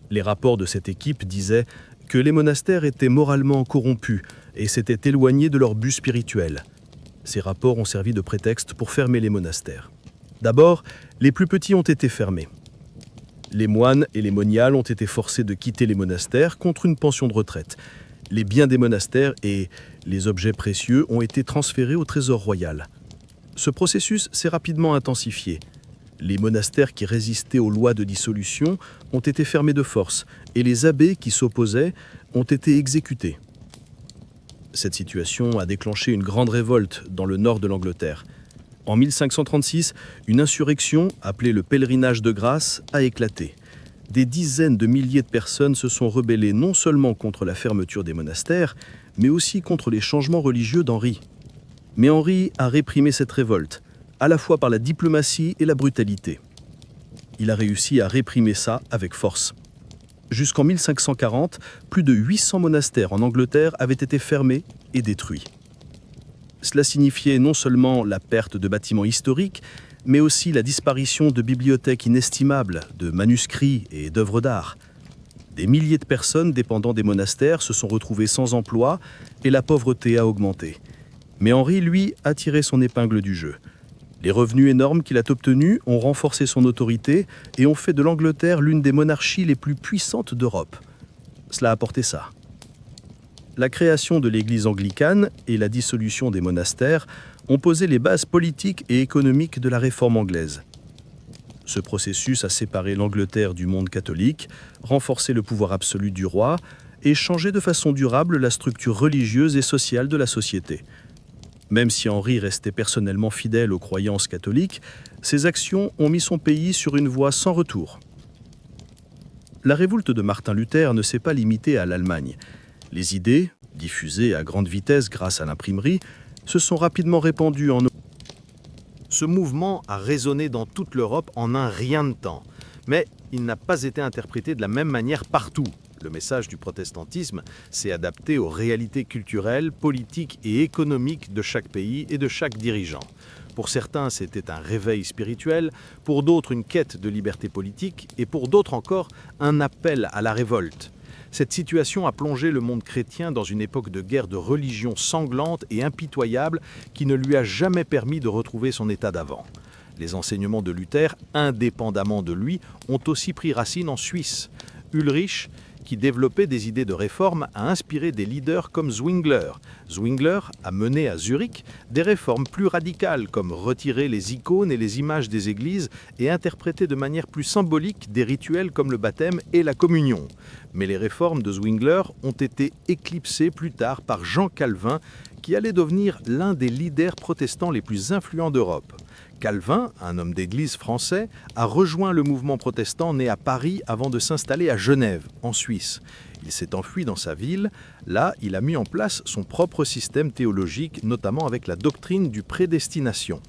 Les rapports de cette équipe disaient que les monastères étaient moralement corrompus et s'étaient éloignés de leur but spirituel. Ces rapports ont servi de prétexte pour fermer les monastères. D'abord, les plus petits ont été fermés. Les moines et les moniales ont été forcés de quitter les monastères contre une pension de retraite. Les biens des monastères et les objets précieux ont été transférés au trésor royal. Ce processus s'est rapidement intensifié. Les monastères qui résistaient aux lois de dissolution ont été fermés de force et les abbés qui s'opposaient ont été exécutés. Cette situation a déclenché une grande révolte dans le nord de l'Angleterre. En 1536, une insurrection, appelée le Pèlerinage de grâce, a éclaté. Des dizaines de milliers de personnes se sont rebellées non seulement contre la fermeture des monastères, mais aussi contre les changements religieux d'Henri. Mais Henri a réprimé cette révolte, à la fois par la diplomatie et la brutalité. Il a réussi à réprimer ça avec force. Jusqu'en 1540, plus de 800 monastères en Angleterre avaient été fermés et détruits. Cela signifiait non seulement la perte de bâtiments historiques, mais aussi la disparition de bibliothèques inestimables, de manuscrits et d'œuvres d'art. Des milliers de personnes dépendant des monastères se sont retrouvées sans emploi et la pauvreté a augmenté. Mais Henri, lui, a tiré son épingle du jeu. Les revenus énormes qu'il a obtenus ont renforcé son autorité et ont fait de l'Angleterre l'une des monarchies les plus puissantes d'Europe. Cela a apporté ça. La création de l'Église anglicane et la dissolution des monastères ont posé les bases politiques et économiques de la réforme anglaise. Ce processus a séparé l'Angleterre du monde catholique, renforcé le pouvoir absolu du roi et changé de façon durable la structure religieuse et sociale de la société. Même si Henri restait personnellement fidèle aux croyances catholiques, ses actions ont mis son pays sur une voie sans retour. La révolte de Martin Luther ne s'est pas limitée à l'Allemagne. Les idées, diffusées à grande vitesse grâce à l'imprimerie, se sont rapidement répandues en Europe. Ce mouvement a résonné dans toute l'Europe en un rien de temps. Mais il n'a pas été interprété de la même manière partout. Le message du protestantisme s'est adapté aux réalités culturelles, politiques et économiques de chaque pays et de chaque dirigeant. Pour certains, c'était un réveil spirituel, pour d'autres une quête de liberté politique et pour d'autres encore un appel à la révolte. Cette situation a plongé le monde chrétien dans une époque de guerre de religion sanglante et impitoyable qui ne lui a jamais permis de retrouver son état d'avant. Les enseignements de Luther, indépendamment de lui, ont aussi pris racine en Suisse. Ulrich, qui développait des idées de réforme, a inspiré des leaders comme Zwingler. Zwingler a mené à Zurich des réformes plus radicales, comme retirer les icônes et les images des églises et interpréter de manière plus symbolique des rituels comme le baptême et la communion. Mais les réformes de Zwingler ont été éclipsées plus tard par Jean Calvin, qui allait devenir l'un des leaders protestants les plus influents d'Europe. Calvin, un homme d'église français, a rejoint le mouvement protestant né à Paris avant de s'installer à Genève, en Suisse. Il s'est enfui dans sa ville. Là, il a mis en place son propre système théologique, notamment avec la doctrine du prédestination.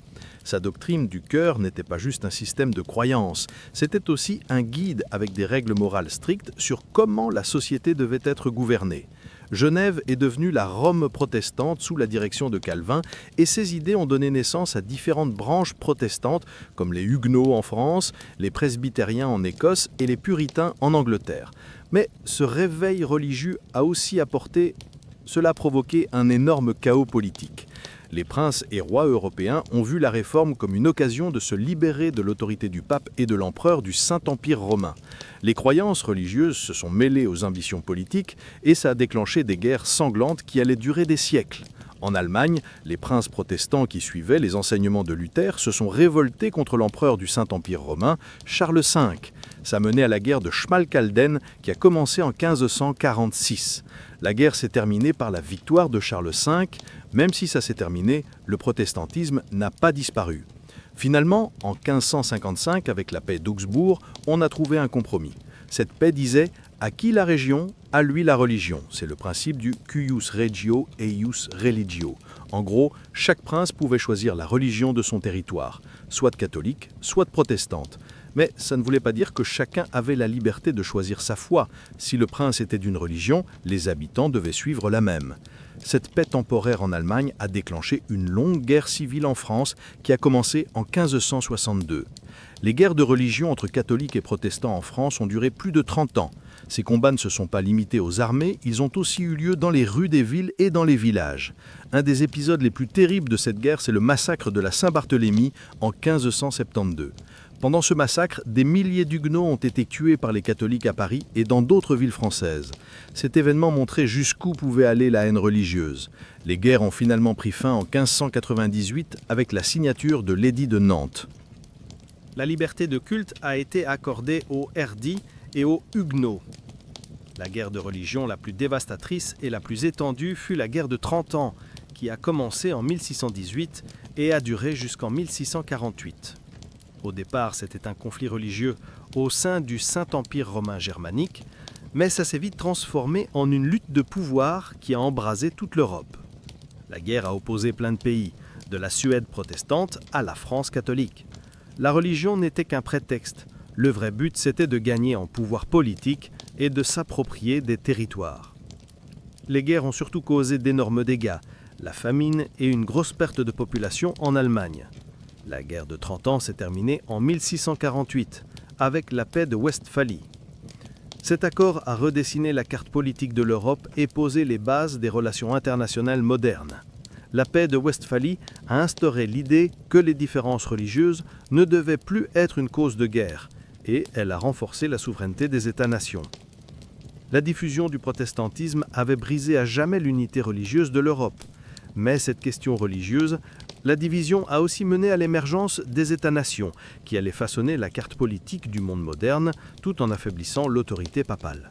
Sa doctrine du cœur n'était pas juste un système de croyance, c'était aussi un guide avec des règles morales strictes sur comment la société devait être gouvernée. Genève est devenue la Rome protestante sous la direction de Calvin et ses idées ont donné naissance à différentes branches protestantes comme les Huguenots en France, les presbytériens en Écosse et les puritains en Angleterre. Mais ce réveil religieux a aussi provoqué un énorme chaos politique. Les princes et rois européens ont vu la réforme comme une occasion de se libérer de l'autorité du pape et de l'empereur du Saint-Empire romain. Les croyances religieuses se sont mêlées aux ambitions politiques et ça a déclenché des guerres sanglantes qui allaient durer des siècles. En Allemagne, les princes protestants qui suivaient les enseignements de Luther se sont révoltés contre l'empereur du Saint-Empire romain, Charles V. Ça menait à la guerre de Schmalkalden qui a commencé en 1546. La guerre s'est terminée par la victoire de Charles V. Même si ça s'est terminé, le protestantisme n'a pas disparu. Finalement, en 1555, avec la paix d'Augsbourg, on a trouvé un compromis. Cette paix disait « à qui la région, à lui la religion ». C'est le principe du « cuius regio eius religio ». En gros, chaque prince pouvait choisir la religion de son territoire, soit catholique, soit protestante. Mais ça ne voulait pas dire que chacun avait la liberté de choisir sa foi. Si le prince était d'une religion, les habitants devaient suivre la même. Cette paix temporaire en Allemagne a déclenché une longue guerre civile en France qui a commencé en 1562. Les guerres de religion entre catholiques et protestants en France ont duré plus de 30 ans. Ces combats ne se sont pas limités aux armées, ils ont aussi eu lieu dans les rues des villes et dans les villages. Un des épisodes les plus terribles de cette guerre, c'est le massacre de la Saint-Barthélemy en 1572. Pendant ce massacre, des milliers d'Huguenots ont été tués par les catholiques à Paris et dans d'autres villes françaises. Cet événement montrait jusqu'où pouvait aller la haine religieuse. Les guerres ont finalement pris fin en 1598 avec la signature de l'édit de Nantes. La liberté de culte a été accordée aux herdis et aux huguenots. La guerre de religion la plus dévastatrice et la plus étendue fut la guerre de 30 ans, qui a commencé en 1618 et a duré jusqu'en 1648. Au départ, c'était un conflit religieux au sein du Saint-Empire romain germanique, mais ça s'est vite transformé en une lutte de pouvoir qui a embrasé toute l'Europe. La guerre a opposé plein de pays, de la Suède protestante à la France catholique. La religion n'était qu'un prétexte. Le vrai but, c'était de gagner en pouvoir politique et de s'approprier des territoires. Les guerres ont surtout causé d'énormes dégâts, la famine et une grosse perte de population en Allemagne. La guerre de 30 ans s'est terminée en 1648, avec la paix de Westphalie. Cet accord a redessiné la carte politique de l'Europe et posé les bases des relations internationales modernes. La paix de Westphalie a instauré l'idée que les différences religieuses ne devaient plus être une cause de guerre, et elle a renforcé la souveraineté des États-nations. La diffusion du protestantisme avait brisé à jamais l'unité religieuse de l'Europe. Mais cette question religieuse, la division a aussi mené à l'émergence des États-nations, qui allaient façonner la carte politique du monde moderne, tout en affaiblissant l'autorité papale.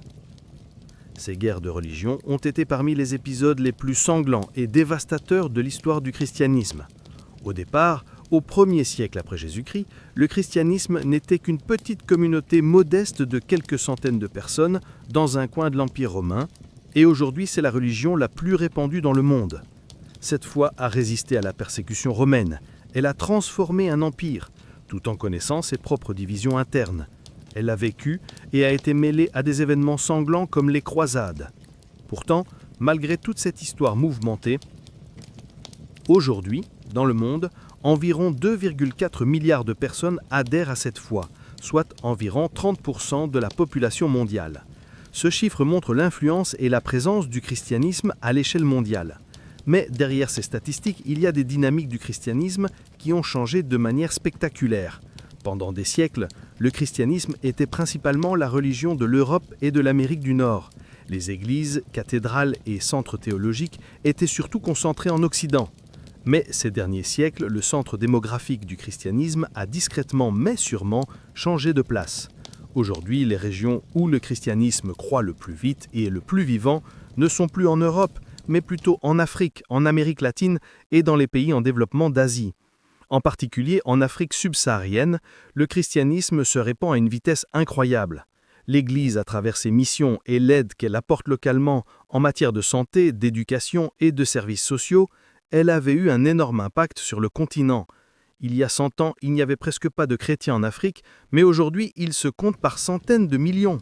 Ces guerres de religion ont été parmi les épisodes les plus sanglants et dévastateurs de l'histoire du christianisme. Au départ, au 1er siècle après Jésus-Christ, le christianisme n'était qu'une petite communauté modeste de quelques centaines de personnes dans un coin de l'Empire romain, et aujourd'hui c'est la religion la plus répandue dans le monde. Cette foi a résisté à la persécution romaine. Elle a transformé un empire, tout en connaissant ses propres divisions internes. Elle a vécu et a été mêlée à des événements sanglants comme les croisades. Pourtant, malgré toute cette histoire mouvementée, aujourd'hui, dans le monde, environ 2,4 milliards de personnes adhèrent à cette foi, soit environ 30% de la population mondiale. Ce chiffre montre l'influence et la présence du christianisme à l'échelle mondiale. Mais derrière ces statistiques, il y a des dynamiques du christianisme qui ont changé de manière spectaculaire. Pendant des siècles, le christianisme était principalement la religion de l'Europe et de l'Amérique du Nord. Les églises, cathédrales et centres théologiques étaient surtout concentrés en Occident. Mais ces derniers siècles, le centre démographique du christianisme a discrètement mais sûrement changé de place. Aujourd'hui, les régions où le christianisme croît le plus vite et est le plus vivant ne sont plus en Europe, mais plutôt en Afrique, en Amérique latine et dans les pays en développement d'Asie. En particulier en Afrique subsaharienne, le christianisme se répand à une vitesse incroyable. L'Église, à travers ses missions et l'aide qu'elle apporte localement en matière de santé, d'éducation et de services sociaux, elle avait eu un énorme impact sur le continent. Il y a 100 ans, il n'y avait presque pas de chrétiens en Afrique, mais aujourd'hui, ils se comptent par centaines de millions.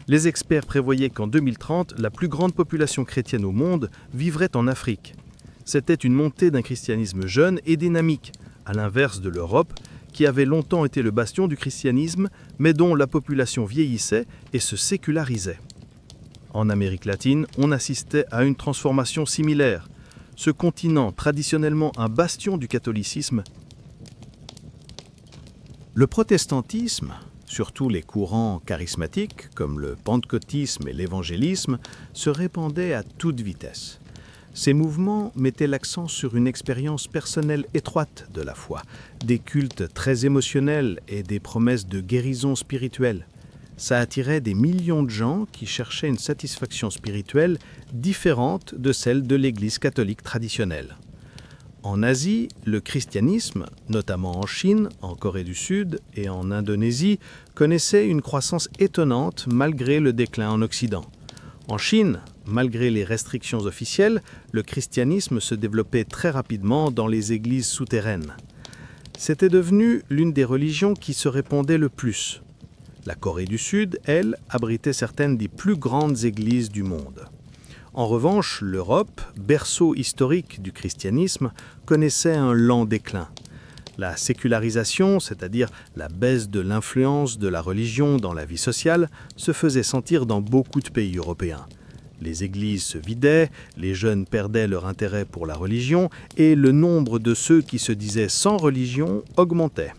Les experts prévoyaient qu'en 2030, la plus grande population chrétienne au monde vivrait en Afrique. C'était une montée d'un christianisme jeune et dynamique, à l'inverse de l'Europe, qui avait longtemps été le bastion du christianisme, mais dont la population vieillissait et se sécularisait. En Amérique latine, on assistait à une transformation similaire. Ce continent, traditionnellement un bastion du catholicisme, Le protestantisme, surtout les courants charismatiques comme le pentecôtisme et l'évangélisme, se répandaient à toute vitesse. Ces mouvements mettaient l'accent sur une expérience personnelle étroite de la foi, des cultes très émotionnels et des promesses de guérison spirituelle. Ça attirait des millions de gens qui cherchaient une satisfaction spirituelle différente de celle de l'Église catholique traditionnelle. En Asie, le christianisme, notamment en Chine, en Corée du Sud et en Indonésie, connaissait une croissance étonnante malgré le déclin en Occident. En Chine, malgré les restrictions officielles, le christianisme se développait très rapidement dans les églises souterraines. C'était devenu l'une des religions qui se répandait le plus. La Corée du Sud, elle, abritait certaines des plus grandes églises du monde. En revanche, l'Europe, berceau historique du christianisme, connaissait un lent déclin. La sécularisation, c'est-à-dire la baisse de l'influence de la religion dans la vie sociale, se faisait sentir dans beaucoup de pays européens. Les églises se vidaient, les jeunes perdaient leur intérêt pour la religion et le nombre de ceux qui se disaient sans religion augmentait.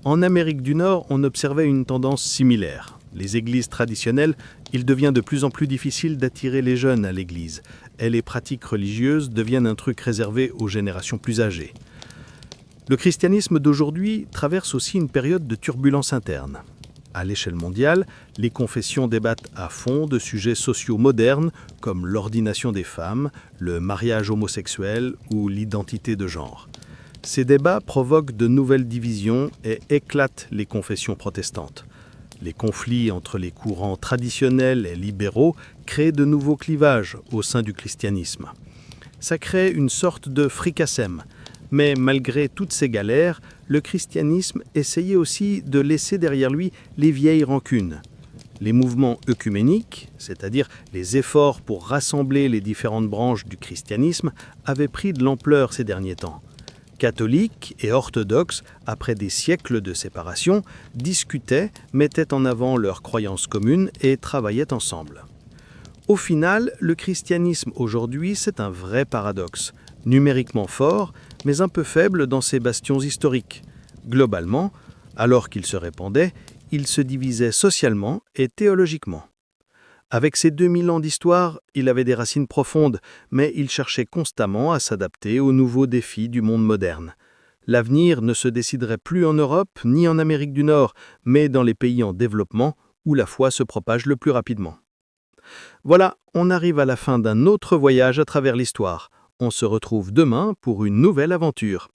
En Amérique du Nord, on observait une tendance similaire. Les églises traditionnelles, il devient de plus en plus difficile d'attirer les jeunes à l'église et les pratiques religieuses deviennent un truc réservé aux générations plus âgées. Le christianisme d'aujourd'hui traverse aussi une période de turbulence interne. À l'échelle mondiale, les confessions débattent à fond de sujets sociaux modernes comme l'ordination des femmes, le mariage homosexuel ou l'identité de genre. Ces débats provoquent de nouvelles divisions et éclatent les confessions protestantes. Les conflits entre les courants traditionnels et libéraux créent de nouveaux clivages au sein du christianisme. Ça crée une sorte de fricassem. Mais malgré toutes ces galères, le christianisme essayait aussi de laisser derrière lui les vieilles rancunes. Les mouvements œcuméniques, c'est-à-dire les efforts pour rassembler les différentes branches du christianisme, avaient pris de l'ampleur ces derniers temps. Catholiques et orthodoxes, après des siècles de séparation, discutaient, mettaient en avant leurs croyances communes et travaillaient ensemble. Au final, le christianisme aujourd'hui, c'est un vrai paradoxe, numériquement fort, mais un peu faible dans ses bastions historiques. Globalement, alors qu'il se répandait, il se divisait socialement et théologiquement. Avec ses 2000 ans d'histoire, il avait des racines profondes, mais il cherchait constamment à s'adapter aux nouveaux défis du monde moderne. L'avenir ne se déciderait plus en Europe ni en Amérique du Nord, mais dans les pays en développement où la foi se propage le plus rapidement. Voilà, on arrive à la fin d'un autre voyage à travers l'histoire. On se retrouve demain pour une nouvelle aventure.